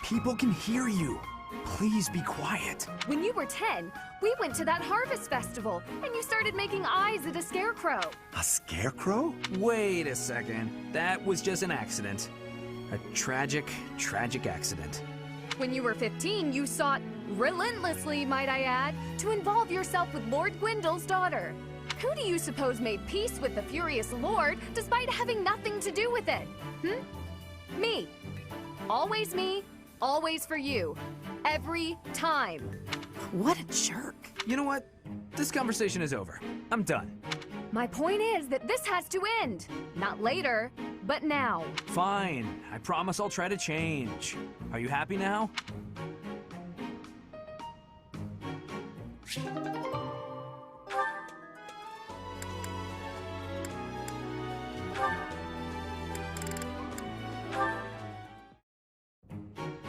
People can hear you. Please be quiet. When you were 10, we went to that harvest festival, and you started making eyes at a scarecrow. A scarecrow? Wait a second. That was just an accident. A tragic, tragic accident. When you were 15, you sought, relentlessly might I add, to involve yourself with Lord Gwendol's daughter. Who do you suppose made peace with the furious Lord, despite having nothing to do with it? Me. Always for you. Every time. What a jerk. You know what? This conversation is over. I'm done. My point is that this has to end. Not later, but now. Fine. I promise I'll try to change. Are you happy now?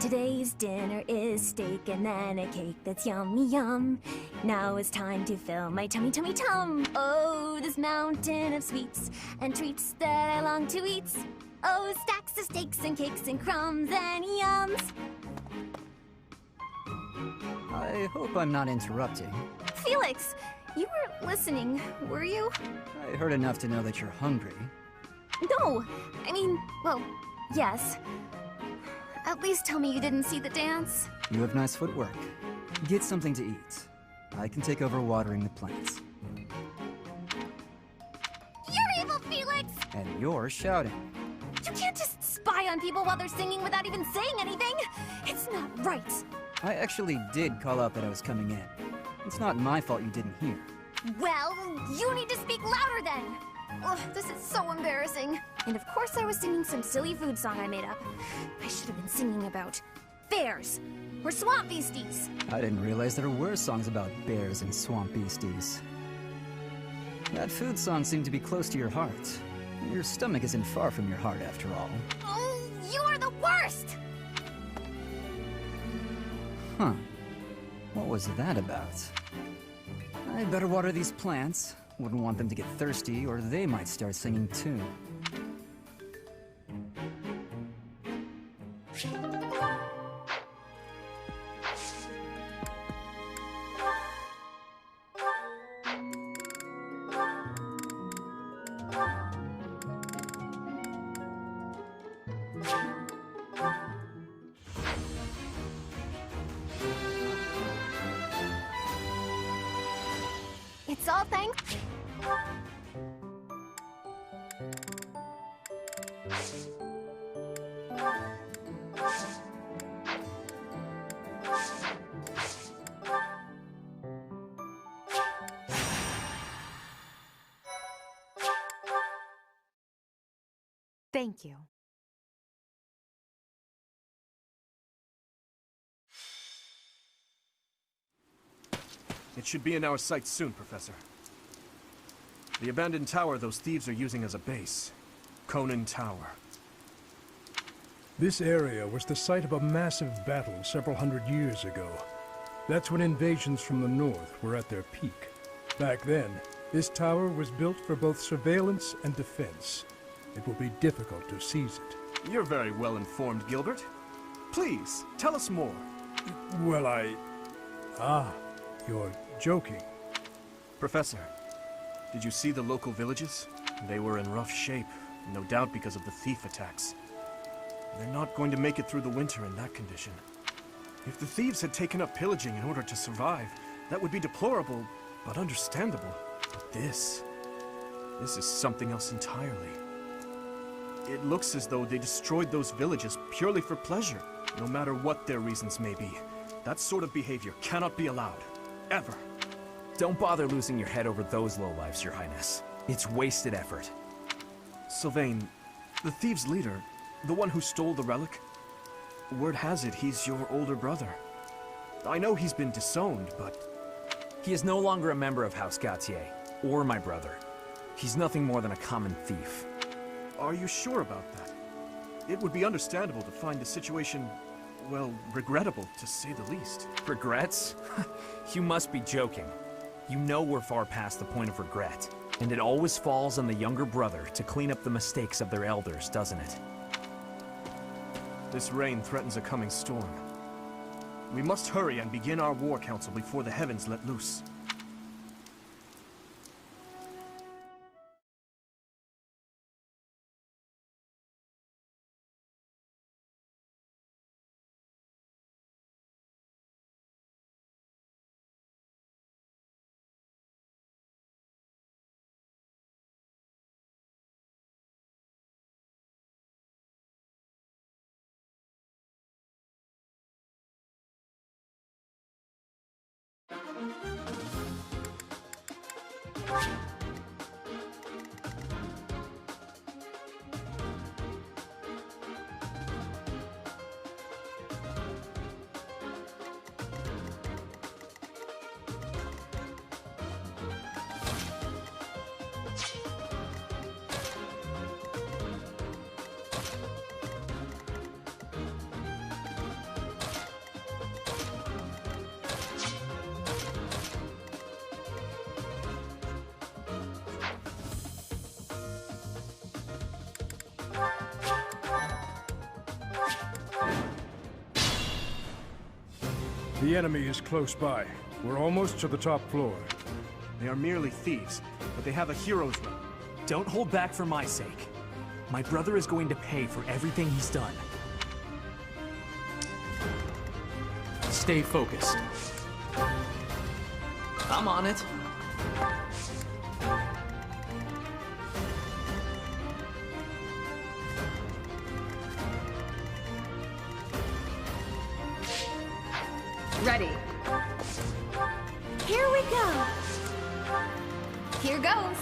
Today's dinner is steak and then a cake that's yummy yum. Now it's time to fill my tummy tummy tum. Oh, this mountain of sweets and treats that I long to eat. Oh, stacks of steaks and cakes and crumbs and yums. I hope I'm not interrupting. Felix, you were listening, were you? I heard enough to know that you're hungry. No, I mean, well, yes. At least tell me you didn't see the dance. You have nice footwork. Get something to eat. I can take over watering the plants. You're evil, Felix! And you're shouting. You can't just spy on people while they're singing without even saying anything! It's not right! I actually did call out that I was coming in. It's not my fault you didn't hear. Well, you need to speak louder then! Ugh, this is so embarrassing. And of course I was singing some silly food song I made up. I should have been singing about bears or swamp beasties. I didn't realize there were songs about bears and swamp beasties. That food song seemed to be close to your heart. Your stomach isn't far from your heart, after all. Oh, you are the worst! Huh. What was that about? I'd better water these plants. Wouldn't want them to get thirsty, or they might start singing too. It's all thanks. Thank you. It should be in our sights soon, Professor. The abandoned tower those thieves are using as a base. Conan Tower. This area was the site of a massive battle several hundred years ago. That's when invasions from the north were at their peak. Back then, this tower was built for both surveillance and defense. It will be difficult to seize it. You're very well informed, Gilbert. Please, tell us more. Well, Ah, you're joking. Professor, Did you see the local villages? They were in rough shape, no doubt because of the thief attacks. They're not going to make it through the winter in that condition. If the thieves had taken up pillaging in order to survive, that would be deplorable, but understandable. But this is something else entirely. It looks as though they destroyed those villages purely for pleasure, no matter what their reasons may be. That sort of behavior cannot be allowed. Ever. Don't bother losing your head over those lowlifes, Your Highness. It's wasted effort. Sylvain, the thieves' leader, the one who stole the relic, word has it he's your older brother. I know he's been disowned, but... He is no longer a member of House Gautier, or my brother. He's nothing more than a common thief. Are you sure about that? It would be understandable to find the situation, well, regrettable, to say the least. Regrets? You must be joking. You know we're far past the point of regret. And it always falls on the younger brother to clean up the mistakes of their elders, doesn't it? This rain threatens a coming storm. We must hurry and begin our war council before the heavens let loose. The enemy is close by. We're almost to the top floor. They are merely thieves, but they have a hero's rep. Don't hold back for my sake. My brother is going to pay for everything he's done. Stay focused. I'm on it. Ready. Here we go. Here goes.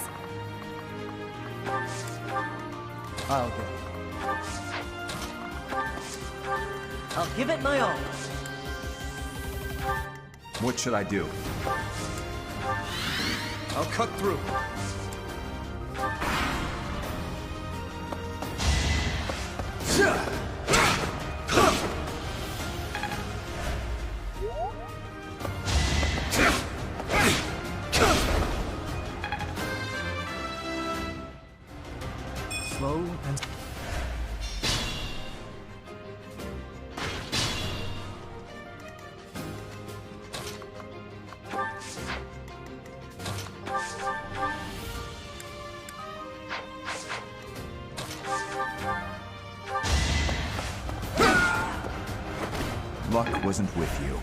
I'll go. I'll give it my all. What should I do? I'll cut through. Slow and... Luck wasn't with you.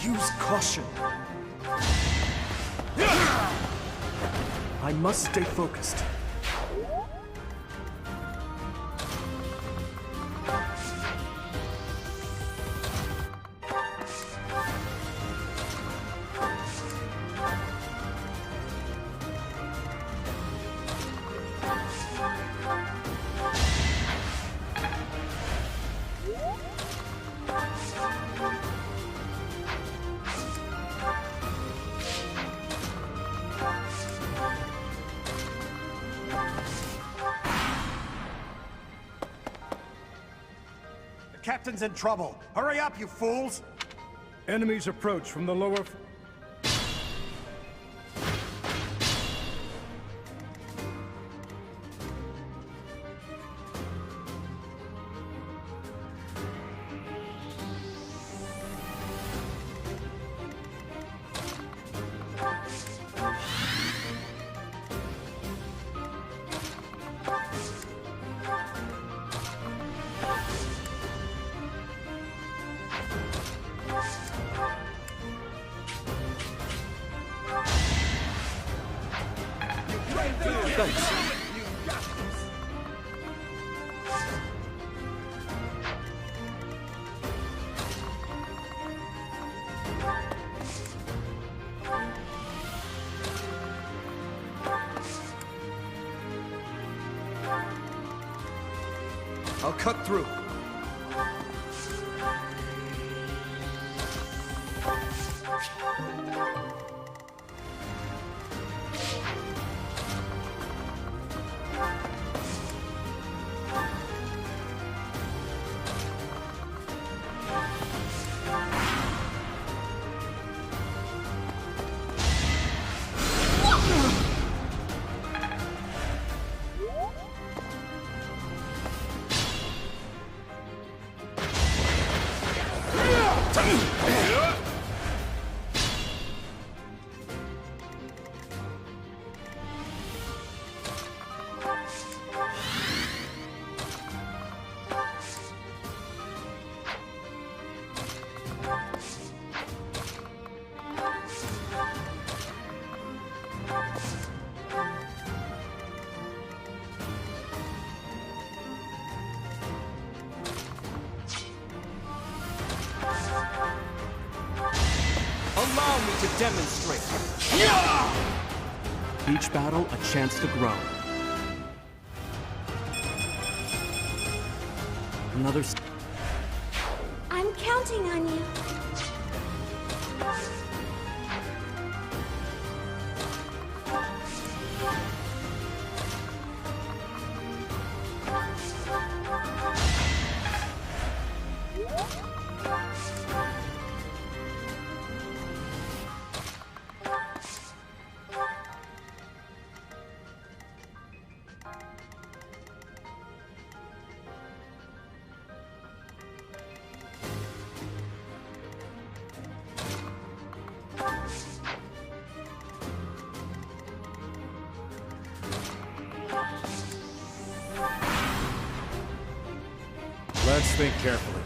Use caution. I must stay focused. Captain's in trouble. Hurry up, you fools! Enemies approach from the lower... Thanks. I'll cut through. Allow me to demonstrate. Each battle a chance to grow. Another. I'm counting on you. Let's think carefully.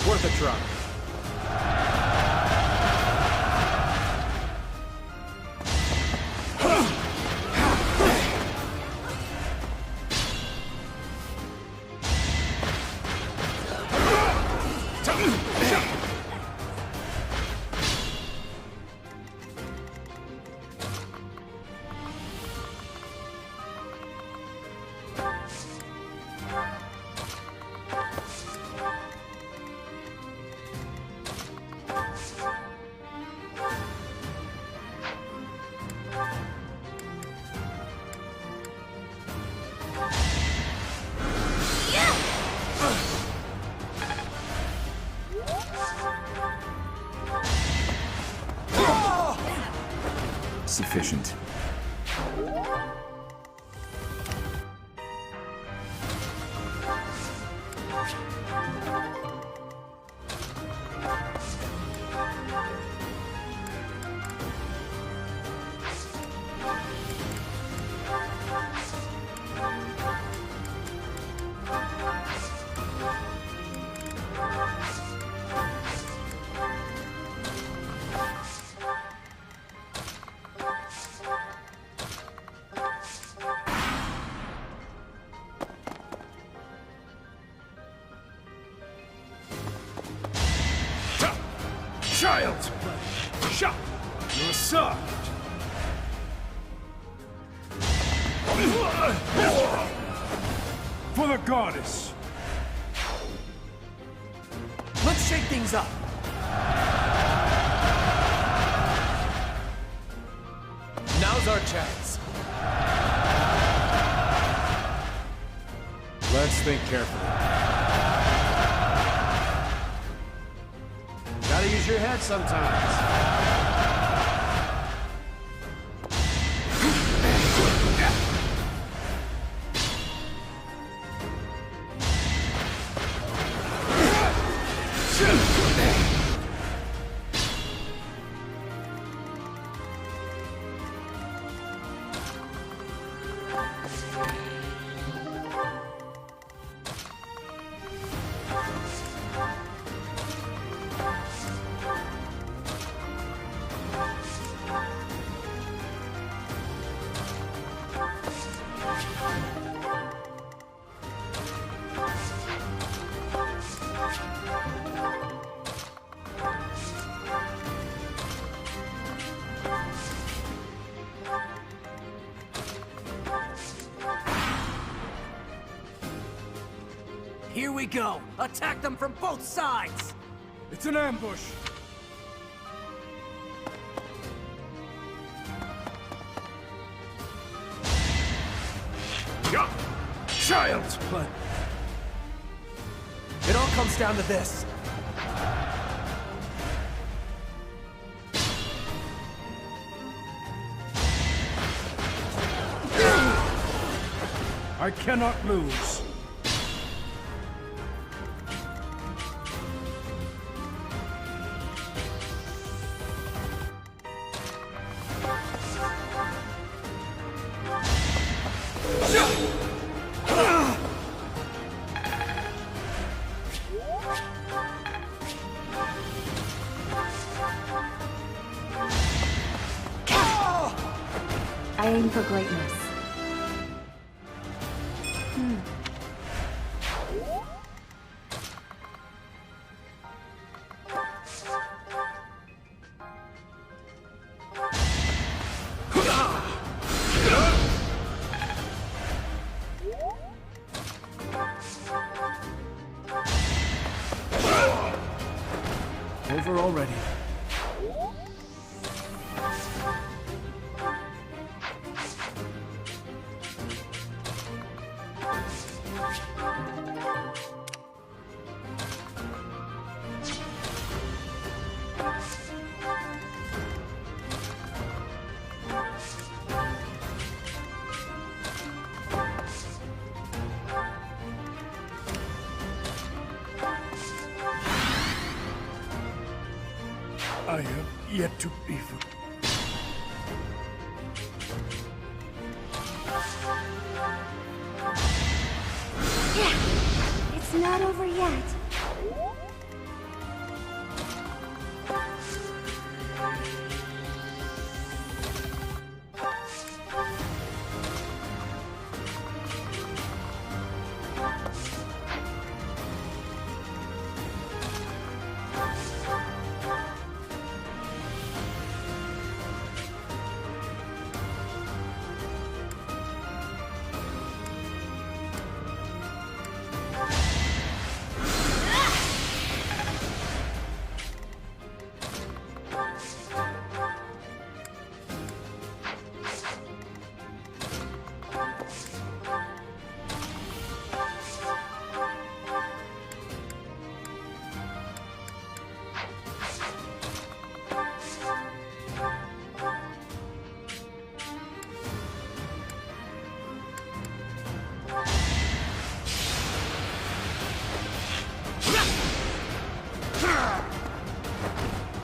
Worth a try. Sufficient. Child's play. Shut. You're served. For the goddess. shake things up. Now's our chance. Let's think carefully. Gotta use your head sometimes. Here we go! Attack them from both sides! It's an ambush! Child! But... it all comes down to this. I cannot lose. I aim for greatness. Over already. I have yet to be forgiven. Yeah, it's not over yet.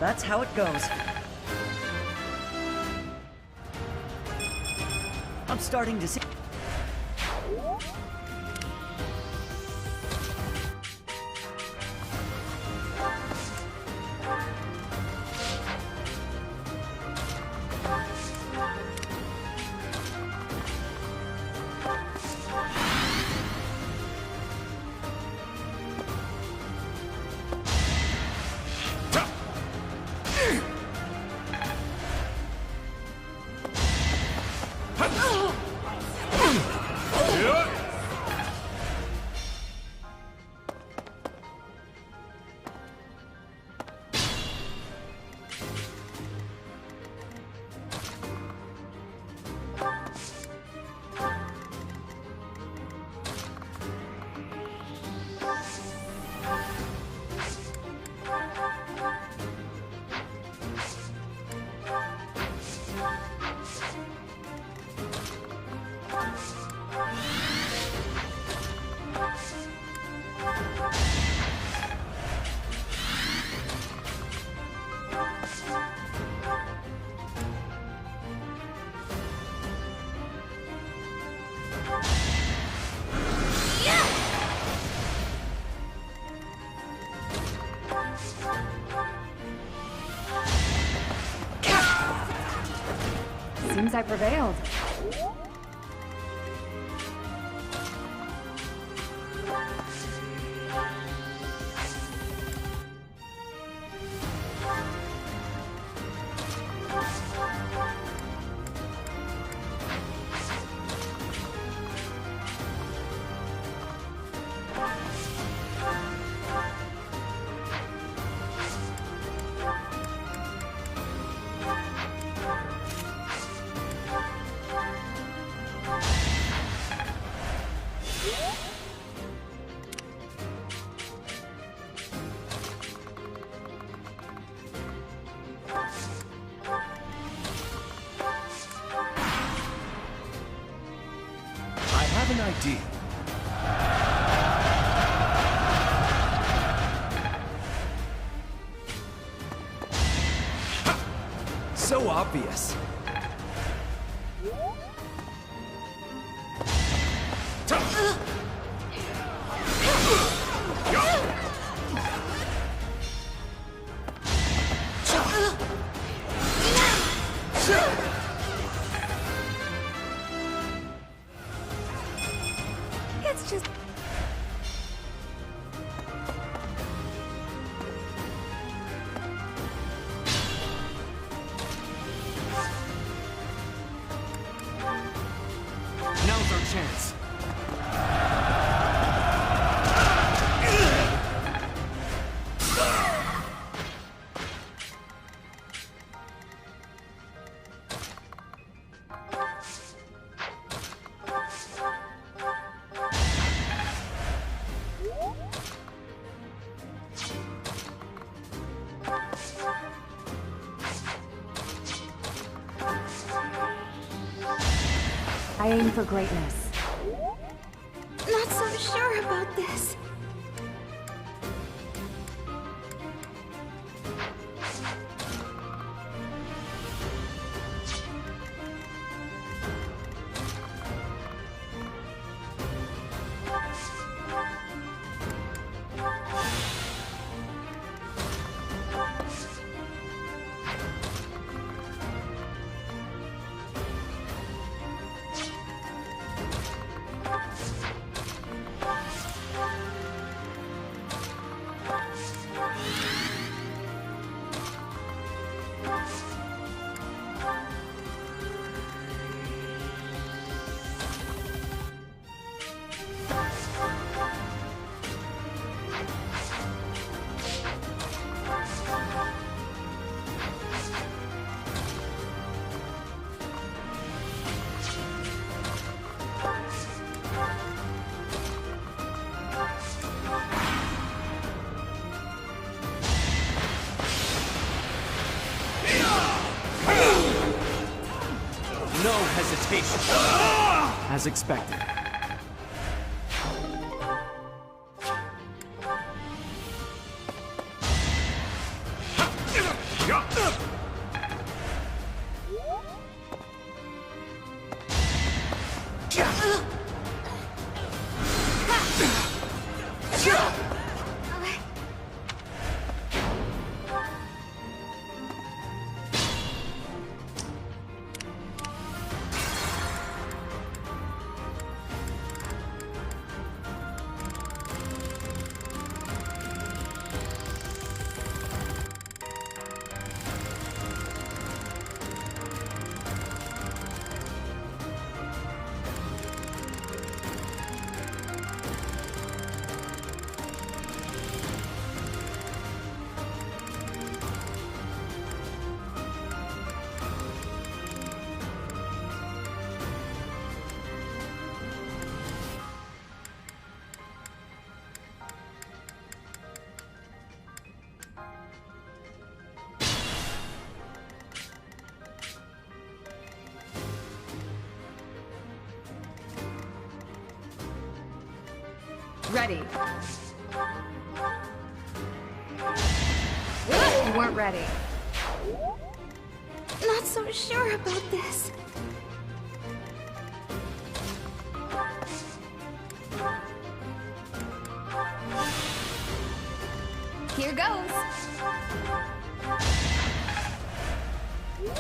That's how it goes. I'm starting to see... I prevailed. An idea. So obvious. It's just... Now's our chance. I aim for greatness. Not so sure about this. No hesitation. As expected. Ready. You weren't ready. Not so sure about this. Here goes.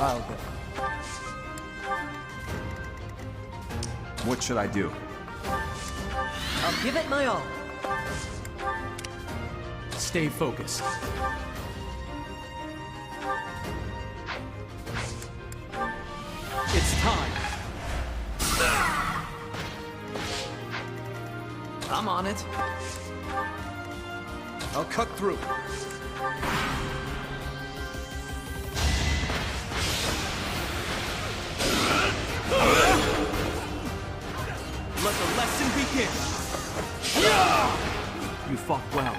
I'll go. What should I do? I'll give it my all. Stay focused. It's time. I'm on it. I'll cut through. Let the lesson begin. You fought well.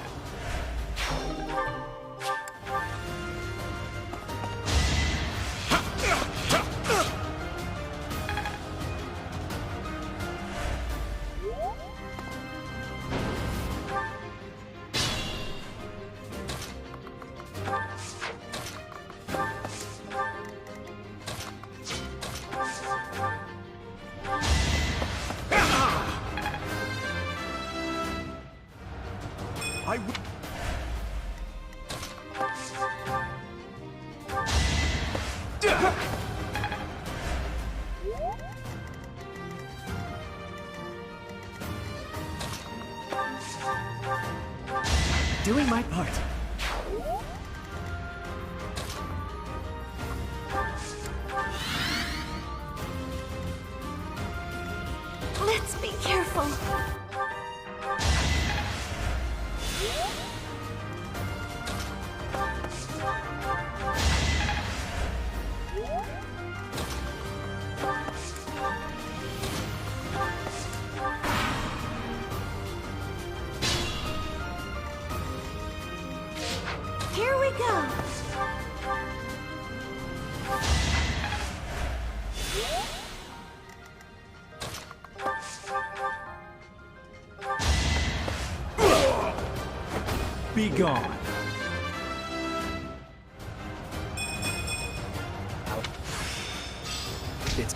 Doing my part. Let's be careful. Here we go. Be gone. It's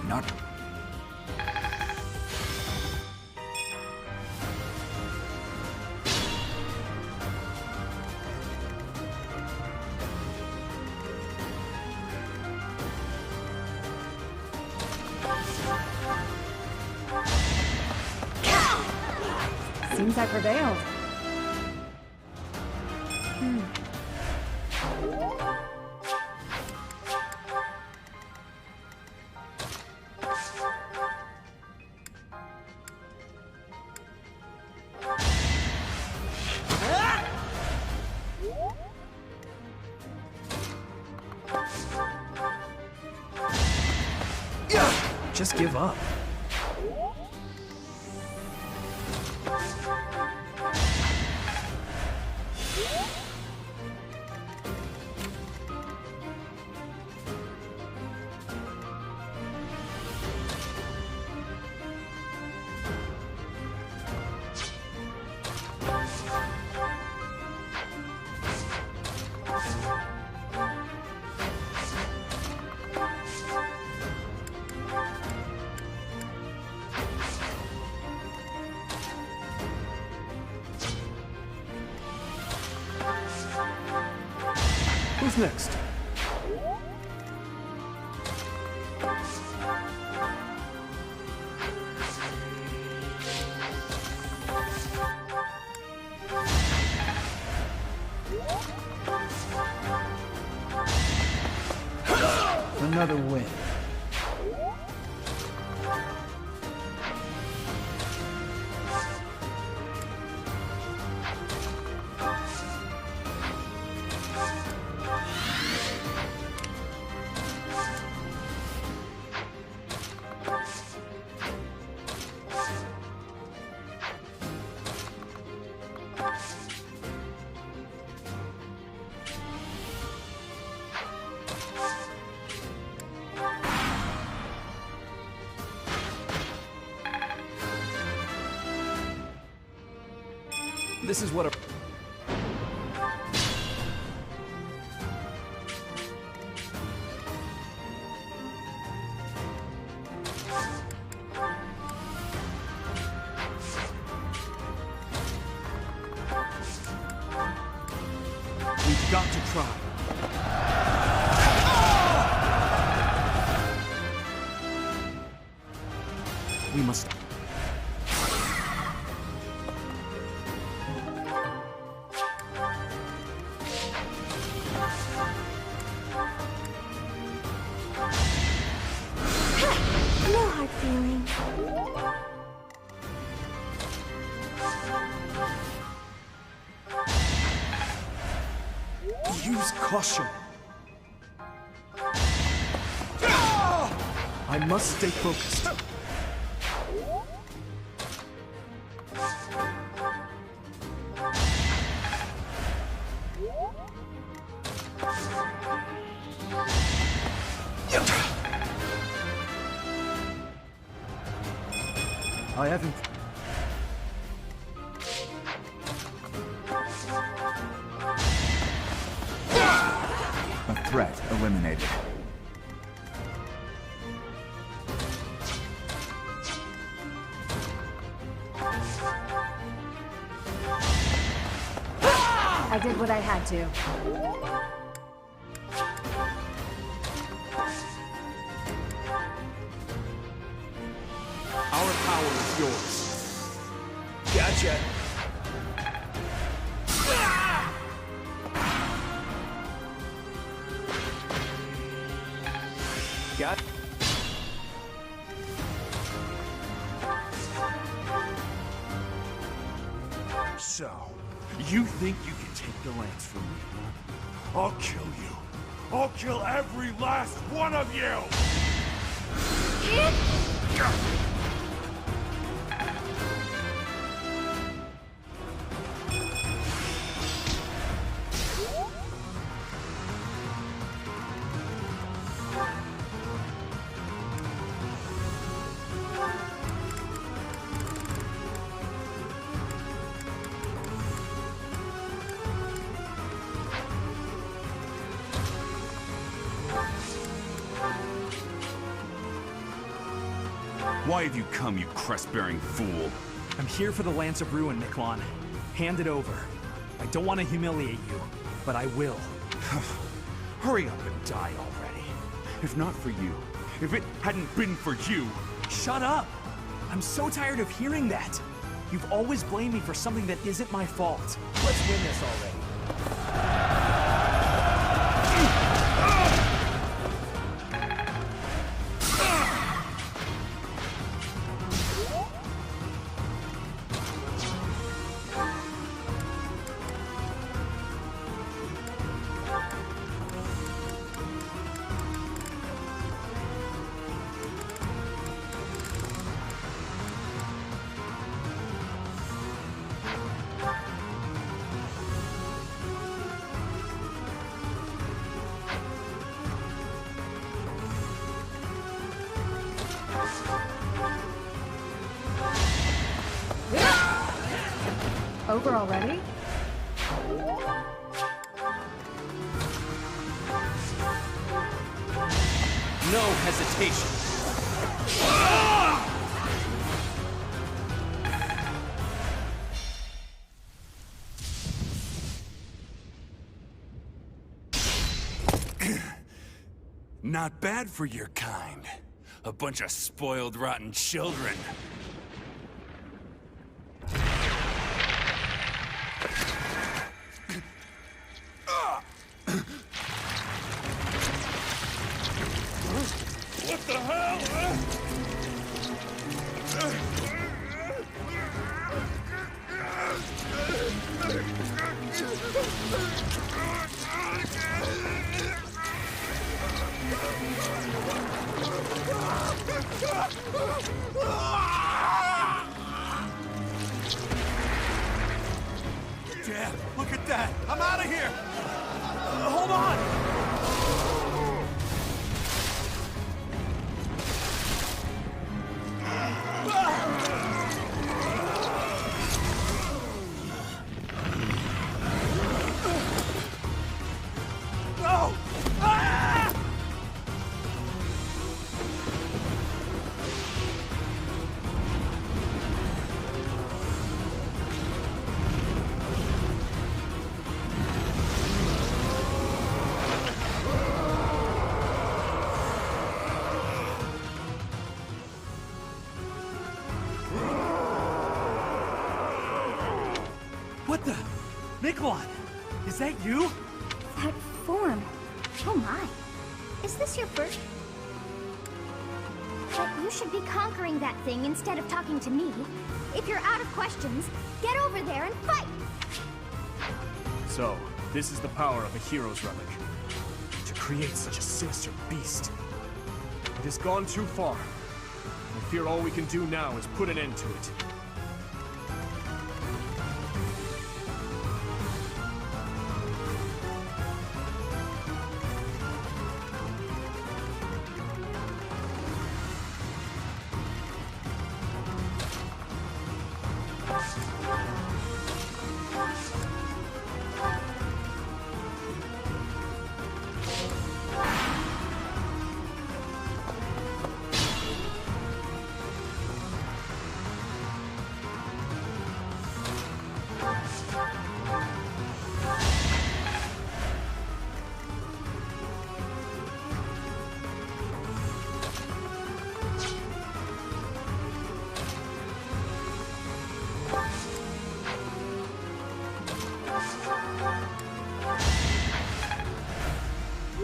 Not... Seems I prevailed. Just give up. Who's next? Another win. This is what a... We've got to try. We must... No hard feelings. Use caution. I must stay focused. I haven't... A threat eliminated. I did what I had to. Our power is yours. Gotcha. Got. So, you think you can take the lance from me, huh? I'll kill you. I'll kill every last one of you! Why have you come, you crest-bearing fool? I'm here for the Lance of Ruin, Miquon. Hand it over. I don't want to humiliate you, but I will. Hurry up and die already. If not for you, if it hadn't been for you... Shut up! I'm so tired of hearing that. You've always blamed me for something that isn't my fault. Let's win this already. Over already? No hesitation. Not bad for your kind. A bunch of spoiled, rotten children. What the hell? Dad, look at that! I'm out of here! Hold on! No! Ah! What the? Nikolai! Is that you? That form. Oh my. Is this your first? But you should be conquering that thing instead of talking to me. If you're out of questions, get over there and fight! So, this is the power of a hero's relic. To create such a sinister beast. It has gone too far. I fear all we can do now is put an end to it.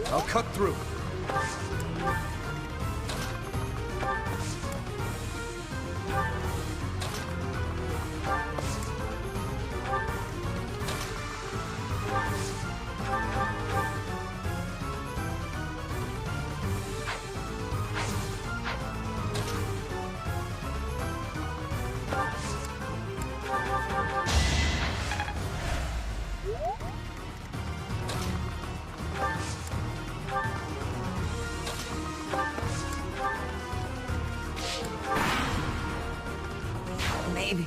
I'll cut through. Maybe.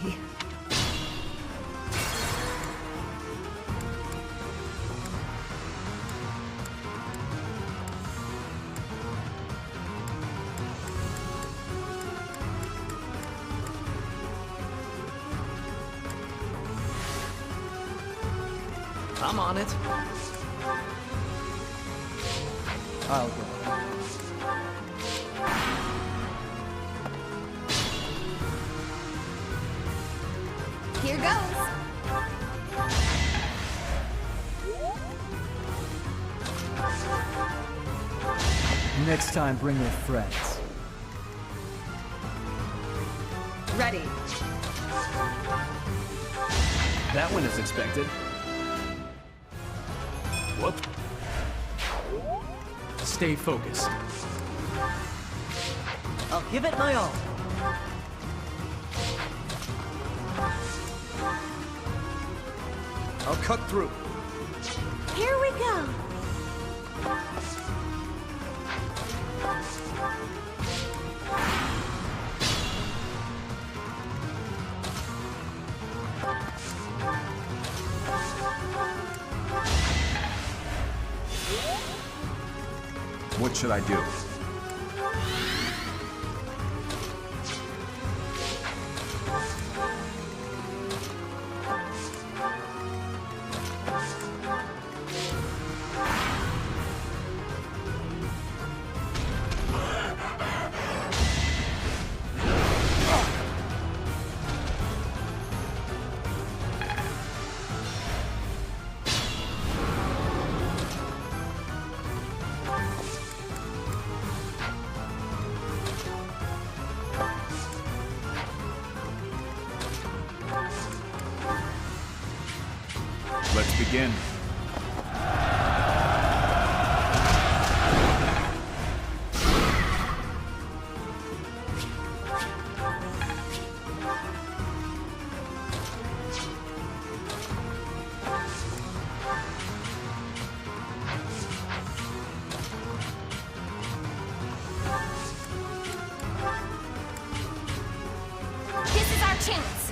I'm on it. I'll go. Here goes. Next time, bring your friends. Ready. That one is expected. Whoop. Stay focused. I'll give it my all. I'll cut through. Here we go. What should I do? begin. This is our chance.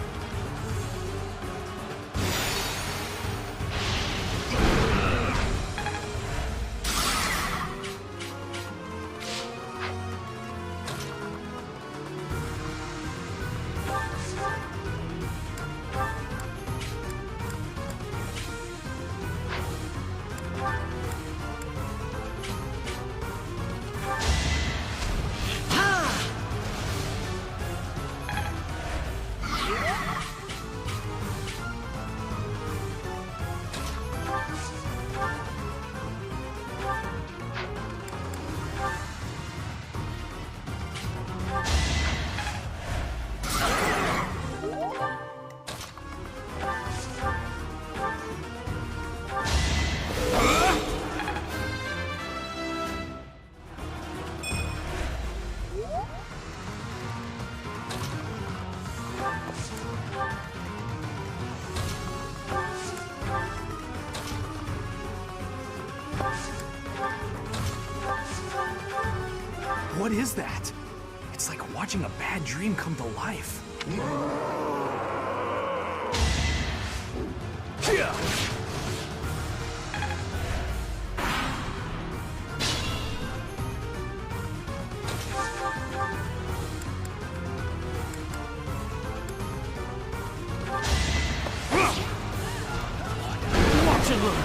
What is that? It's like watching a bad dream come to life. Watch and learn.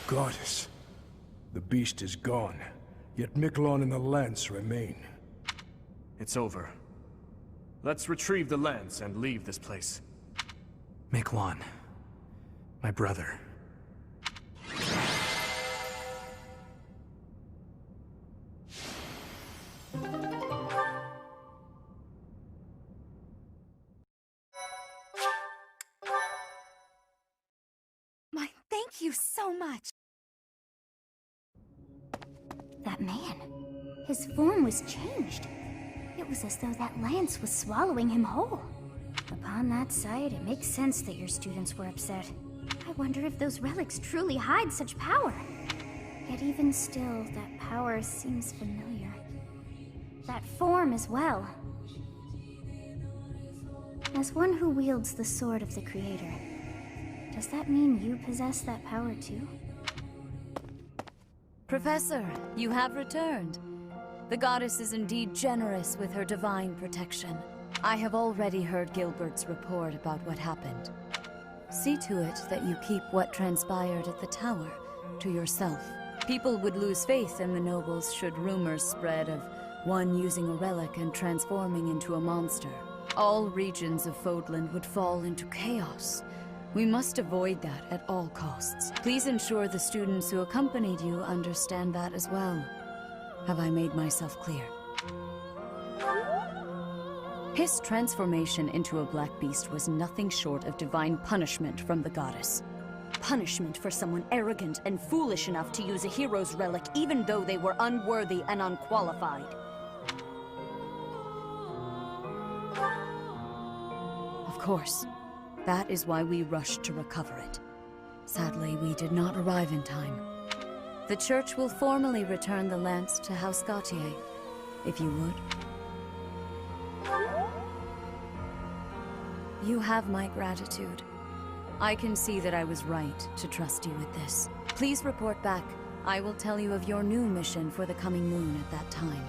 Goddess. The beast is gone, yet Miquelon and the lance remain. It's over. Let's retrieve the lance and leave this place. Miquelon, my brother. Thank you so much. That man, his form was changed. It was as though that lance was swallowing him whole. Upon that sight, it makes sense that your students were upset. I wonder if those relics truly hide such power. Yet even still, that power seems familiar. That form as well. As one who wields the sword of the Creator, does that mean you possess that power too? Professor, you have returned. The goddess is indeed generous with her divine protection. I have already heard Gilbert's report about what happened. See to it that you keep what transpired at the tower to yourself. People would lose faith in the nobles should rumors spread of one using a relic and transforming into a monster. All regions of Fodland would fall into chaos. We must avoid that at all costs. Please ensure the students who accompanied you understand that as well. Have I made myself clear? His transformation into a black beast was nothing short of divine punishment from the goddess. Punishment for someone arrogant and foolish enough to use a hero's relic even though they were unworthy and unqualified. Of course, that is why we rushed to recover it. Sadly, we did not arrive in time. The church will formally return the lance to House Gautier, if you would. You have my gratitude. I can see that I was right to trust you with this. Please report back. I will tell you of your new mission for the coming moon at that time.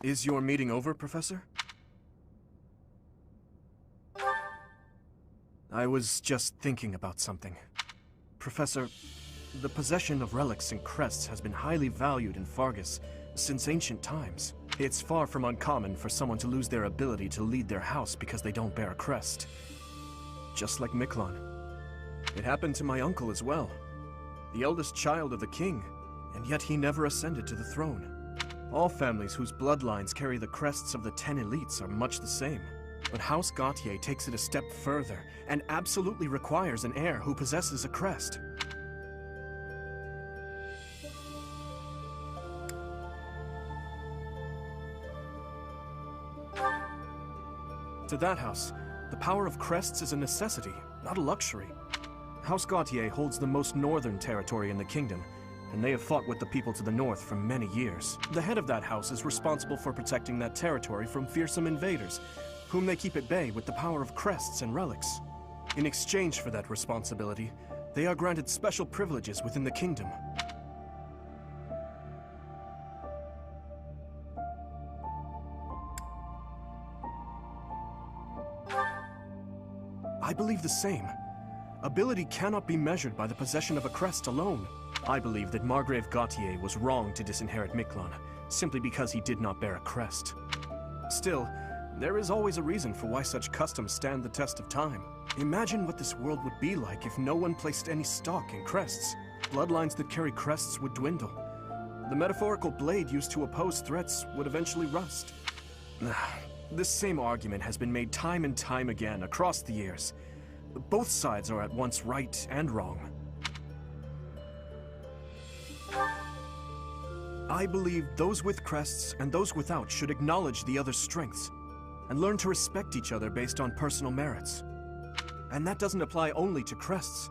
Is your meeting over, Professor? I was just thinking about something. Professor, the possession of relics and crests has been highly valued in Fargus since ancient times. It's far from uncommon for someone to lose their ability to lead their house because they don't bear a crest. Just like Miklon. It happened to my uncle as well. The eldest child of the king, and yet he never ascended to the throne. All families whose bloodlines carry the crests of the 10 elites are much the same. But House Gautier takes it a step further and absolutely requires an heir who possesses a crest. To that house, the power of crests is a necessity, not a luxury. House Gautier holds the most northern territory in the kingdom, and they have fought with the people to the north for many years. The head of that house is responsible for protecting that territory from fearsome invaders, whom they keep at bay with the power of crests and relics. In exchange for that responsibility, they are granted special privileges within the kingdom. I believe the same. Ability cannot be measured by the possession of a crest alone. I believe that Margrave Gautier was wrong to disinherit Miklon, simply because he did not bear a crest. Still, there is always a reason for why such customs stand the test of time. Imagine what this world would be like if no one placed any stock in crests. Bloodlines that carry crests would dwindle. The metaphorical blade used to oppose threats would eventually rust. This same argument has been made time and time again across the years. Both sides are at once right and wrong. I believe those with crests and those without should acknowledge the other's strengths and learn to respect each other based on personal merits. And that doesn't apply only to crests.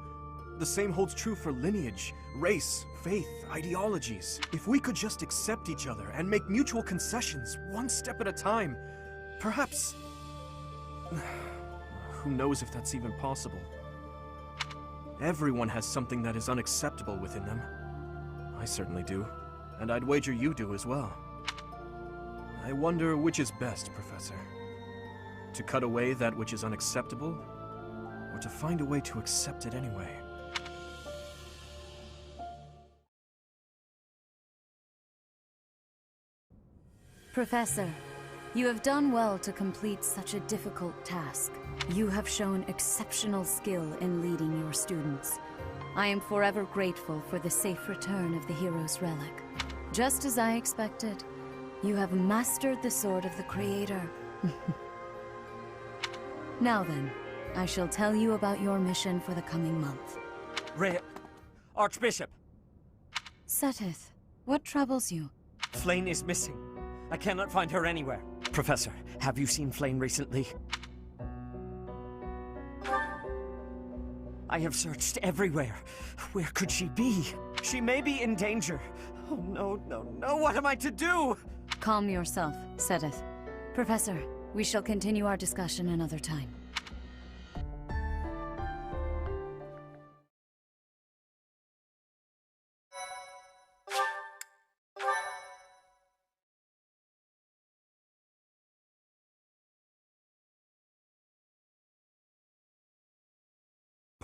The same holds true for lineage, race, faith, ideologies. If we could just accept each other and make mutual concessions one step at a time, perhaps... Who knows if that's even possible? Everyone has something that is unacceptable within them. I certainly do, and I'd wager you do as well. I wonder which is best, Professor. To cut away that which is unacceptable, or to find a way to accept it anyway? Professor, you have done well to complete such a difficult task. You have shown exceptional skill in leading your students. I am forever grateful for the safe return of the hero's relic. Just as I expected, you have mastered the sword of the Creator. Now then, I shall tell you about your mission for the coming month. Archbishop! Seteth, what troubles you? Flayn is missing. I cannot find her anywhere. Professor, have you seen Flayn recently? I have searched everywhere. Where could she be? She may be in danger. Oh no, no, no, what am I to do? Calm yourself, Seteth. Professor, we shall continue our discussion another time.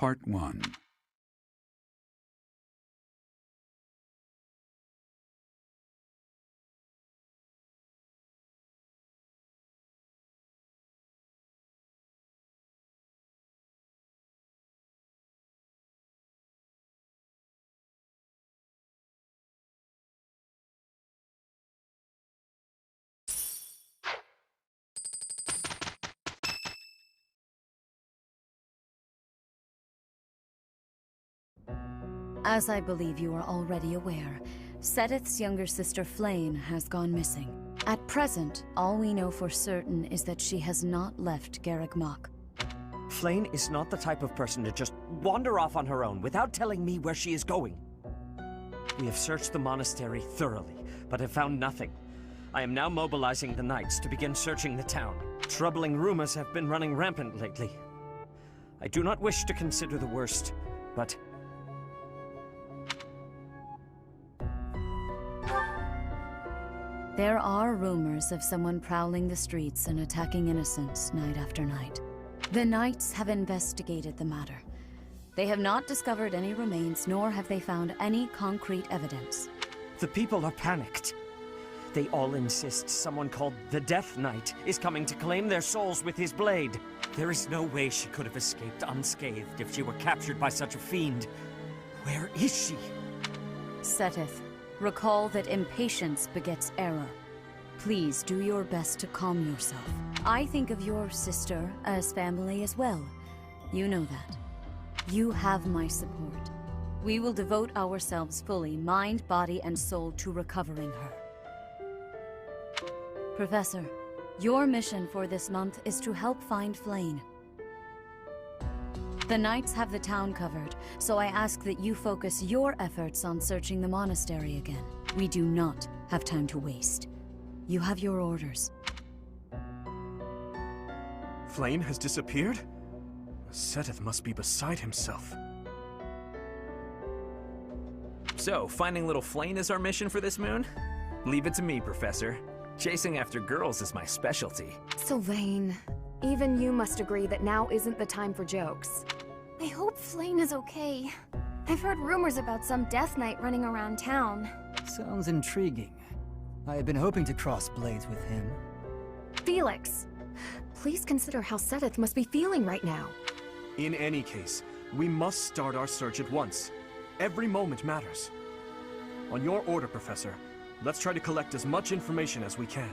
Part 1. As I believe you are already aware, Seteth's younger sister Flame has gone missing. At present, all we know for certain is that she has not left Garreg Mach. Flame is not the type of person to just wander off on her own without telling me where she is going. We have searched the monastery thoroughly, but have found nothing. I am now mobilizing the knights to begin searching the town. Troubling rumors have been running rampant lately. I do not wish to consider the worst, but... There are rumors of someone prowling the streets and attacking innocents night after night. The Knights have investigated the matter. They have not discovered any remains, nor have they found any concrete evidence. The people are panicked. They all insist someone called the Death Knight is coming to claim their souls with his blade. There is no way she could have escaped unscathed if she were captured by such a fiend. Where is she? Seteth, recall that impatience begets error. Please do your best to calm yourself. I think of your sister as family as well. You know that. You have my support. We will devote ourselves fully, mind, body, and soul to recovering her. Professor, your mission for this month is to help find Flame. The Knights have the town covered, so I ask that you focus your efforts on searching the monastery again. We do not have time to waste. You have your orders. Flame has disappeared? Seteth must be beside himself. So, finding little Flame is our mission for this moon? Leave it to me, Professor. Chasing after girls is my specialty. Sylvain, even you must agree that now isn't the time for jokes. I hope Flame is okay. I've heard rumors about some Death Knight running around town. Sounds intriguing. I had been hoping to cross blades with him. Felix, please consider how Seteth must be feeling right now. In any case, we must start our search at once. Every moment matters. On your order, Professor, let's try to collect as much information as we can.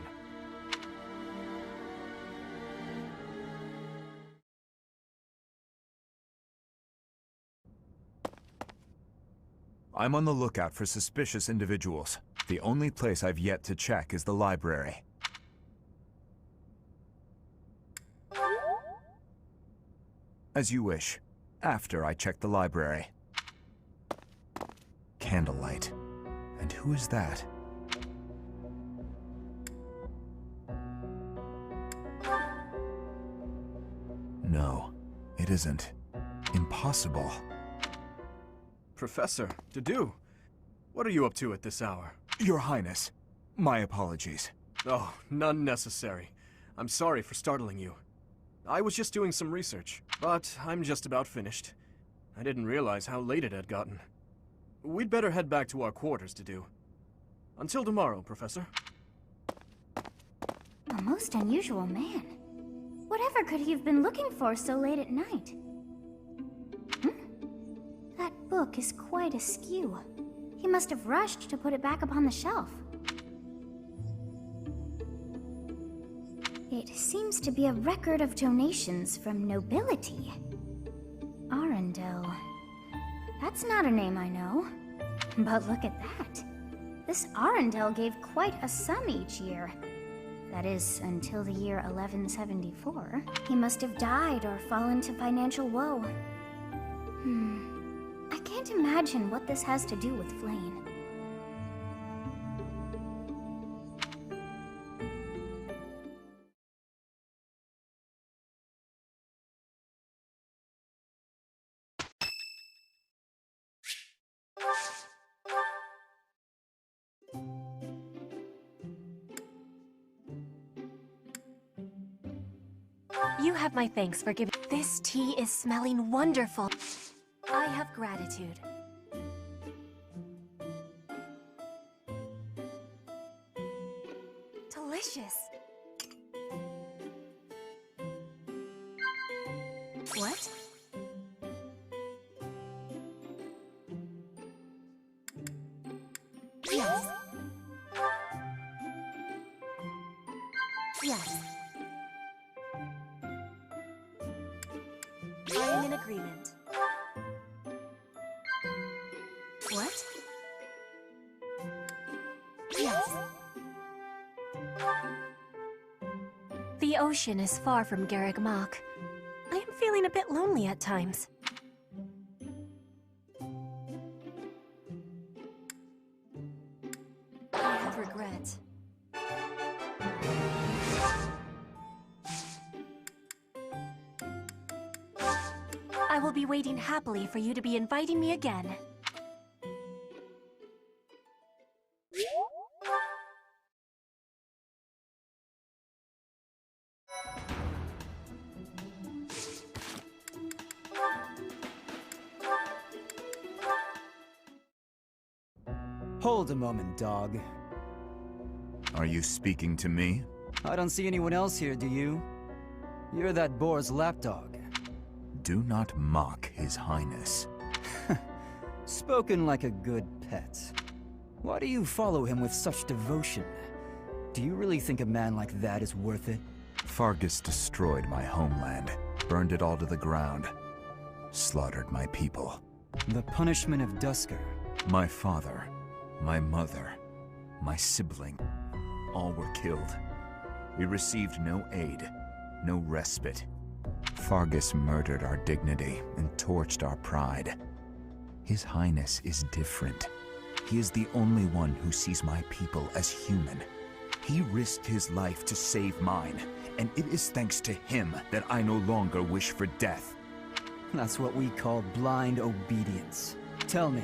I'm on the lookout for suspicious individuals. The only place I've yet to check is the library. As you wish. After I check the library. Candlelight. And who is that? No, it isn't. Impossible. Professor, Dedu, what are you up to at this hour? Your Highness, my apologies. Oh, none necessary. I'm sorry for startling you. I was just doing some research, but I'm just about finished. I didn't realize how late it had gotten. We'd better head back to our quarters, Dedu. Until tomorrow, Professor. A most unusual man. Whatever could he have been looking for so late at night? That book is quite askew. He must have rushed to put it back upon the shelf. It seems to be a record of donations from nobility. Arundel. That's not a name I know. But look at that. This Arundel gave quite a sum each year. That is, until the year 1174. He must have died or fallen to financial woe. I can't imagine what this has to do with Flame. You have my thanks for giving. This tea is smelling wonderful. I have gratitude. Delicious. What? Yes. Yes. I am in agreement. What? Yes. The ocean is far from Garreg Mach. I am feeling a bit lonely at times. I have regret. I will be waiting happily for you to be inviting me again. Hold a moment, dog. Are you speaking to me? I don't see anyone else here, do you? You're that boar's lapdog. Do not mock His Highness. Spoken like a good pet. Why do you follow him with such devotion? Do you really think a man like that is worth it? Fargus destroyed my homeland, burned it all to the ground, slaughtered my people. The punishment of Dusker. My father, my mother, my sibling, all were killed. We received no aid, no respite. Fargus murdered our dignity and torched our pride. His Highness is different. He is the only one who sees my people as human. He risked his life to save mine, and it is thanks to him that I no longer wish for death. That's what we call blind obedience. Tell me,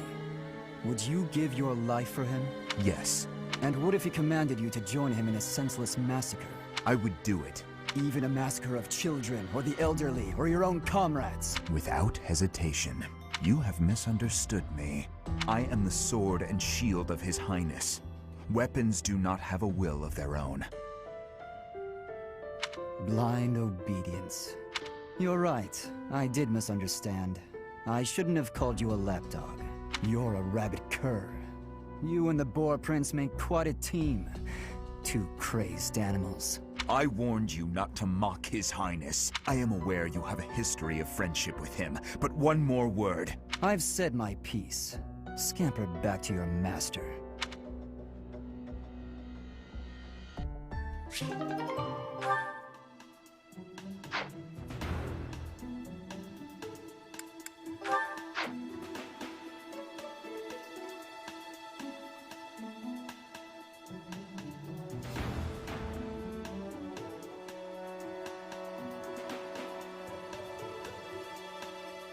would you give your life for him? Yes. And what if he commanded you to join him in a senseless massacre? I would do it. Even a massacre of children, or the elderly, or your own comrades? Without hesitation. You have misunderstood me. I am the sword and shield of His Highness. Weapons do not have a will of their own. Blind obedience. You're right. I did misunderstand. I shouldn't have called you a lapdog. You're a rabid cur. You and the Boar Prince make quite a team. Two crazed animals. I warned you not to mock His Highness. I am aware you have a history of friendship with him, but one more word. I've said my piece. Scamper back to your master.